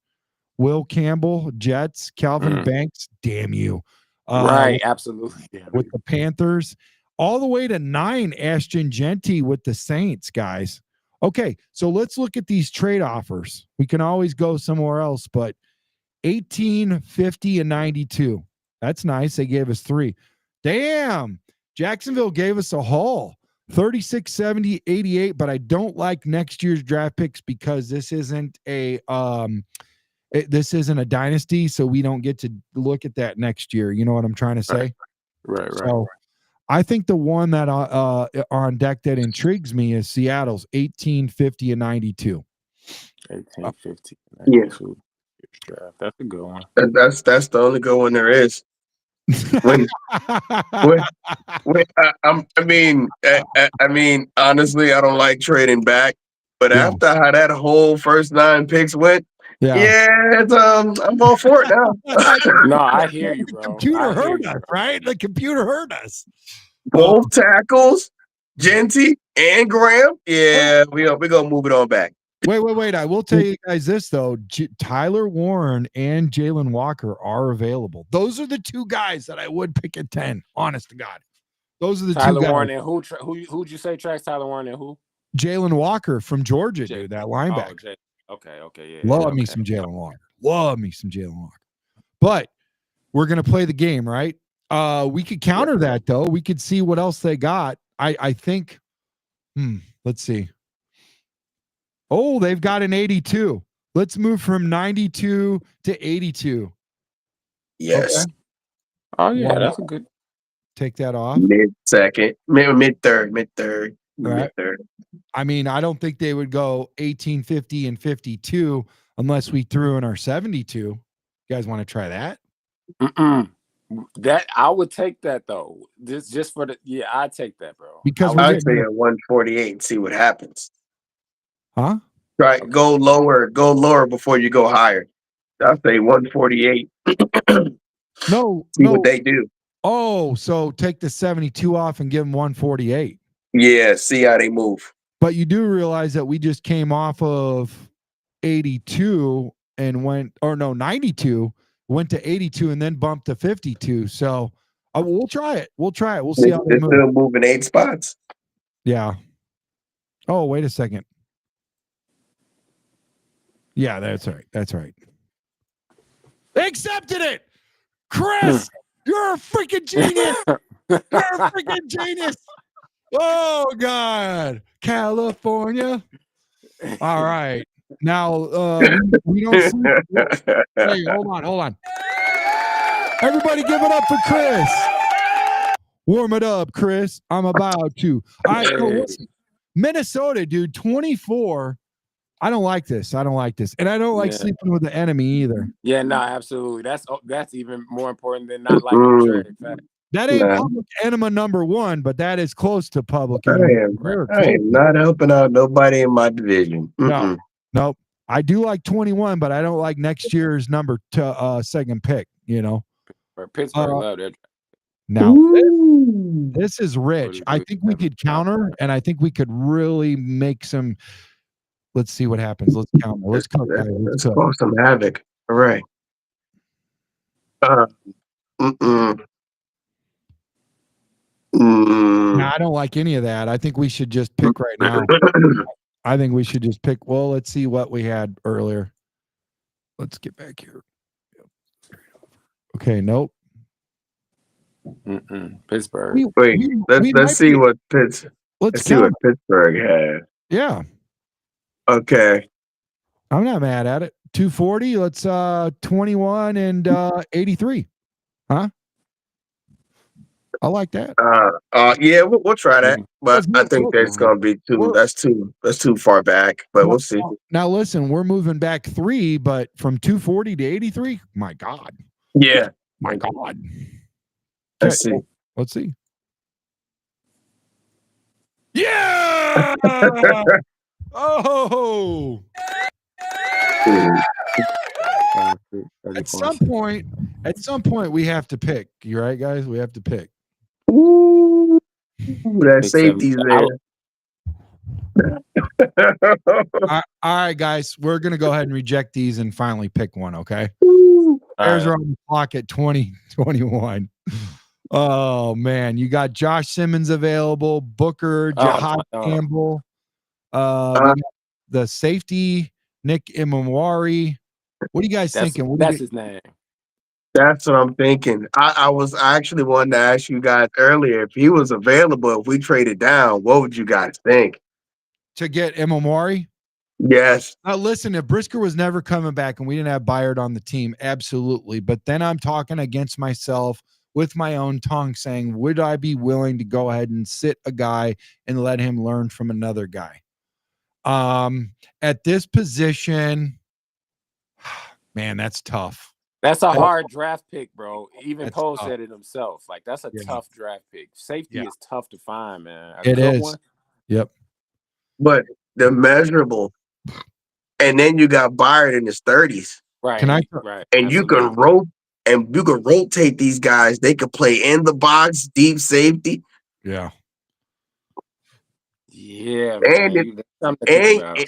Will Campbell, Jets. Calvin Banks, damn you. Right, absolutely. With the Panthers. All the way to 9, Ashton Genty with the Saints, guys. Okay, so let's look at these trade offers. We can always go somewhere else, but 18, 50, and 92. That's nice. They gave us 3. Damn. Jacksonville gave us a haul. 36, 70, 88, but I don't like next year's draft picks because this isn't a dynasty, so we don't get to look at that next year. You know what I'm trying to say? Right. So I think the one that on deck that intrigues me is Seattle's 18, 50, and 92. 18, 15, Yeah. 92. Draft. That's a good one. That's the only good one there is. When when I mean, honestly, I don't like trading back. But Yeah. after how that whole first 9 picks went, Yeah. it's I'm all for it now. No, I hear you, The bro. computer I hear heard you, us, bro. right? The computer heard us. Both tackles, Genty and Graham. Yeah, we gonna move it on back. Wait. I will tell you guys this, though. Tyler Warren and Jalen Walker are available. Those are the two guys that I would pick at 10, honest to God. Those are the Tyler two guys. Warren and who'd you say tracks Tyler Warren and who? Jalen Walker from Georgia, dude, that linebacker. Okay, yeah. Love me some Jalen Walker. Love me some Jalen Walker. But we're going to play the game, right? We could counter that, though. We could see what else they got. I think, let's see. Oh, they've got an 82. Let's move from 92 to 82. Yes. Okay. Oh yeah, that's a good. Take that off. Mid-second, mid-third. Right. I mean, I don't think they would go 18, 50, and 52 unless we threw in our 72. You guys want to try that? That I would take that though. Just for the I'd take that, bro. Because I'd say a 148 and see what happens. Huh? Right, okay. Go lower before you go higher. I'd say 148. See what they do. Oh, so take the 72 off and give them 148. Yeah, see how they move. But you do realize that we just came off of 82 and 92, went to 82 and then bumped to 52. So we'll try it. We'll see how they move. They're still moving 8 spots. Yeah. Oh, wait a second. Yeah, that's right. They accepted it. Chris, you're a freaking genius. You're a freaking genius. Oh, God. California. All right. Now, we don't see. Hey, hold on. Everybody give it up for Chris. Warm it up, Chris. I'm about to. All right, so listen. Minnesota, dude, 24. I don't like this. And I don't like sleeping with the enemy either. Yeah, no, absolutely. That's even more important than not liking the trade. That ain't public enema number 1, but that is close to public enema. I am not helping out nobody in my division. Nope. I do like 21, but I don't like next year's number second pick, you know. Pittsburgh loved it. Now, this is rich. I think we could counter, and I think we could really make some. Let's see what happens. Let's counter. Let's cook. Let's cause some havoc. All right. No, I don't like any of that. I think we should just pick right now. I think we should just pick. Well, let's see what we had earlier. Let's get back here. Okay, nope. Pittsburgh. Let's see what Pittsburgh had. Yeah. Okay. I'm not mad at it. 240. Let's 21 and 83. Huh? I like that. Yeah, we'll try that. But I think that's gonna be that's too far back. But we'll see. Now listen, we're moving back 3, but from 240 to 83. My God. Yeah. My God. Let's see. Let's see. Yeah. Oh. At some point, we have to pick. You right, guys? We have to pick. Ooh, that safety's there. All right, guys. We're gonna go ahead and reject these and finally pick one. Okay. Bears are on the clock at 2021. Oh man, you got Josh Simmons available, Booker, Jahad Campbell, the safety Nick Imamwari. What are you guys thinking? That's his name. That's what I'm thinking. I actually wanted to ask you guys earlier if he was available. If we traded down, what would you guys think? To get Imamwari? Yes. Now listen, if Brisker was never coming back and we didn't have Byard on the team, absolutely. But then I'm talking against myself with my own tongue saying, would I be willing to go ahead and sit a guy and let him learn from another guy? At this position, man, that's tough. That's a hard draft pick, bro. Even That's Poe tough. said it himself. Like, that's a Yeah. tough draft pick. Safety Yeah. is tough to find, man. A It good is. one. Yep. But the measurable, and then you got Byard in his 30s, Right. Can I- Right. and you can rotate these guys. They could play in the box, deep safety, Yeah. Yeah, and man. That's something to think about.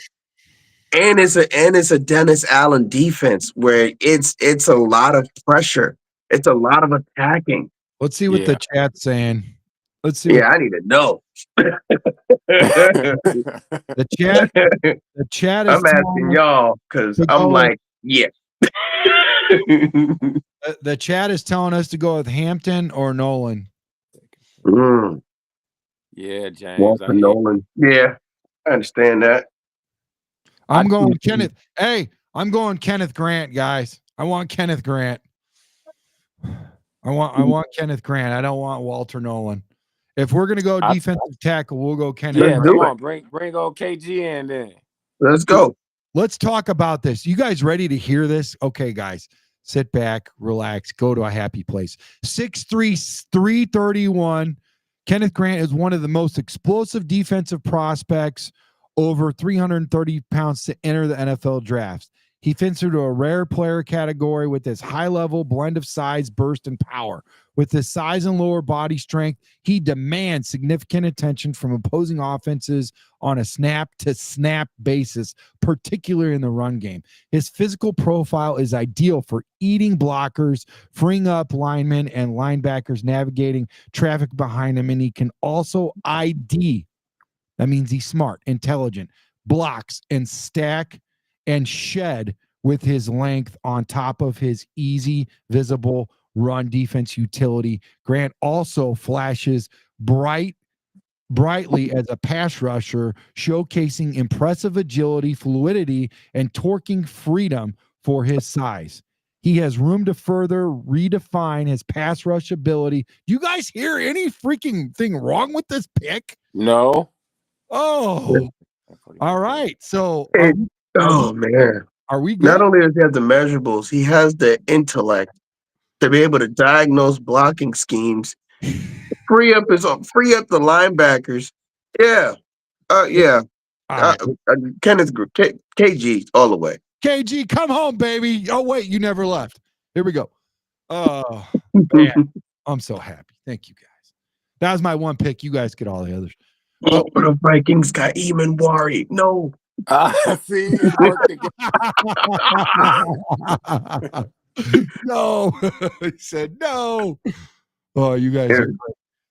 it's a Dennis Allen defense where it's a lot of pressure. It's a lot of attacking. Let's see what Yeah. the chat's saying. Let's see. Yeah, I need to know. The chat is I'm asking y'all because I'm like, yeah. The chat is telling us to go with Hampton or Nolan. Yeah, James. Walter Nolan. Yeah, I understand that. I'm going Kenneth. Hey, I'm going Kenneth Grant, guys. I want Kenneth Grant. I want Kenneth Grant. I don't want Walter Nolan. If we're gonna go defensive tackle, we'll go Kenneth. Yeah, Grant. come on, bring old KG in then. Let's go. Let's talk about this. You guys ready to hear this? Okay, guys, sit back, relax, go to a happy place. 6'3", 331. Kenneth Grant is one of the most explosive defensive prospects over 330 pounds to enter the NFL drafts. He fits into a rare player category with his high-level blend of size, burst, and power. With his size and lower body strength, he demands significant attention from opposing offenses on a snap-to-snap basis, particularly in the run game. His physical profile is ideal for eating blockers, freeing up linemen and linebackers navigating traffic behind him, and he can also ID. That means he's smart, intelligent, blocks and stack and shed with his length on top of his easy, visible run defense utility. Grant also flashes brightly as a pass rusher, showcasing impressive agility, fluidity, and torquing freedom for his size. He has room to further redefine his pass rush ability. Do you guys hear any freaking thing wrong with this pick? No. Oh, all right. So, man, are we good? Not only does he have the measurables, he has the intellect to be able to diagnose blocking schemes, free up the linebackers. Yeah, yeah. Kenneth KG all the way. KG, come home, baby. Oh wait, you never left. Here we go. Oh man, I'm so happy. Thank you guys. That was my one pick. You guys get all the others. Oh, the Vikings got Eamon Wari. No. See, it worked again. No. He said no. Oh, you guys are great.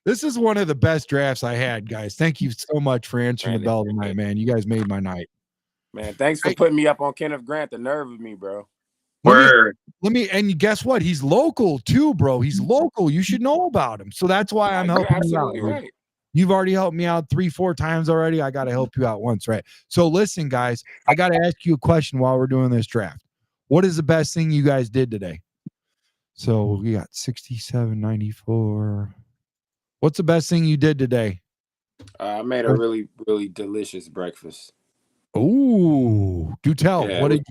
This is one of the best drafts I had, guys. Thank you so much for answering the bell tonight, man. You guys made my night. Man, thanks for putting me up on Kenneth Grant. The nerve of me, bro. Let me, and guess what? He's local too, bro. He's local. You should know about him. So that's why I'm helping you out. Right. You've already helped me out 3-4 times already. I got to help you out once, right? So listen, guys, I got to ask you a question while we're doing this draft. What is the best thing you guys did today? So we got 67.94. What's the best thing you did today? I made a really, really delicious breakfast. Ooh, do tell. Yeah, what did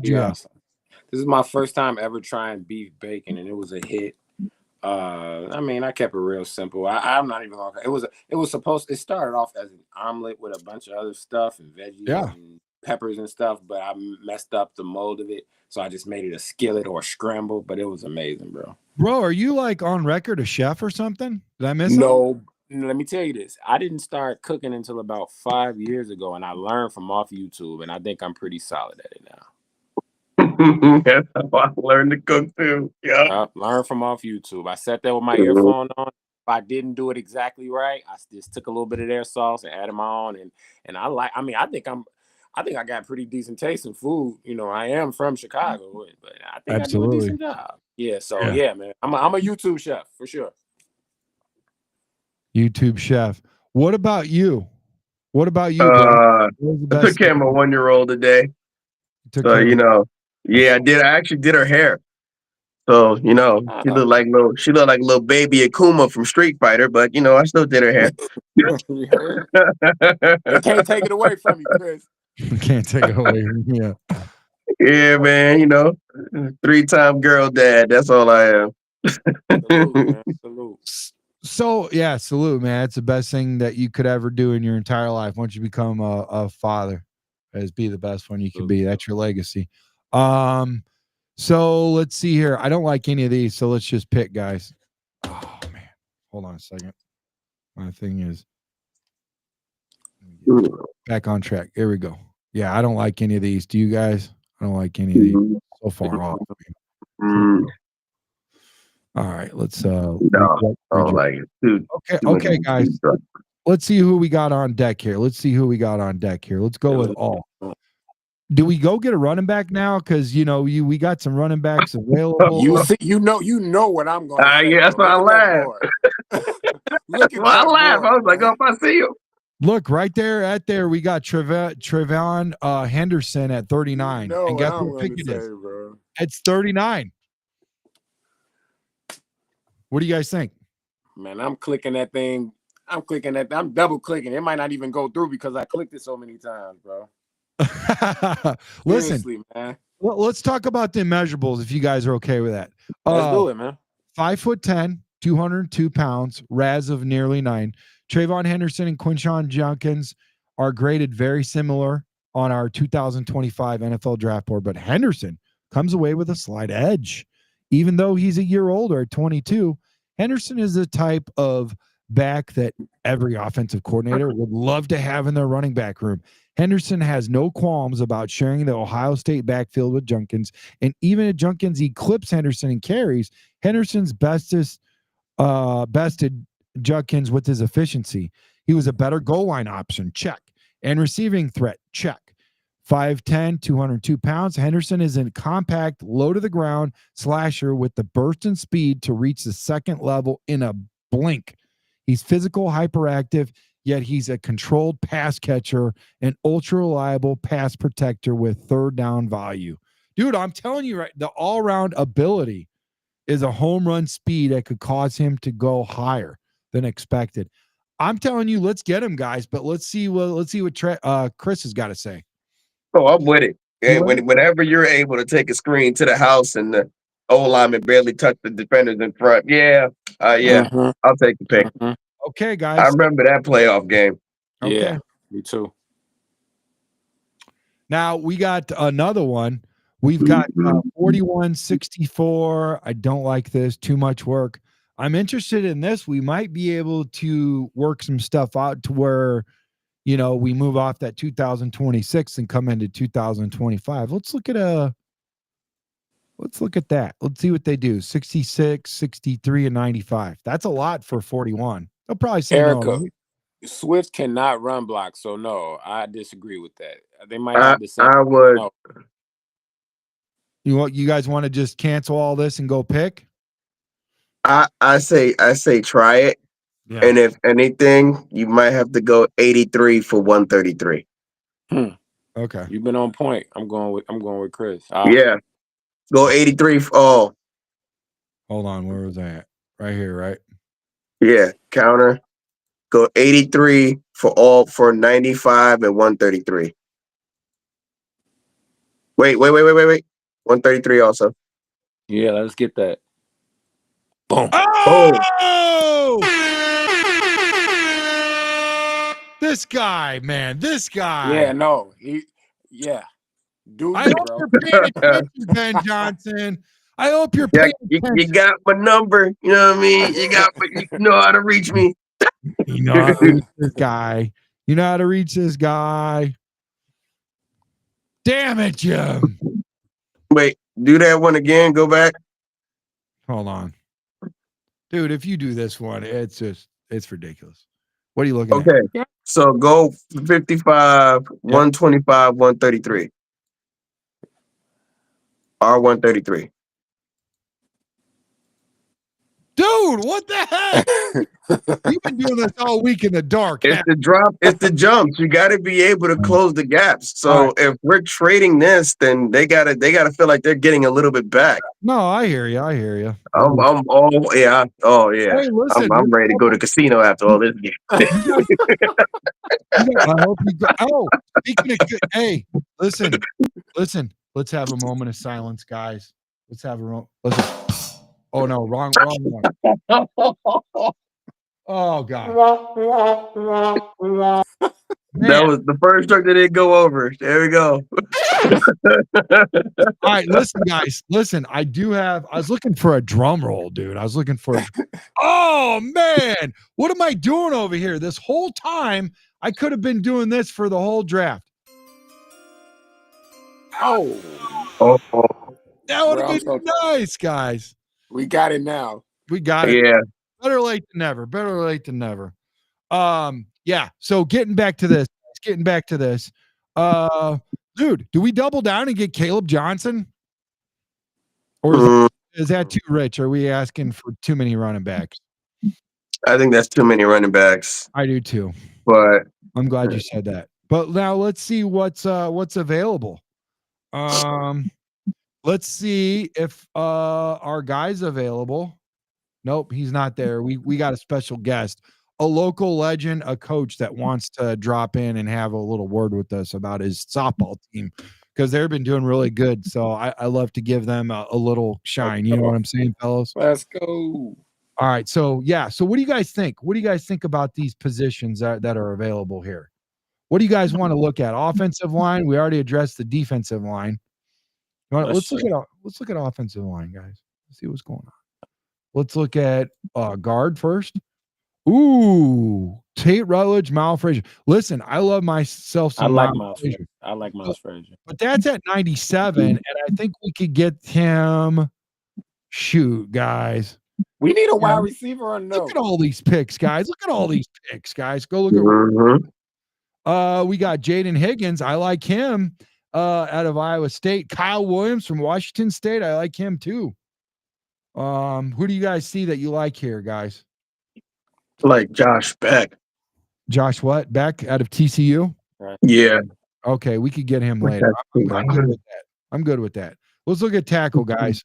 you have? Awesome. This is my first time ever trying beef bacon, and it was a hit. I mean, I kept it real simple. I'm not even gonna. It started off as an omelet with a bunch of other stuff and veggies and peppers and stuff, but I messed up the mold of it, so I just made it a skillet or a scramble. But it was amazing, bro. Bro, are you like on record a chef or something? Did I miss something? Let me tell you this. I didn't start cooking until about 5 years ago, and I learned from off YouTube, and I think I'm pretty solid at it now. That's how I learned to cook too. Yeah. Learn from off YouTube. I sat there with my earphone on. If I didn't do it exactly right, I just took a little bit of their sauce and added my own. And I think I got pretty decent taste in food. You know, I am from Chicago, but I think I do a decent job. Yeah. So yeah, man. I'm a YouTube chef for sure. YouTube chef. What about you? What about you, bro? I took care of my 1-year-old today. So, I did. I actually did her hair. So, she looked like little baby Akuma from Street Fighter, but I still did her hair. You heard? They can't take it away from you, Chris. Can't take it away. Yeah. Yeah, man, 3-time girl dad. That's all I am. Salute, man. Salute. So yeah, salute, man. It's the best thing that you could ever do in your entire life. Once you become a father, is be the best one you can be. That's your legacy. So let's see here. I don't like any of these, so let's just pick, guys. Oh man, hold on a second. My thing is back on track. Here we go. Yeah, I don't like any of these. Do you guys? I don't like any of these. So far off. All right, let's No, I don't like it. Dude, okay, guys. Let's see who we got on deck here. Let's go with all. Do we go get a running back now? Because we got some running backs available. You know what I'm going to say. Yeah, that's why I laughed. Look at I laughed. board, I was like, oh, if I see him. Look right there, we got Trevon Henderson at 39. And guess what pick it is? Bro. It's 39. What do you guys think? Man, I'm clicking that thing. I'm double clicking. It might not even go through because I clicked it so many times, bro. Listen, seriously, man. Well, let's talk about the immeasurables if you guys are okay with that. Let's do it, man. 5'10", 202 pounds, RAS of nearly 9. Trayvon Henderson and Quinshon Judkins are graded very similar on our 2025 NFL draft board, but Henderson comes away with a slight edge. Even though he's a year older at 22, Henderson is the type of back that every offensive coordinator would love to have in their running back room. Henderson has no qualms about sharing the Ohio State backfield with Judkins, and even if Judkins eclipses Henderson in carries, Henderson's bested Judkins with his efficiency. He was a better goal line option, check, and receiving threat, check. 5'10", 202 pounds. Henderson is a compact, low-to-the-ground slasher with the burst and speed to reach the second level in a blink. He's physical, hyperactive, yet he's a controlled pass catcher and ultra-reliable pass protector with third down value. Dude, I'm telling you, right, the all-around ability is a home run speed that could cause him to go higher than expected. I'm telling you, let's get him, guys, but let's see what Chris has got to say. Oh, I'm with it. Yeah, whenever you're able to take a screen to the house and the O lineman barely touch the defenders in front, I'll take the pick. Okay, guys. I remember that playoff game. Okay. Yeah, me too. Now we got another one. We've got 41-64. I don't like this. Too much work. I'm interested in this. We might be able to work some stuff out to where we move off that 2026 and come into 2025. Let's look at that. Let's see what they do. 66, 63, and 95. That's a lot for 41. They'll probably say Erica, no. Swift cannot run block, so no, I disagree with that. They might have the same. I would. No. You guys want to just cancel all this and go pick? I say try it. Yeah. And if anything, you might have to go 83 for 133. Okay. You've been on point. I'm going with Chris. Yeah. Go 83 for all. Hold on, where was I at? Right here, right? Yeah, counter. Go 83 for all for 95 and 133. Wait. 133 also. Yeah, let's get that. Boom. Oh! This guy, man. This guy. Yeah, no. Dude, I hope you're paying attention, Ben Johnson. I hope you're paying attention. You got my number. You know what I mean? You know how to reach me. You know how to reach this guy. You know how to reach this guy. Damn it, Jim. Wait, do that one again. Go back. Hold on. Dude, if you do this one, it's ridiculous. What are you looking at? Okay, so go 55, 125, 133. R133. Dude, dude, what the heck? You've been doing this all week in the dark. It's the drop. It's the jumps. You got to be able to close the gaps. So if we're trading this, then they gotta feel like they're getting a little bit back. No, I hear you. I hear you. I'm all yeah. Oh yeah. Hey, listen, I'm ready to go to casino after all this game. I hope you go. Oh, speaking of hey, listen. Let's have a moment of silence, guys. Let's have a listen. Oh no, wrong one. Oh god. That was the first truck that didn't go over. There we go. All right, listen, guys. Listen, I was looking for a drum roll, dude. I was looking for oh man, what am I doing over here? This whole time I could have been doing this for the whole draft. Oh, That would have been nice, guys. we got it now. We got it. Yeah. Better late than never. Better late than never. Yeah. So getting back to this. Dude, do we double down and get Caleb Johnson? Or is that too rich? Are we asking for too many running backs? I think that's too many running backs. I do too. But I'm glad you said that. But now let's see what's available. Let's see if our guy's available. Nope, he's not there. We got a special guest, a local legend, a coach that wants to drop in and have a little word with us about his softball team because they've been doing really good. So I love to give them a little shine. You know what I'm saying, fellas? Let's go. All right. So yeah. So what do you guys think? What do you guys think about these positions that are available here? What do you guys want to look at? Offensive line. We already addressed the defensive line. Let's look at offensive line, guys. Let's see what's going on. Let's look at guard first. Ooh, Tate Rutledge, Miles Frazier. Listen, I love myself some Miles Frazier. I like Miles Frazier. But that's at 97, and I think we could get him. Shoot, guys. We need a wide receiver or no? Look at all these picks, guys. Go look at we got Jaden Higgins. I like him out of Iowa State. Kyle Williams from Washington State. I like him too. Who do you guys see that you like here, guys? Like Josh Beck. Josh what? Beck out of TCU? Right. Yeah. Okay, we could get him later. I'm good with that. Let's look at tackle, guys.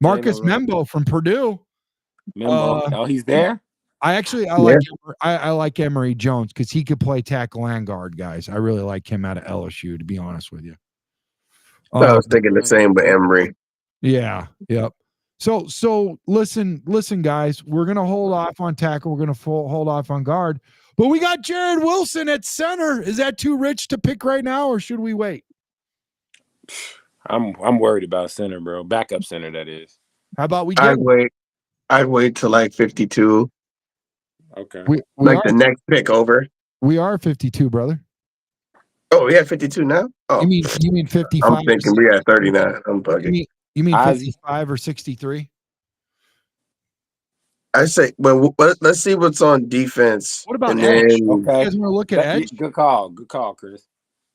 Marcus Membo from Purdue. He's there? I like Emory Jones because he could play tackle and guard, guys. I really like him out of LSU, to be honest with you. I was thinking the same with Emory. Yeah. Yep. So listen, guys. We're gonna hold off on tackle. We're gonna hold off on guard. But we got Jared Wilson at center. Is that too rich to pick right now, or should we wait? I'm worried about center, bro. Backup center, that is. How about we get I'd wait till like 52. Okay. We like the next pick over. We are 52, brother. Oh, we have 52 now? Oh. You mean 55? I'm thinking we had 39. I'm bugging. You mean 55 or 63? I say, well, let's see what's on defense. What about edge? Okay. You guys want to look at edge? Good call, Chris.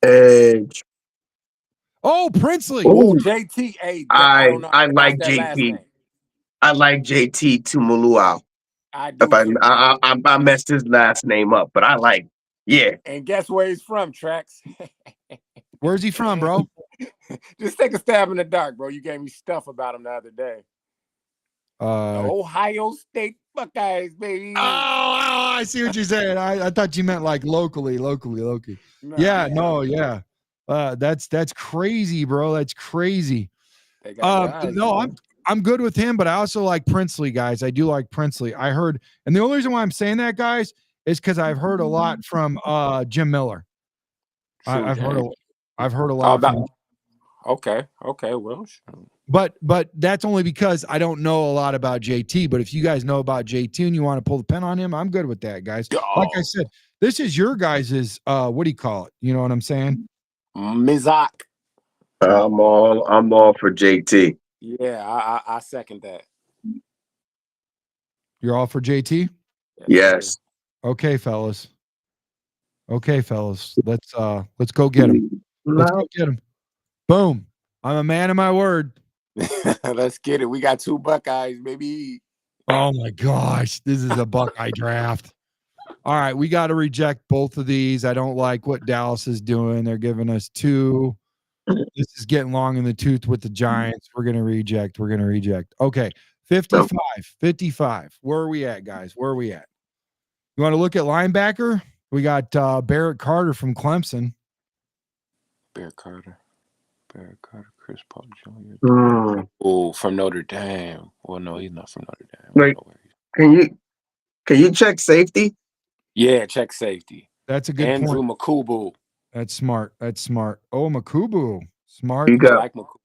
Edge. Oh, Princely. Oh, JT. Hey, I like JT. I like JT Tumuluau. I do. I messed his last name up, but I like, yeah. And guess where he's from, Trax? Where's he from, bro? Just take a stab in the dark, bro. You gave me stuff about him the other day. The Ohio State Buckeyes, baby. Oh, I see what you're saying. I thought you meant like locally. No, yeah. That's crazy, bro. That's crazy. I'm good with him, but I also like Princely, guys. I do like Princely. I heard, and the only reason why I'm saying that, guys, is because I've heard a lot from Jim Miller. I've heard a lot about him. Okay, well, but that's only because I don't know a lot about JT. But if you guys know about JT and you want to pull the pen on him, I'm good with that, guys. Like I said, this is your guys's what do you call it? You know what I'm saying? Mizak. I'm all for JT. Yeah, I second that. You're all for JT? Yes. Okay, fellas. Let's go get him. Let's go get him. Boom. I'm a man of my word. Let's get it. We got 2 Buckeyes, baby. Oh my gosh, this is a Buckeye draft. All right, we got to reject both of these. I don't like what Dallas is doing. They're giving us 2. This is getting long in the tooth with the Giants. We're going to reject. We're going to reject. Okay, 55. 55. Where are we at, guys? Where are we at? You want to look at linebacker? We got Barrett Carter from Clemson. Barrett Carter, Chris Paul Jr. Mm. Oh, from Notre Dame. Well, no, he's not from Notre Dame. Wait, can you check safety? Yeah, check safety. That's a good Andrew point. Makubu. That's smart. That's smart. Oh, Makubu. Smart. You got Like Makubu.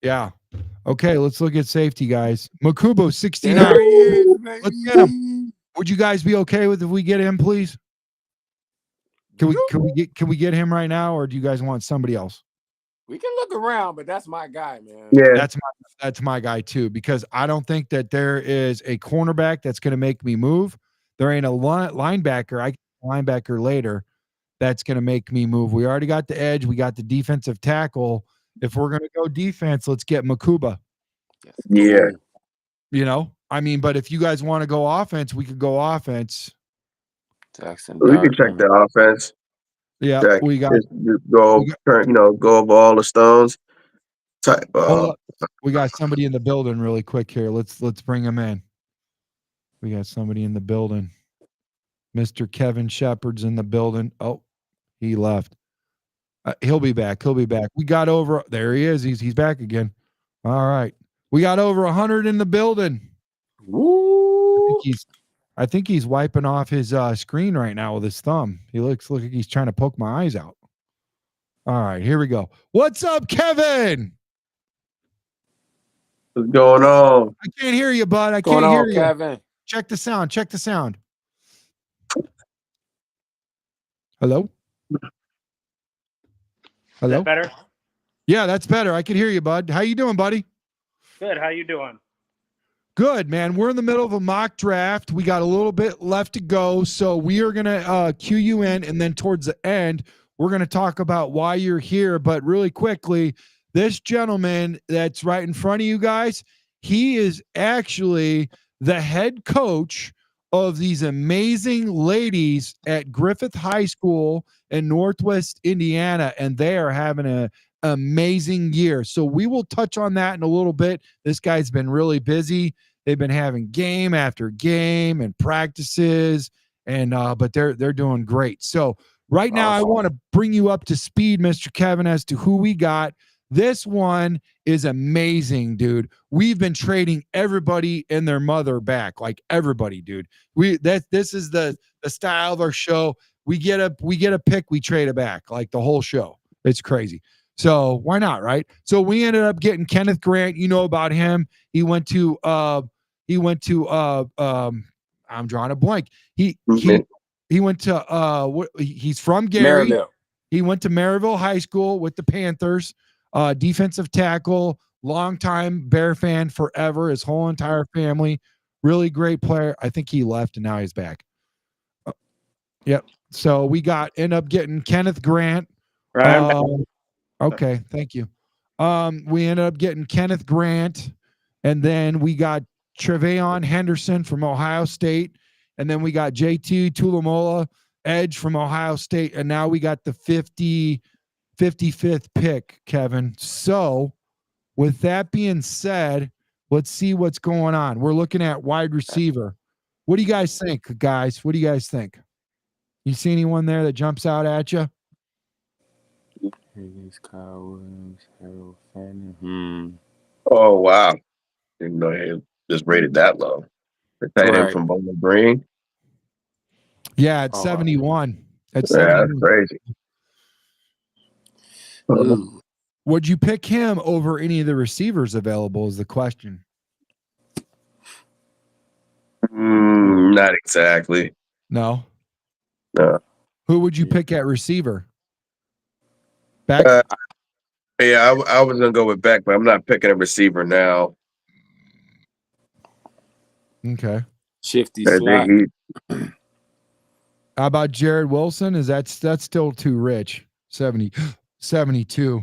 Yeah. Okay, let's look at safety, guys. Makubu, 69. There he is, baby. Let's get him. Would you guys be okay with if we get him, please? Can we get him right now, or do you guys want somebody else? We can look around, but that's my guy, man. yeah. That's my guy too, because I don't think that there is a cornerback that's going to make me move. There ain't a linebacker. I get a linebacker later that's going to make me move. We already got the edge. We got the defensive tackle. If we're going to go defense, let's get Makuba. Yeah. You know, I mean, but if you guys want to go offense, we could go offense. Jackson. We can check the offense. Yeah, Check. we got. Just go over all the stones. Type. We got somebody in the building really quick here. Let's bring him in. We got somebody in the building. Mr. Kevin Shepard's in the building. Oh, he left. He'll be back. He'll be back. We got over. There he is. He's back again. All right. We got over 100 in the building. Woo. I think he's wiping off his screen right now with his thumb. He looks like he's trying to poke my eyes out. All right, here we go. What's up, Kevin? What's going on? I can't hear you, bud. I What's going can't hear on, you. Kevin? Check the sound. Check the sound. Hello? Hello? Is that better? Yeah, that's better. I can hear you, bud. How you doing, buddy? Good. How you doing? Good, man. We're in the middle of a mock draft. We got a little bit left to go, so we are going to cue you in, and then towards the end, we're going to talk about why you're here. But really quickly, this gentleman that's right in front of you guys, he is actually the head coach of these amazing ladies at Griffith High School in Northwest Indiana, and they are having an amazing year. So we will touch on that in a little bit. This guy's been really busy. They've been having game after game and practices, and but they're doing great. So right now, I want to bring you up to speed, Mr. Kevin, as to who we got. This one is amazing, dude. We've been trading everybody and their mother back, like everybody, dude. This is the style of our show. We get a pick, we trade it back, like the whole show. It's crazy. So why not, right? So we ended up getting Kenneth Grant. You know about him. He went to I'm drawing a blank. He went to he's from Gary. Maryville. He went to Maryville High School with the Panthers. Defensive tackle, longtime Bear fan forever, his whole entire family. Really great player. I think he left and now he's back. Yep. So we end up getting Kenneth Grant. Right. Okay, thank you. We ended up getting Kenneth Grant, and then we got Trevayon Henderson from Ohio State, and then we got JT Tulamola, edge from Ohio State, and now we got the 55th pick, Kevin. So with that being said, let's see what's going on. We're looking at wide receiver. What do you guys think, guys? What do you guys think? You see anyone there that jumps out at you? Kyle Williams, Harold Fanning. Oh wow! Didn't know he just rated that low. The tight end from Bowling Green. Yeah, it's 71. That's 71. That's crazy. Would you pick him over any of the receivers available is the question. Not exactly. No. Who would you pick at receiver? Beck? Yeah, I was going to go with Beck, but I'm not picking a receiver now. Okay. Shifty slot. How about Jared Wilson? That's still too rich. 72.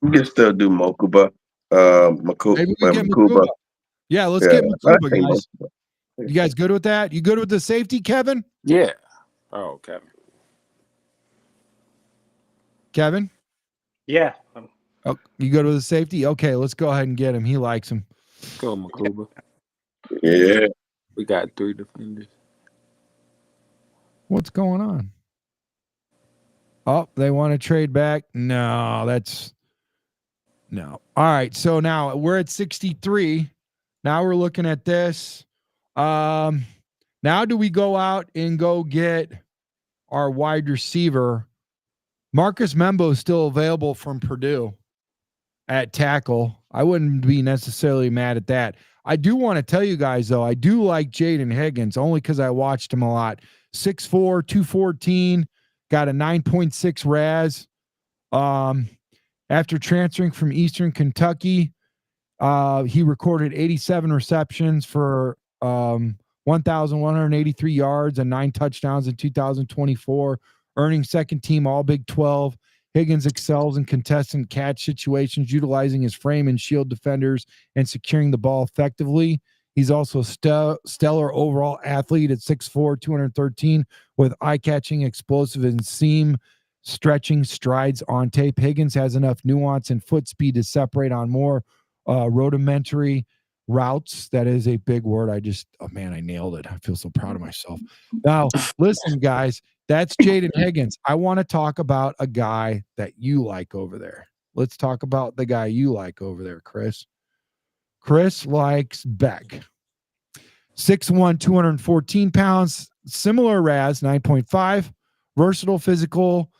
You can still do Mokuba. Maybe we get Makuba. Yeah, let's get Makuba, I guys. You guys good with that? You good with the safety, Kevin? Yeah. Oh, Kevin. Kevin? Yeah. Oh, you good with the safety? Okay, let's go ahead and get him. He likes him. Go, Makuba. Yeah. We got 3 defenders. What's going on? Oh, they want to trade back? No. All right. So now we're at 63. Now we're looking at this. Now do we go out and go get our wide receiver? Marcus Membo is still available from Purdue at tackle. I wouldn't be necessarily mad at that. I do want to tell you guys, though, I do like Jaden Higgins only because I watched him a lot. 6'4", 214, got a 9.6 RAS. After transferring from Eastern Kentucky, he recorded 87 receptions for 1,183 yards and 9 touchdowns in 2024, earning second team All Big 12. Higgins excels in contested catch situations, utilizing his frame and shield defenders and securing the ball effectively. He's also a stellar overall athlete at 6'4", 213, with eye-catching, explosive, and seam stretching strides on tape. Higgins has enough nuance and foot speed to separate on more rudimentary routes. That is a big word. I nailed it. I feel so proud of myself. Now, listen, guys, that's Jaden Higgins. I want to talk about a guy that you like over there. Let's talk about the guy you like over there, Chris. Chris likes Beck. 6'1", 214 pounds, similar RAS, 9.5, versatile physical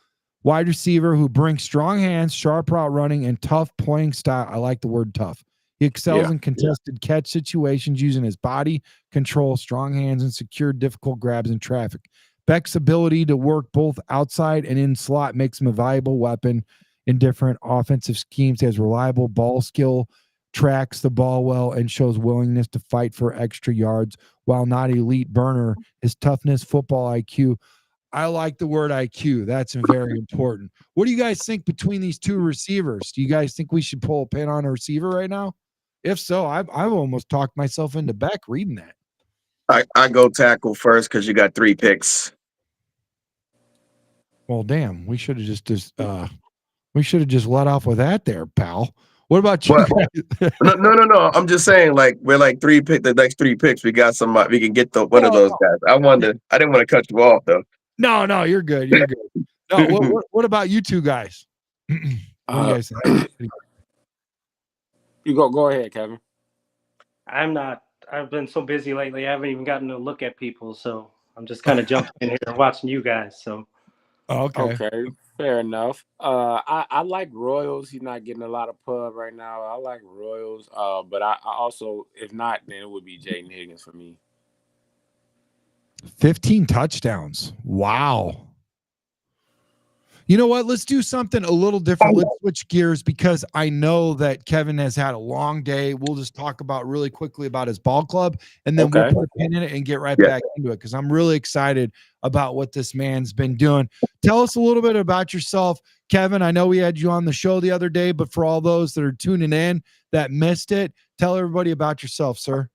wide receiver who brings strong hands, sharp route running, and tough playing style. I like the word tough. He excels in contested catch situations using his body control, strong hands, and secure difficult grabs in traffic. Beck's ability to work both outside and in slot makes him a valuable weapon in different offensive schemes. He has reliable ball skill, tracks the ball well, and shows willingness to fight for extra yards. While not elite burner, his toughness, football IQ. I like the word IQ. That's very important. What do you guys think between these two receivers? Do you guys think we should pull a pin on a receiver right now? If so, I've almost talked myself into Beck reading that. I go tackle first because you got 3 picks. Well, damn, we should have just let off with that there, pal. What about you guys? No. I'm just saying, like, we're like 3 pick. The next 3 picks, we got somebody. We can get one of those guys. I didn't want to cut you off though. No, you're good. You're good. No, what about you two guys? What do you guys think? You go ahead, Kevin. I've been so busy lately. I haven't even gotten to look at people, so I'm just kind of jumping in here and watching you guys. So, okay, fair enough. I like Royals. He's not getting a lot of pub right now. I like Royals. But I also, if not, then it would be Jaden Higgins for me. 15 touchdowns. Wow. You know what? Let's do something a little different. Let's switch gears because I know that Kevin has had a long day. We'll just talk about really quickly about his ball club, and then we'll put a pin in it and get right back into it because I'm really excited about what this man's been doing. Tell us a little bit about yourself, Kevin. I know we had you on the show the other day, but for all those that are tuning in that missed it, tell everybody about yourself, sir.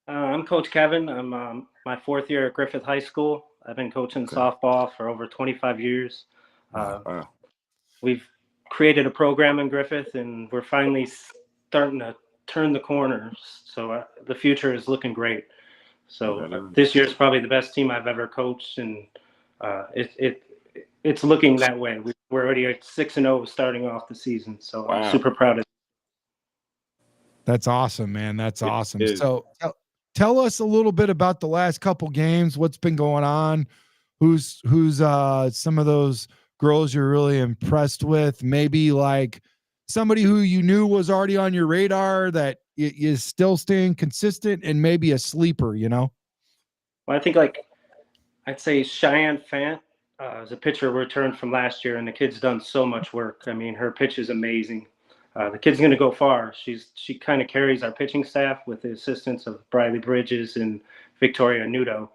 I'm Coach Kevin. I'm my 4th year at Griffith High School. I've been coaching softball for over 25 years. We've created a program in Griffith, and we're finally starting to turn the corner. So the future is looking great. So this year is probably the best team I've ever coached, and it's looking that way. We're already at 6-0 starting off the season. So I'm super proud of it. That's awesome, man. That's awesome. So tell us a little bit about the last couple games. What's been going on? Who's some of those girls you're really impressed with? Maybe like somebody who you knew was already on your radar that is still staying consistent, and maybe a sleeper, you know? Well, I think I'd say Cheyenne Fant is a pitcher returned from last year, and the kid's done so much work. I mean, her pitch is amazing. The kid's going to go far. She kind of carries our pitching staff with the assistance of Briley Bridges and Victoria Nudo.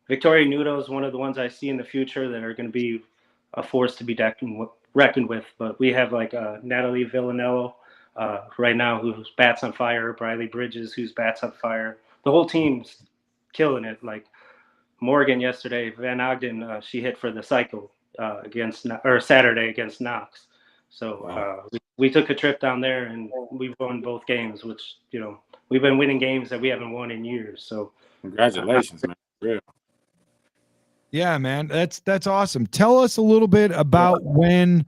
Victoria Nudo is one of the ones I see in the future that are going to be a force to be reckoned with. But we have like Natalie Villanello, right now who's bats on fire. Briley Bridges, who's bats on fire. The whole team's killing it. Like Morgan yesterday, Van Ogden, she hit for the cycle Saturday against Knox. So we took a trip down there and we won both games, which, we've been winning games that we haven't won in years. So congratulations, man. Real. Yeah, man. That's awesome. Tell us a little bit about when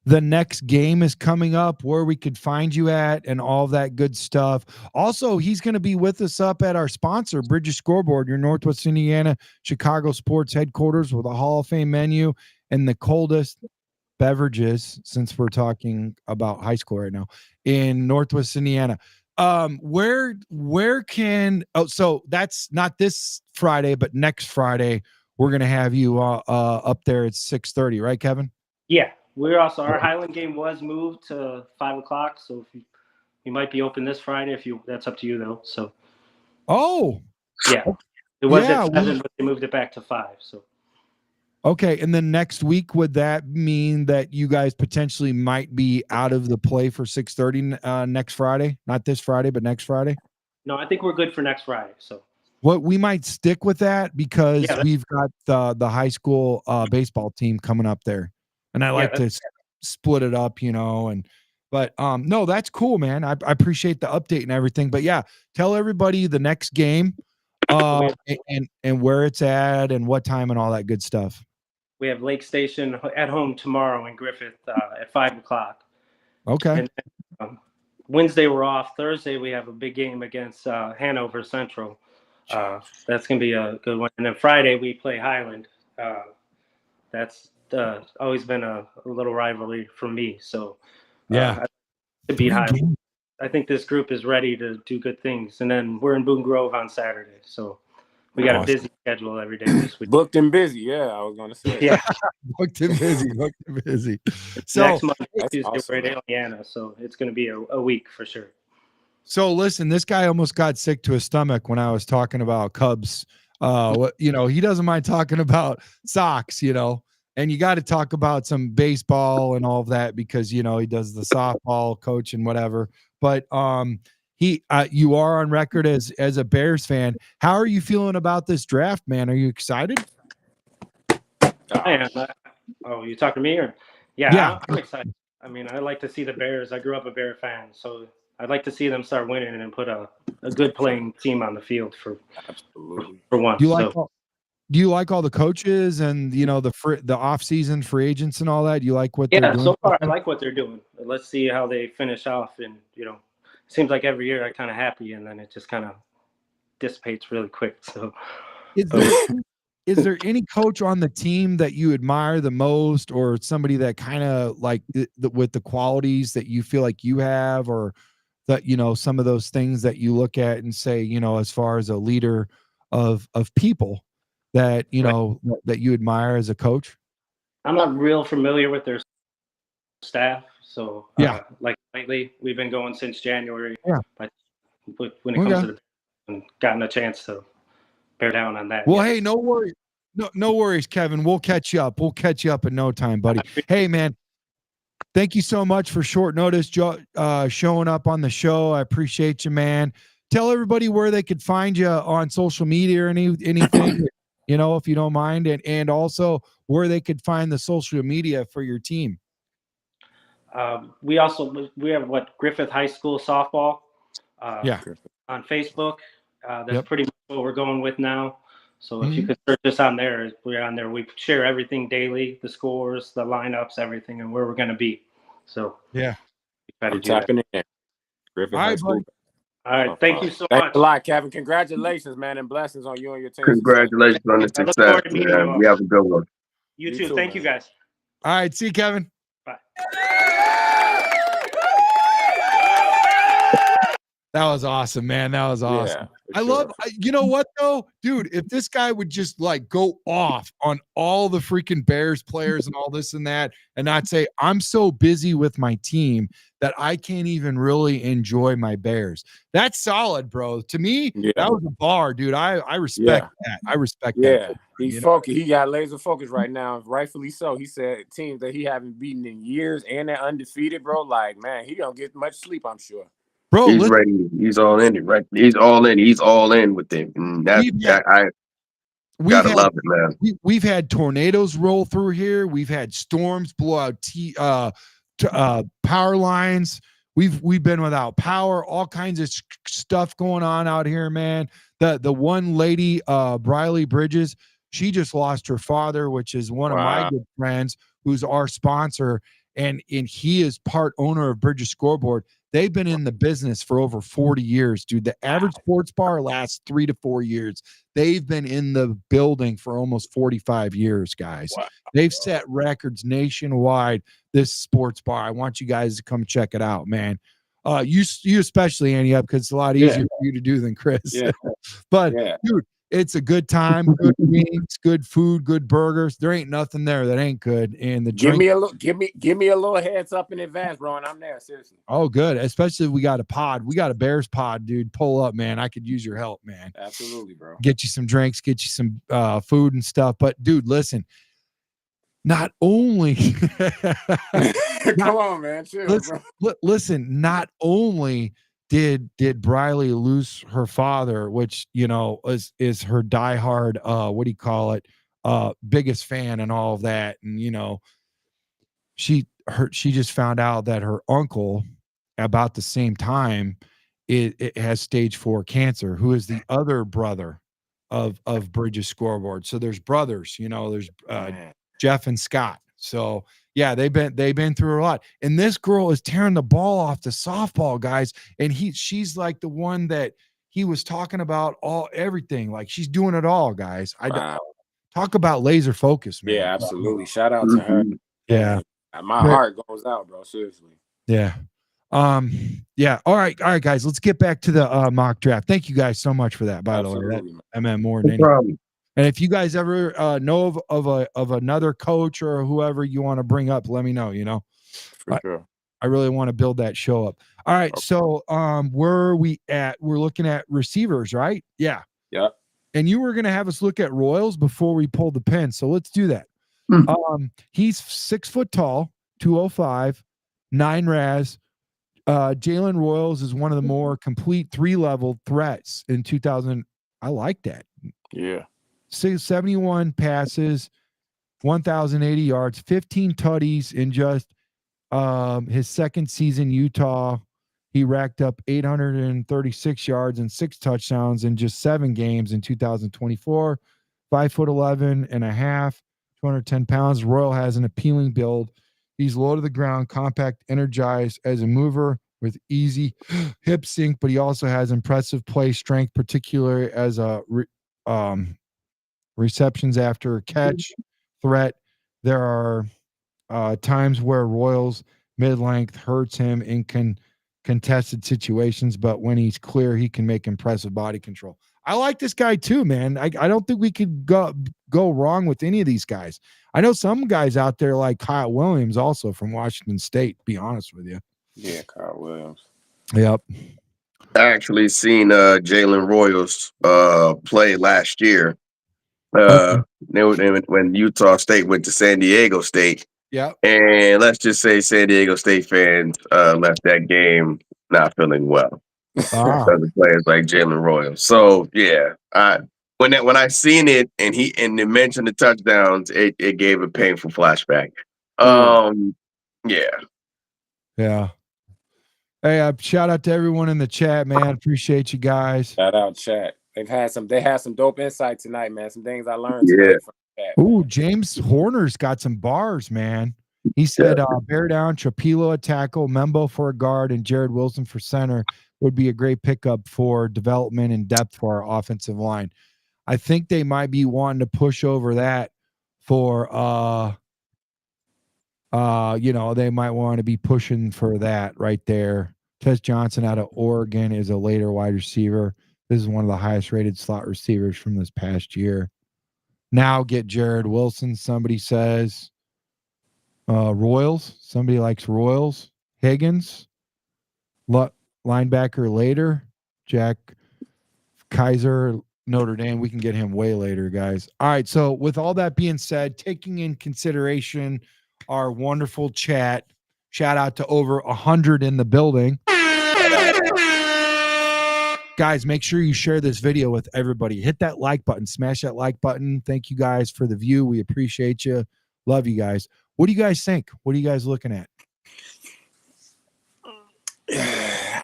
the next game is coming up, where we could find you at, and all that good stuff. Also, he's going to be with us up at our sponsor, Bridges Scoreboard, your Northwest Indiana Chicago sports headquarters, with a Hall of Fame menu and the coldest beverages, since we're talking about high school right now, in Northwest Indiana. Where can so that's not this Friday, but next Friday we're going to have you up there at 6:30, right, Kevin? Yeah. We're also, our Highland game was moved to 5 o'clock. So if you might be open this Friday, that's up to you though. So. Oh, yeah, it was at 7, but they moved it back to 5. So. Okay. And then next week, would that mean that you guys potentially might be out of the play for 6:30 next Friday? Not this Friday, but next Friday? No, I think we're good for next Friday. So. What we might stick with that because we've got the high school baseball team coming up there. And I like to split it up, but no, that's cool, man. I appreciate the update and everything, but yeah, tell everybody the next game, and where it's at and what time and all that good stuff. We have Lake Station at home tomorrow in Griffith at 5 o'clock. Okay. And Wednesday we're off. Thursday we have a big game against Hanover Central. That's going to be a good one. And then Friday we play Highland. That's always been a little rivalry for me. So to beat Highland. I think this group is ready to do good things. And then we're in Boone Grove on Saturday. So we got a busy schedule every day this week. Booked and busy. Yeah, I was going to say. Yeah. Booked and busy. So next month, Tuesday, we're at Indiana. So it's going to be a week for sure. So listen, this guy almost got sick to his stomach when I was talking about Cubs. He doesn't mind talking about Sox, and you got to talk about some baseball and all of that because, he does the softball coach and whatever. But you are on record as a Bears fan. How are you feeling about this draft, man? Are you excited? I am. Oh, you talking to me or? Yeah. I'm excited. I mean, I like to see the Bears. I grew up a Bear fan, so I'd like to see them start winning and put a good playing team on the field for once. Do you like all the coaches and the off-season free agents and all that? Do you like what they're doing? So far I like what they're doing. Let's see how they finish off. And it seems like every year I'm kind of happy, and then it just kind of dissipates really quick. So, is there any coach on the team that you admire the most, or somebody that kind of like with the qualities that you feel like you have, or that some of those things that you look at and say, as far as a leader of people that that you admire as a coach? I'm not real familiar with their staff, so like lately we've been going since January. Yeah. But when it comes to the and gotten a chance to bear down on that. Well, hey, no worries. No worries, Kevin. We'll catch you up. We'll catch you up in no time, buddy. Hey, man. Thank you so much for short notice showing up on the show. I appreciate you, man. Tell everybody where they could find you on social media or anything, if you don't mind, and also where they could find the social media for your team. We have Griffith High School softball. On Facebook. That's pretty much what we're going with now. So if you could search us on there, we're on there. We share everything daily, the scores, the lineups, everything, and where we're going to be. So I'm tapping in. Griffith High School. All right, thank you so much. Thanks a lot, Kevin. Congratulations, man, and blessings on you and your team. Congratulations on the success, man. We have a good one. You too. Thank you, guys. All right, see you, Kevin. Bye. That was awesome, man. That was awesome. Yeah, You know what though, dude, if this guy would just like go off on all the freaking Bears players and all this and that, and not say, I'm so busy with my team that I can't even really enjoy my Bears. That's solid, bro. To me, that was a bar, dude. I respect that. I respect that. He's focused. He got laser focused right now, rightfully so. He said teams that he haven't beaten in years and they're undefeated, bro. Like, man, he don't get much sleep, I'm sure. Bro, he's ready. He's all in it, right? He's all in. He's all in with it. And I gotta love it, man. We've had tornadoes roll through here. We've had storms blow out power lines. We've been without power. All kinds of stuff going on out here, man. The one lady, Briley Bridges, she just lost her father, which is one of my good friends, who's our sponsor, and he is part owner of Bridges Scoreboard. They've been in the business for over 40 years, dude. The average sports bar lasts 3 to 4 years. They've been in the building for almost 45 years, guys. Wow. They've set records nationwide, this sports bar. I want you guys to come check it out, man. You especially, Annie, up because it's a lot easier for you to do than Chris. Yeah. But, dude, it's a good time, good wings, good food, good burgers. There ain't nothing there that ain't good. And the give me a little heads up in advance, bro, and I'm there, seriously. Oh, good. Especially if we got a pod. We got a Bears pod, dude. Pull up, man. I could use your help, man. Absolutely, bro. Get you some drinks, get you some food and stuff. But dude, listen. Not only come on, man. Chill, bro. Listen, not only did Briley lose her father, which is her diehard what do you call it, biggest fan and all of that, and she just found out that her uncle about the same time it has stage 4 cancer, who is the other brother of Bridges Scoreboard. So there's brothers, there's Jeff and Scott. So yeah, they've been through a lot. And this girl is tearing the ball off the softball, guys. And she's like the one that he was talking about everything. Like she's doing it all, guys. Talk about laser focus, man. Yeah, absolutely. Shout out to her. Yeah. My heart goes out, bro. Seriously. Yeah. Yeah. All right, guys. Let's get back to the mock draft. Thank you guys so much for that, by the way. That meant more than anything. And if you guys ever know of another coach or whoever you want to bring up, let me know. For sure. I really want to build that show up. All right. Okay. So where are we at? We're looking at receivers, right? Yeah. Yeah. And you were going to have us look at Royals before we pull the pin. So let's do that. He's 6 foot tall, 205, 9 RAS. Jalen Royals is one of the more complete 3-level threats in 2000. I like that. Yeah. 71 passes, 1,080 yards, 15 tutties in just his second season Utah. He racked up 836 yards and 6 touchdowns in just 7 games in 2024. 5'11" and a half, 210 pounds. Royal has an appealing build. He's low to the ground, compact, energized as a mover with easy hip sync, but he also has impressive play strength, particularly as a receptions after catch threat. There are times where Royals mid-length hurts him in contested situations, but when he's clear, he can make impressive body control. I like this guy too, man. I don't think we could go wrong with any of these guys. I know some guys out there like Kyle Williams, also from Washington State, to be honest with you. Yeah, Kyle Williams. Yep. I actually seen Jalen Royals play last year. When Utah State went to San Diego State. Yeah. And let's just say San Diego State fans left that game not feeling well. Because of players like Jalen Royals. So yeah, when I seen it and they mentioned the touchdowns, it gave a painful flashback. Yeah. Hey, shout out to everyone in the chat, man. Appreciate you guys. Shout out chat. They had some dope insight tonight, man. Some things I learned tonight from chat. Ooh, James Horner's got some bars, man. He said bear down, Trapilo a tackle, Membo for a guard, and Jared Wilson for center would be a great pickup for development and depth for our offensive line. I think they might be wanting to push over that for they might want to be pushing for that right there. Tess Johnson out of Oregon is a later wide receiver. This is one of the highest rated slot receivers from this past year. Now get Jared Wilson, somebody says. Royals, somebody likes Royals. Higgins, linebacker later. Jack Kaiser, Notre Dame. We can get him way later, guys. All right. So, with all that being said, taking in consideration our wonderful chat, shout out to over 100 in the building. Guys, make sure you share this video with everybody. Hit that like button, smash that like button. Thank you guys for the view. We appreciate you. Love you guys. What do you guys think? What are you guys looking at?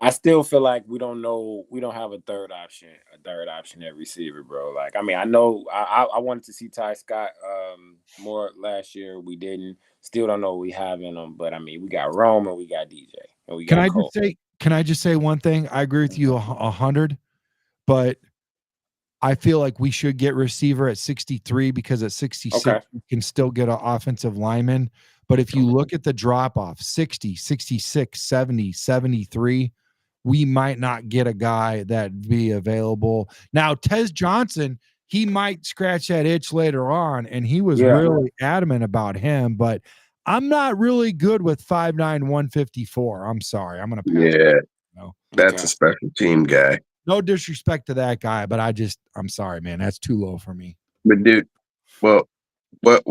I still feel like we don't have a third option at receiver, bro. Like, I mean, I know I wanted to see Ty Scott more last year. We didn't. Still don't know what we have in him, but I mean, we got Rome and we got DJ and we got Cole. Can I just say one thing? I agree with you 100, but I feel like we should get receiver at 63 because at 66 we can still get an offensive lineman. But if you look at the drop off 60, 66, 70, 73, we might not get a guy that be available. Now, Tez Johnson, he might scratch that itch later on, and he was really adamant about him, but I'm not really good with 5'9", 154. I'm sorry. I'm going to pass. Yeah, that's a special team guy. No disrespect to that guy, but I'm sorry, man. That's too low for me. But dude, well, what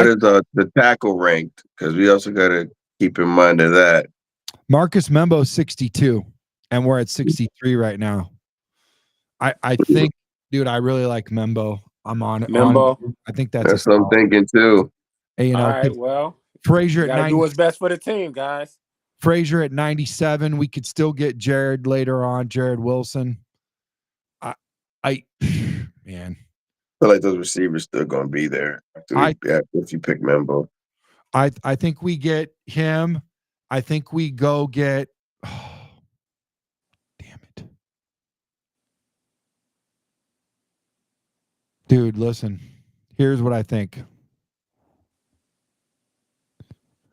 is the tackle ranked? Because we also got to keep in mind of that. Marcus Membo 62, and we're at 63 right now. I think, dude, I really like Membo. I'm on it. Membo. I think that's what I'm thinking too. And, you know, all right, well, Frazier at 90. Do what's best for the team, guys. Frazier at 97. We could still get Jared later on. Jared Wilson. Man. I feel like those receivers still going to be there if you pick Membo. I think we get him. I think we go get. Oh, damn it, dude! Listen, here's what I think.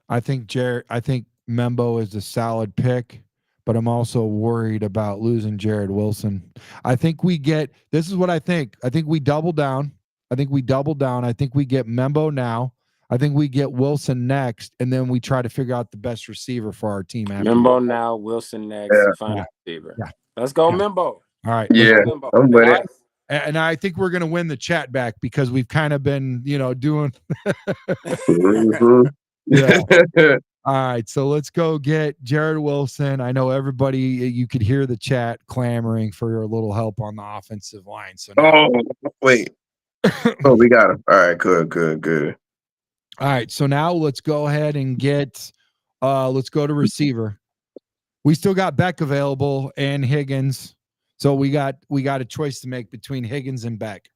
I think Membo is a solid pick, but I'm also worried about losing Jared Wilson. I think we get. This is what I think. I think we double down. I think we get Membo now. I think we get Wilson next, and then we try to figure out the best receiver for our team after. Membo now, Wilson next, final receiver. Yeah. Let's go, Membo. All right. Yeah, I'm with it. And I think we're going to win the chat back because we've kind of been, doing. Yeah. All right. So let's go get Jared Wilson. I know everybody, you could hear the chat clamoring for a little help on the offensive line. So wait. We got him. All right. Good. All right, so now let's go ahead and get let's go to receiver. We still got Beck available and Higgins. So we got a choice to make between Higgins and Beck.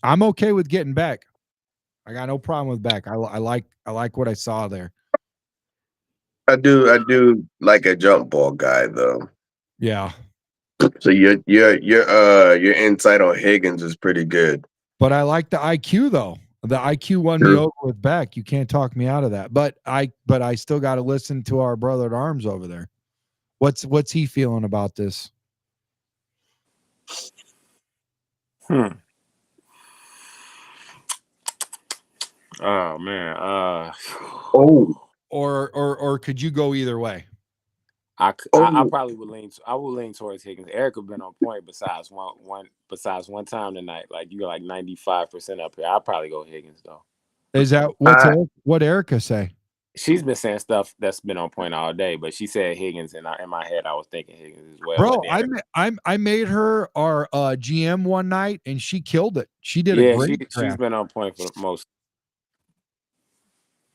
I'm okay with getting Beck. I got no problem with Beck. I like what I saw there. I do like a jump ball guy though. Yeah. So your insight on Higgins is pretty good. But I like the IQ though. The IQ won me over with Beck. You can't talk me out of that. But I still got to listen to our brother at arms over there. What's he feeling about this? Oh man. Or could you go either way? I probably would lean towards Higgins. Erica been on point besides one time tonight. Like you're like 95% up here. I'll probably go Higgins though. Is that what Erica say? She's been saying stuff that's been on point all day, but she said Higgins, and in my head I was thinking Higgins as well. Bro, I made her our GM one night, and she killed it. She did a great. She's been on point for most.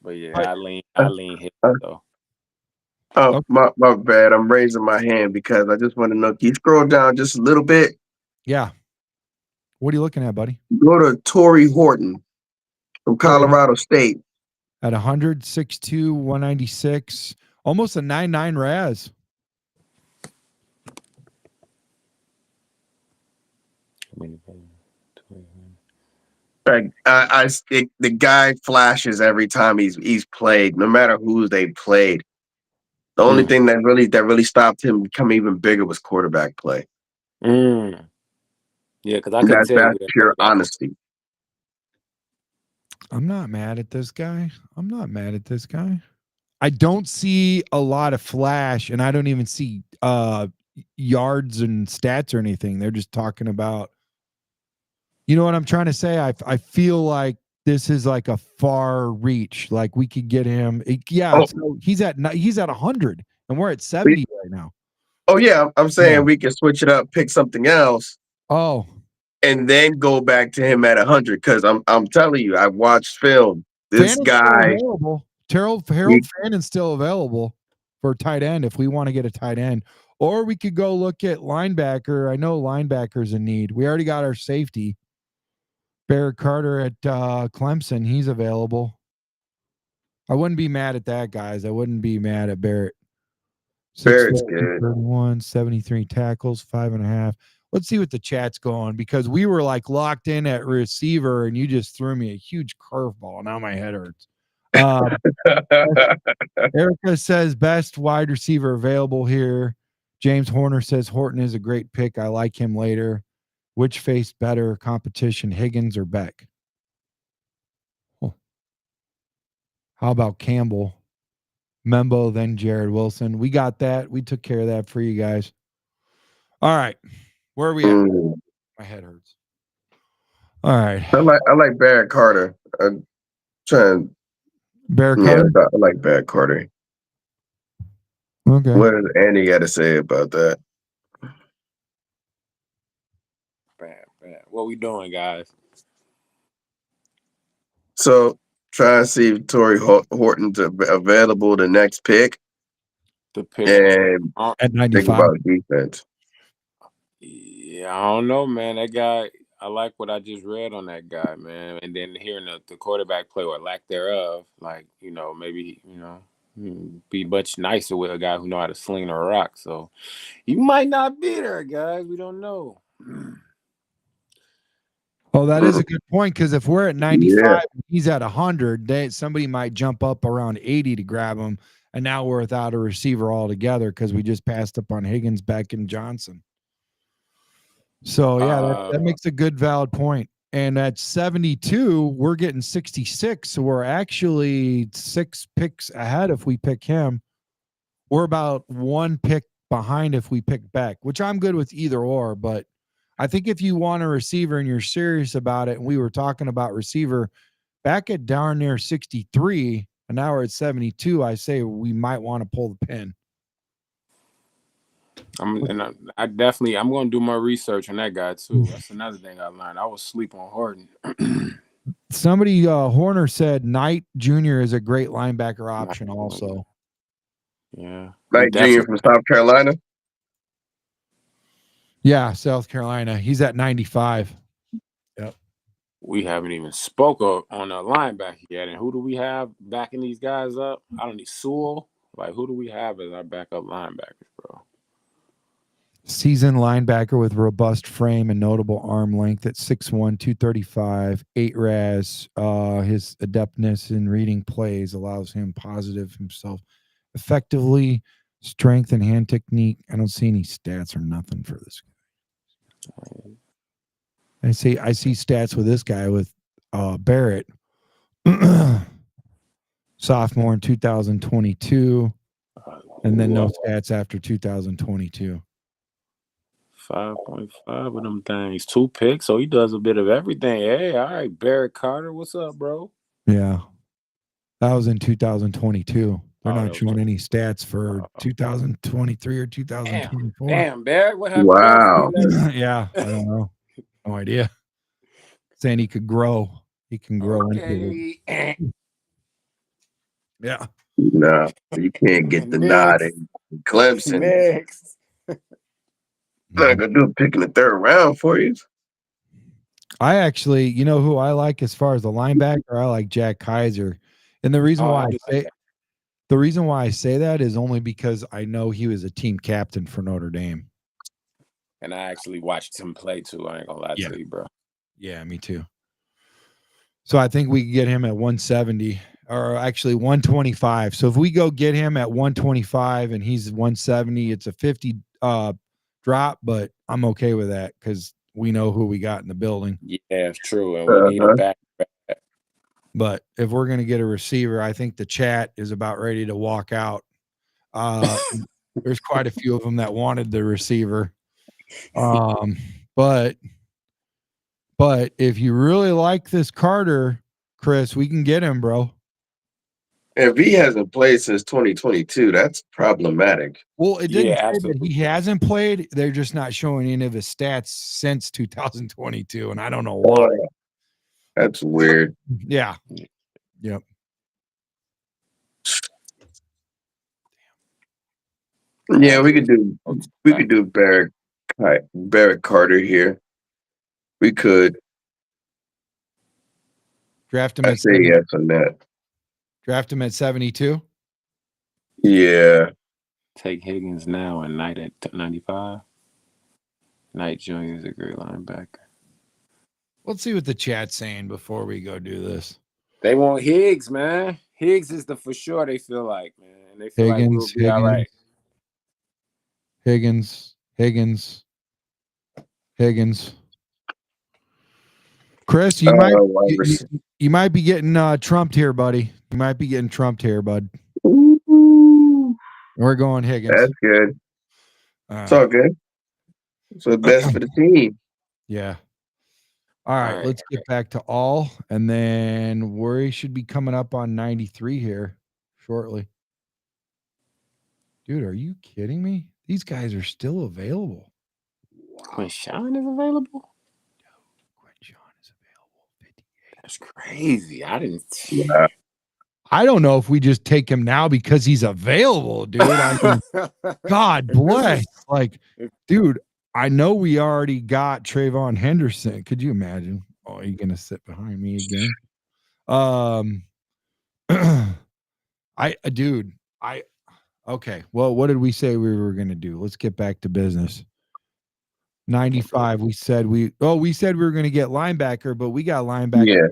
But yeah, I lean Higgins though. Oh, okay. my bad. I'm raising my hand because I just want to know. Can you scroll down just a little bit? Yeah. What are you looking at, buddy? Go to Torrey Horton from Colorado State. At 106.2, 196, almost a 9.9 RAS. Like the guy flashes every time he's played, no matter who they played. The only thing that really stopped him becoming even bigger was quarterback play. Yeah, because I couldn't tell you That's who that pure quarterback was. honesty. I'm not mad at this guy. I don't see a lot of flash, and I don't even see yards and stats or anything. They're just talking about, you know what I'm trying to say? I feel like this is like a far reach. Like we could get him. So he's at 100, and we're at 70 right now. Oh yeah, I'm saying we can switch it up, pick something else. Oh, and then go back to him at 100 because I'm telling you, I watched film. This Fannon's guy, still available. Harold Fannon's still available for tight end if we want to get a tight end, or we could go look at linebacker. I know linebacker's in need. We already got our safety, Barrett Carter at Clemson. He's available. I wouldn't be mad at that, guys. I wouldn't be mad at Barrett. Barrett's good. 31, 73 tackles, 5.5. Let's see what the chat's going, because we were like locked in at receiver and you just threw me a huge curveball. Now my head hurts. Erica says best wide receiver available here. James Horner says Horton is a great pick. I like him later. Which faced better competition, Higgins or Beck? Oh. How about Campbell? Membo, then Jared Wilson. We got that. We took care of that for you guys. All right. Where are we at? My head hurts. All right. I like Barrett Carter. I'm trying. Barrett Carter? Yeah, I like Barrett Carter. Okay. What does Andy got to say about that? Bad. What we doing, guys? So try to see if Torrey Horton's available the next pick. The pick and at 95. Think about defense. Yeah, I don't know, man. That guy, I like what I just read on that guy, man. And then hearing the quarterback play or lack thereof, like, maybe, be much nicer with a guy who know how to sling a rock. So you might not be there, guys. We don't know. Oh, that is a good point, because if we're at 95, he's at 100, somebody might jump up around 80 to grab him, and now we're without a receiver altogether because we just passed up on Higgins, Beck, and Johnson. So, yeah, that makes a good, valid point. And at 72, we're getting 66, so we're actually 6 picks ahead if we pick him. We're about 1 pick behind if we pick Beck, which I'm good with either or, but I think if you want a receiver and you're serious about it, and we were talking about receiver back at darn near 63, and now we're at 72, I say we might want to pull the pin. I'm going to do more research on that guy too. That's another thing I learned. I was asleep on Horton. Somebody, Horner said Knight Jr. is a great linebacker option also. Yeah. Knight Jr. from South Carolina? Yeah, South Carolina. He's at 95. Yep. We haven't even spoke on a linebacker yet. And who do we have backing these guys up? I don't need Sewell. Like, who do we have as our backup linebackers, bro? Seasoned linebacker with robust frame and notable arm length at 6'1", 235, 8 RAS. His adeptness in reading plays allows him positive himself effectively. Strength and hand technique. I don't see any stats or nothing for this guy. I see stats with this guy with Barrett. Sophomore in 2022. And then no stats after 2022. 5.5 of them things. 2 picks, so he does a bit of everything. Hey, all right, Barrett Carter, what's up, bro? Yeah. That was in 2022. They're not showing any stats for 2023 or 2024. Damn, Barrett, what happened? Wow. Yeah, I don't know. No idea. Saying he could grow. He can grow into it. Yeah. No, you can't get the nod in Clemson. Next. Not gonna do a pick in the 3rd round for you. I actually, you know who I like as far as the linebacker? I like Jack Kaiser. And the reason why I say that is only because I know he was a team captain for Notre Dame. And I actually watched him play too. I ain't gonna lie to you, bro. Yeah, me too. So I think we can get him at 170 or actually 125. So if we go get him at 125 and he's 170, it's a 50 drop, but I'm okay with that because we know who we got in the building. Yeah, it's true. And we need a back. But if we're going to get a receiver, I think the chat is about ready to walk out. There's quite a few of them that wanted the receiver. But if you really like this Carter, Chris, we can get him, bro. If he hasn't played since 2022, that's problematic. Well, it didn't say that he hasn't played. They're just not showing any of his stats since 2022, and I don't know why. That's weird. Yeah. Yep. Yeah, we could do Barrett Carter here. We could draft him. I say yes on that. Draft him at 72. Yeah. Take Higgins now and Knight at 95. Knight Jr. is a great linebacker. Let's see what the chat's saying before we go do this. They want Higgs, man. Higgs is the for sure. They feel like, man. They feel like we'll be all right. Higgins. Chris, you might be getting trumped here, buddy. You might be getting trumped here, bud. Ooh, we're going Higgins. That's good. It's all good. It's the best for the team. Yeah. All right, let's get back to all, and then we should be coming up on 93 here shortly. Dude, are you kidding me? These guys are still available. Quinshawn is available? No, Quinshawn is available. 58. That's crazy. I don't know if we just take him now because he's available, dude. I mean, God bless. Like, dude, I know we already got Trayvon Henderson. Could you imagine? Oh, you're gonna sit behind me again. Okay. Well, what did we say we were gonna do? Let's get back to business. 95. We said we were gonna get linebacker, but we got linebacker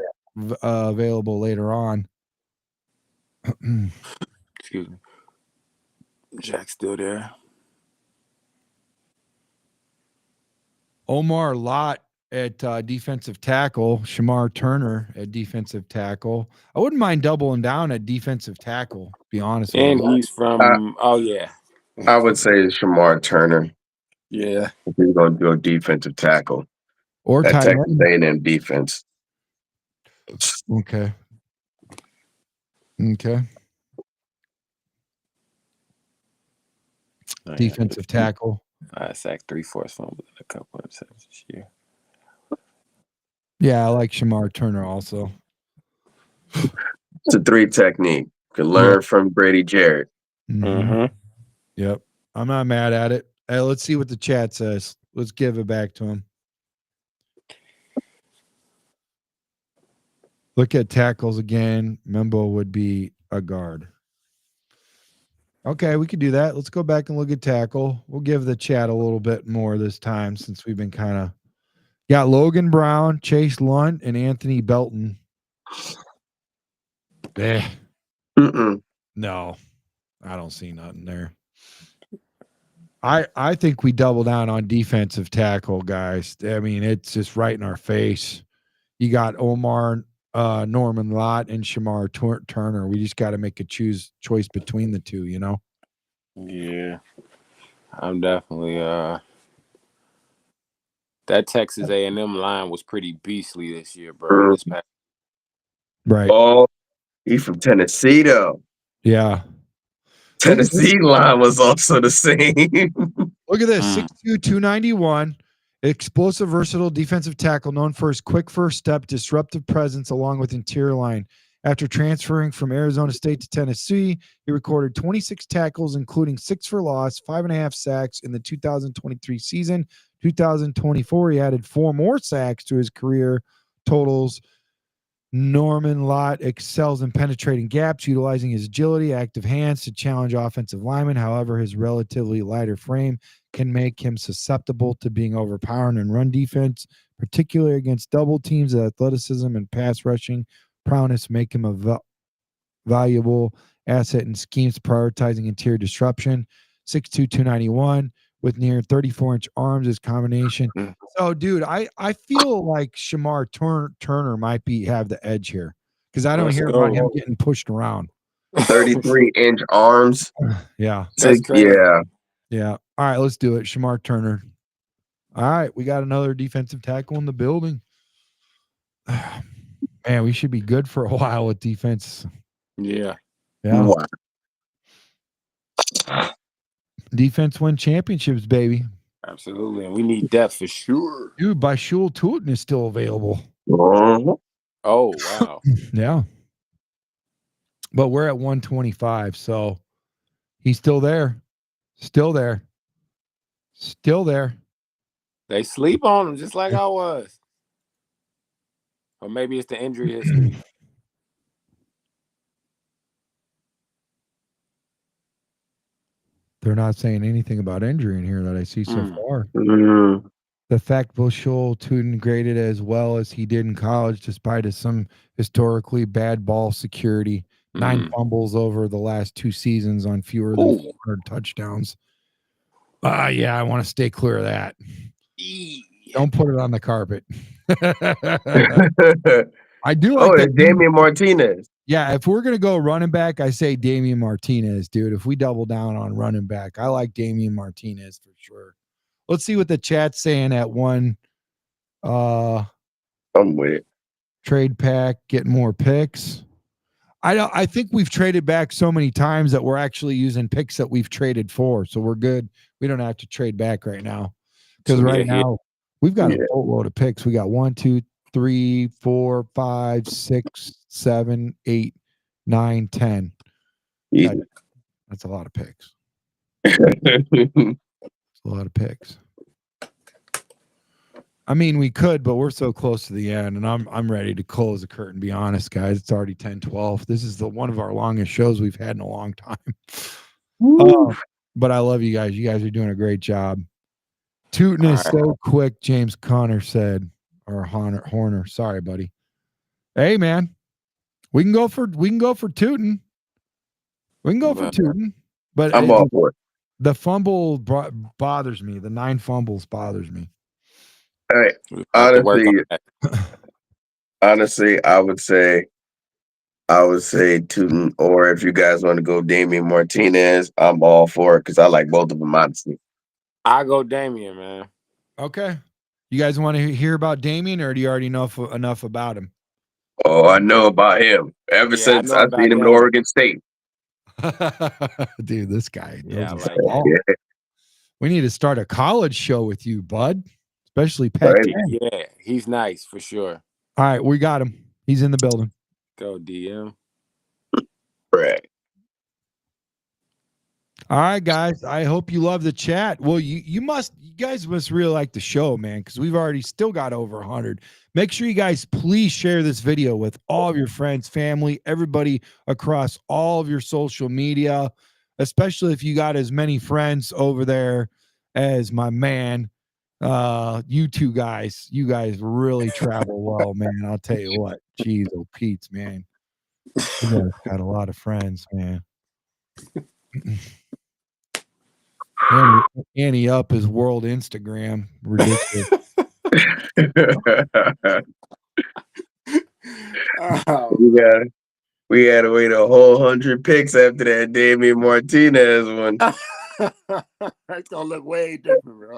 available later on. Excuse me. Jack's still there. Omar Lott at defensive tackle, Shamar Turner at defensive tackle. I wouldn't mind doubling down at defensive tackle, be honest with you. And he's from I would say Shamar Turner. Yeah. If he's gonna do a defensive tackle. Or that Texas A&M defense. Okay. Defensive tackle. I sacked 3 forced fumbles and a couple of interceptions this year. Yeah, I like Shamar Turner also. It's a 3 technique. You can learn from Brady Jarrett. Mm-hmm. Yep. I'm not mad at it. Hey, let's see what the chat says. Let's give it back to him. Look at tackles again. Membo would be a guard. Okay, we could do that. Let's go back and look at tackle. We'll give the chat a little bit more this time since we've been kind of got Logan Brown, Chase Lunt, and Anthony Belton. No, I don't see nothing there. I think we double down on defensive tackle, guys. I mean, it's just right in our face. You got Omar, Norman Lott, and Shamar Turner. We just got to make a choice between the two, you know? Yeah. I'm definitely that Texas A&M line was pretty beastly this year, bro. Right. Oh, he's from Tennessee, though. Yeah. Tennessee line was also the same. Look at this. 6'2", 291. Explosive, versatile defensive tackle known for his quick first step, disruptive presence, along with interior line. After transferring from Arizona State to Tennessee, he recorded 26 tackles, including 6 for loss, 5.5 sacks in the 2023 season. 2024, he added 4 more sacks to his career totals. Norman Lott excels in penetrating gaps, utilizing his agility, active hands to challenge offensive linemen. However, his relatively lighter frame can make him susceptible to being overpowered in run defense, particularly against double teams. Athleticism and pass rushing prowess make him a valuable asset in schemes prioritizing interior disruption. 6'2", 291 with near 34-inch arms. His combination. So, dude, I feel like Shamar Turner might have the edge here because I don't Let's hear go. about him getting pushed around. 33-inch arms. Yeah. That's crazy. Yeah. Yeah. All right, let's do it. Shamar Turner. All right, we got another defensive tackle in the building. Man, we should be good for a while with defense. Yeah. Yeah. Wow. Defense win championships, baby. Absolutely. And we need depth for sure. Dude, Bashul Tootin is still available. Uh-huh. Oh, wow. Yeah. But we're at 125, so he's still there. Still there. Still there. They sleep on him just like I was. Or maybe it's the injury history. They're not saying anything about injury in here that I see so far. Mm. The fact Bashul Tootin graded as well as he did in college, despite some historically bad ball security, 9 fumbles over the last 2 seasons on fewer than 400 touchdowns. Yeah, I want to stay clear of that. Don't put it on the carpet. I do like that. It's Damian Martinez. Yeah, if we're going to go running back, I say Damian Martinez, dude. If we double down on running back, I like Damian Martinez for sure. Let's see what the chat's saying at 1. I'm with it. Trade pack, get more picks. I think we've traded back so many times that we're actually using picks that we've traded for, so we're good. We don't have to trade back right now because now we've got a boatload of picks. We got 1, 2, 3, 4, 5, 6, 7, 8, 9, 10. That's a lot of picks. It's a lot of picks. I mean, we could, but we're so close to the end, and I'm ready to close the curtain. Be honest, guys, it's already 10:12. This is one of our longest shows we've had in a long time. But I love you guys. You guys are doing a great job. Tootin is so quick. James Conner said, or Horner. Sorry, buddy. Hey, man, we can go for Tootin. We can go for Tootin, but I'm all for it. The fumble bothers me. The 9 fumbles bothers me. All right. Honestly, I would say Tootin, or if you guys want to go Damian Martinez, I'm all for it because I like both of them, honestly. I go Damian, man. Okay. You guys want to hear about Damian, or do you already know enough about him? Oh, I know about him ever since I've seen him in Oregon State. Dude, this guy. Yeah, We need to start a college show with you, bud. Especially Pat. Right. Yeah, he's nice for sure. All right, we got him. He's in the building. Go DM. Right. All right, guys. I hope you love the chat. Well, you guys must really like the show, man, because we've already still got over 100. Make sure you guys please share this video with all of your friends, family, everybody across all of your social media, especially if you got as many friends over there as my man. You two guys, you guys really travel well, man. I'll tell you what. Jeez, oh Pete's, man. You guys got a lot of friends, man. Annie up his world Instagram. Ridiculous. We had to wait a whole 100 picks after that Damian Martinez one. That's gonna look way different, bro.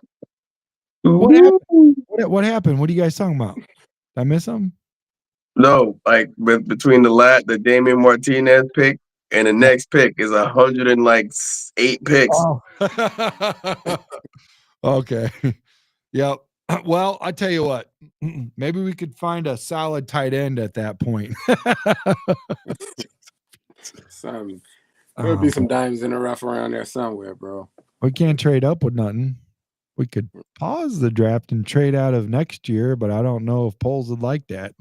What happened? What happened? What are you guys talking about? Did I miss something? No, like between the Damian Martinez pick and the next pick is 108 picks. Oh. Okay. Yep. Well, I tell you what, maybe we could find a solid tight end at that point. There'll be some dimes in the rough around there somewhere, bro. We can't trade up with nothing. We could pause the draft and trade out of next year, but I don't know if polls would like that.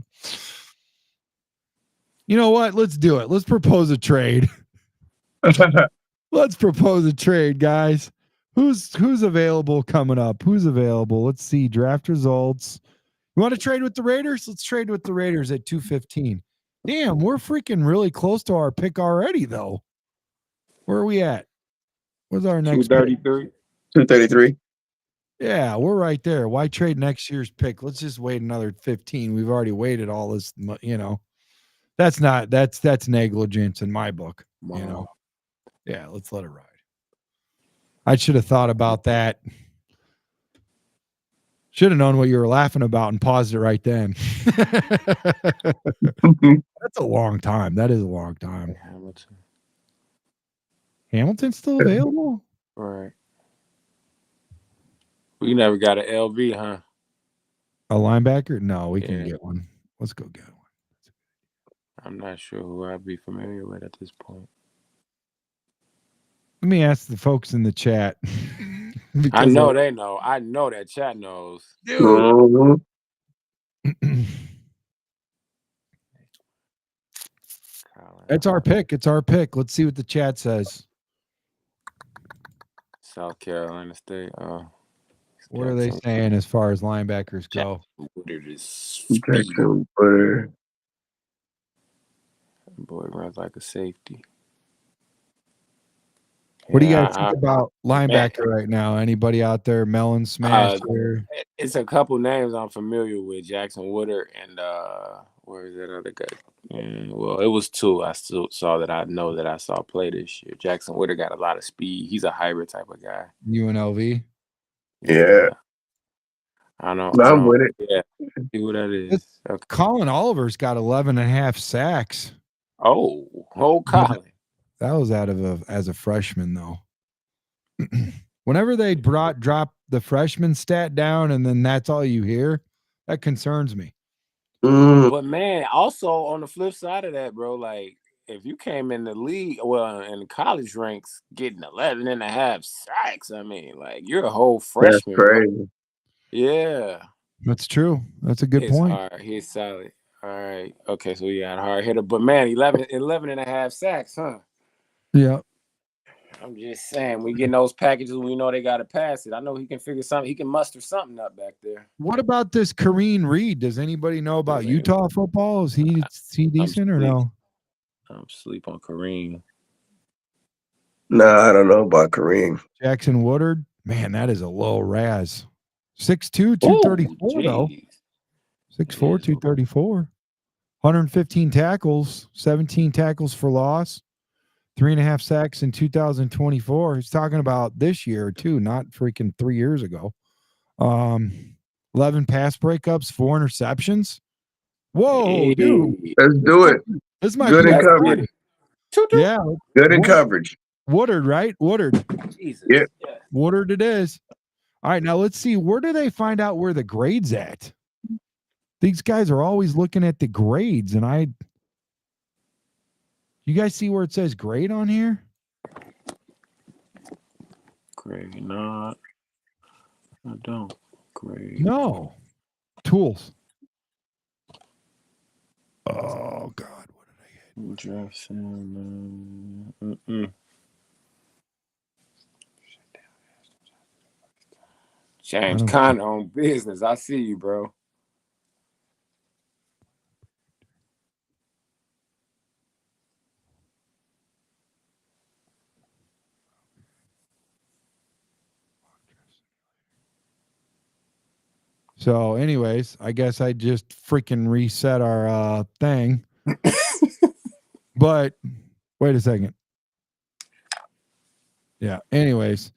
You know what? Let's do it. Let's propose a trade. Let's propose a trade, guys. Who's available coming up? Who's available? Let's see. Draft results. You want to trade with the Raiders? Let's trade with the Raiders at 215. Damn, we're freaking really close to our pick already, though. Where are we at? What's our next pick? 233. 233. Yeah, we're right there. Why trade next year's pick? Let's just wait another 15. We've already waited all this, That's negligence in my book, Yeah, let's let it ride. I should have thought about that. Should have known what you were laughing about and paused it right then. That's a long time. That is a long time. Hamilton's still available? Right. We never got an LB, huh? A linebacker? No, we can get one. Let's go get one. I'm not sure who I'd be familiar with at this point. Let me ask the folks in the chat. I know they know. I know that chat knows. Dude. It's our pick. It's our pick. Let's see what the chat says. South Carolina State. What are they saying as far as linebackers go? Jackson Woodard. Boy runs like a safety. What do you guys think about linebacker right now? Anybody out there? Melon Smash here? It's a couple names I'm familiar with. Jackson Woodard and where is that other guy? Well, it was two. I still saw that I know that I saw play this year. Jackson Woodard got a lot of speed. He's a hybrid type of guy. UNLV? Yeah. I know. I'm with it. Yeah. See who that is. Okay. Colin Oliver's got 11.5 sacks. Oh, Colin. That was as a freshman, though. Whenever they drop the freshman stat down and then that's all you hear, that concerns me. But man, also on the flip side of that, bro, like if you came in the league, well, in the college ranks, getting 11.5 sacks, I mean, like you're a whole freshman. That's crazy. Bro. Yeah. That's true. That's a good point. Hard. He's solid. All right. Okay, so he got a hard hitter. But man, 11.5 sacks, huh? Yeah. I'm just saying, we getting those packages, we know they got to pass it. I know he can figure something. He can muster something up back there. What about this Kareem Reed? Does anybody know about Utah football? Is he decent or no? I'm asleep on Kareem. No, I don't know about Kareem. Jackson Woodard? Man, that is a low Raz. 6'2", 234, though. 6'4", 234. 115 tackles, 17 tackles for loss. 3.5 sacks in 2024. He's talking about this year too, not freaking 3 years ago. 11 pass breakups, 4 interceptions. Whoa, dude! Let's do it. This might good be in coverage. Yeah, good in coverage. Woodard, right? Woodard. Jesus. Yep. Woodard it is. All right, now let's see. Where do they find out where the grade's at? These guys are always looking at the grades, and you guys see where it says grade on here? Grade, no, I don't. Grade. No. Tools. Oh, God. What did I get? Jefferson. James Conner on business. I see you, bro. So, anyways, I guess I just freaking reset our thing. But wait a second. Yeah. Anyways,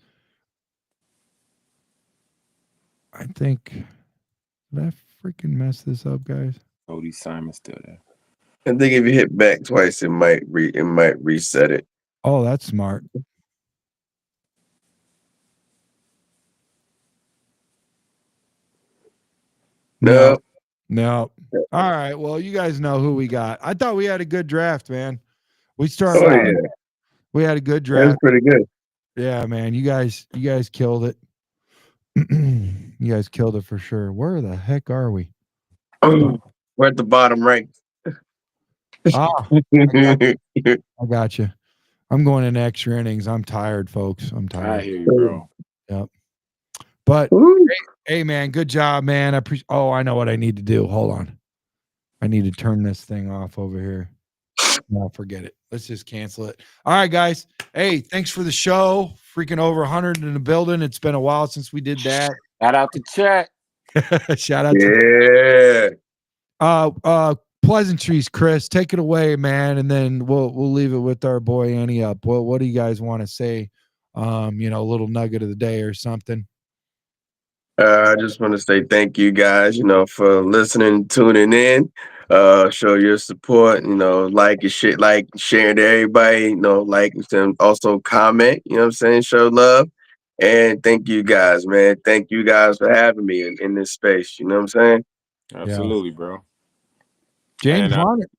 I think did I freaking mess this up, guys? Cody Simon's still there. I think if you hit back twice, it might reset it. Oh, that's smart. No. All right. Well, you guys know who we got. I thought we had a good draft, man. We started. Yeah. We had a good draft. That's pretty good. Yeah, man. You guys killed it. You guys killed it for sure. Where the heck are we? We're at the bottom right. I got you. I'm going in extra innings. I'm tired, folks. I'm tired. I hear you, bro. Yep. But Woo. hey, man, good job, man. I know what I need to do. Hold on. I need to turn this thing off over here. No, forget it. Let's just cancel it. All right, guys. Hey, thanks for the show. Freaking over 100 in the building. It's been a while since we did that. Shout out to chat. Shout out to pleasantries, Chris. Take it away, man, and then we'll leave it with our boy Annie up. What do you guys want to say? A little nugget of the day or something. I just want to say thank you guys, for listening, tuning in. Show your support, like your shit, like sharing to everybody, like and also comment, what I'm saying? Show love. And thank you guys, man. Thank you guys for having me in this space. You know what I'm saying? Absolutely, bro.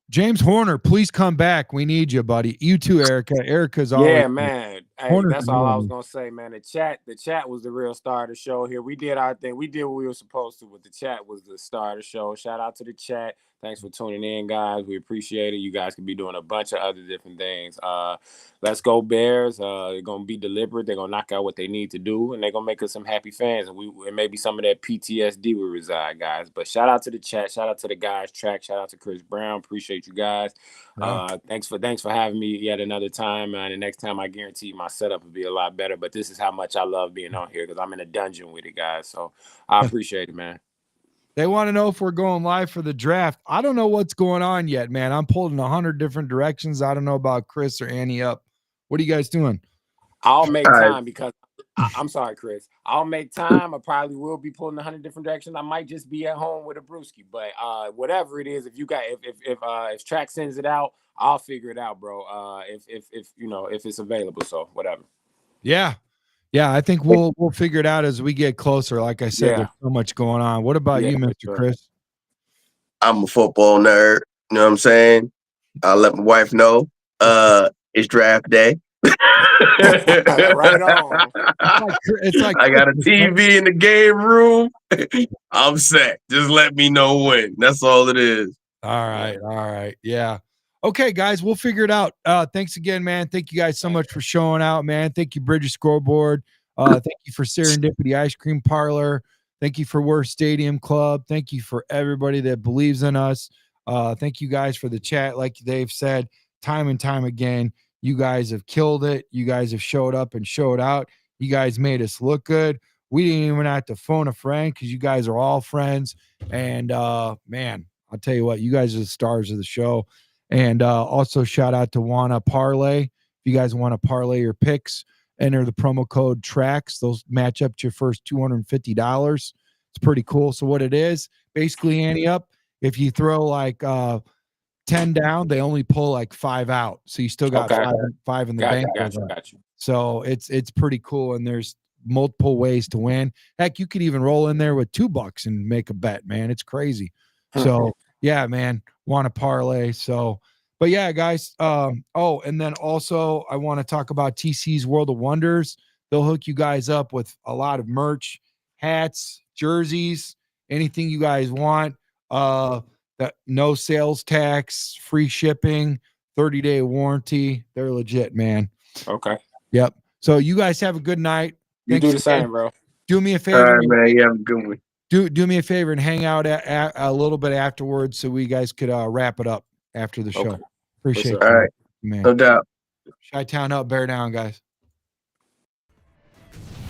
James Horner, please come back. We need you, buddy. You too, Erica. Erica's always. Yeah, man. Hey, Horner's that's all I was gonna say, man. The chat was the real star of the show here. We did our thing. We did what we were supposed to, but the chat was the star of the show. Shout out to the chat. Thanks for tuning in, guys. We appreciate it. You guys could be doing a bunch of other different things. Let's go Bears. They're gonna be deliberate. They're gonna knock out what they need to do, and they're gonna make us some happy fans. And maybe some of that PTSD will reside, guys. But shout out to the chat. Shout out to the guys track. Shout out to Chris Brown. Appreciate you guys. Thanks for having me yet another time. And the next time, I guarantee my setup will be a lot better. But this is how much I love being on here because I'm in a dungeon with it, guys. So I appreciate it, man. They want to know if we're going live for the draft. I don't know what's going on yet, man. I'm pulled in 100 different directions. I don't know about Chris or Annie up. What are you guys doing? I'll make time because I'm sorry, Chris. I'll make time. I probably will be pulling 100 different directions. I might just be at home with a brewski, but whatever it is, if track sends it out, I'll figure it out, bro. If it's available, so whatever. Yeah, I think we'll figure it out as we get closer. Like I said, there's so much going on. What about you, Mr. Chris? I'm a football nerd. You know what I'm saying? I'll let my wife know. It's draft day. Right on. It's like I got a TV in the game room. I'm set. Just let me know when. That's all it is. All right. Yeah. Okay, guys, we'll figure it out. Thanks again, man. Thank you guys so much for showing out, man. Thank you, Bridges Scoreboard. Thank you for Serendipity Ice Cream Parlor. Thank you for Worst Stadium Club. Thank you for everybody that believes in us. Thank you guys for the chat. Like Dave said, time and time again, you guys have killed it. You guys have showed up and showed out. You guys made us look good. We didn't even have to phone a friend because you guys are all friends. And, man, I'll tell you what, you guys are the stars of the show. And also shout out to Wanna Parlay. If you guys want to parlay your picks, enter the promo code TRACKS. Those match up to your first $250. It's pretty cool. So what it is, basically, Annie up, if you throw like 10 down, they only pull like 5 out. So you still got five in the bank. Got you. So it's pretty cool. And there's multiple ways to win. Heck, you could even roll in there with $2 and make a bet, man. It's crazy. So yeah, man, want to parlay. So, but yeah, guys. And then also I want to talk about TC's World of Wonders. They'll hook you guys up with a lot of merch, hats, jerseys, anything you guys want. That no sales tax, free shipping, 30-day warranty. They're legit, man. Okay. Yep. So you guys have a good night. You do the same, bro. Do me a favor. All right, man. You have a good one. Do me a favor and hang out a little bit afterwards so we guys could wrap it up after the show. Okay. Appreciate it. All right. Man. No doubt. Chi-Town up, bear down, guys.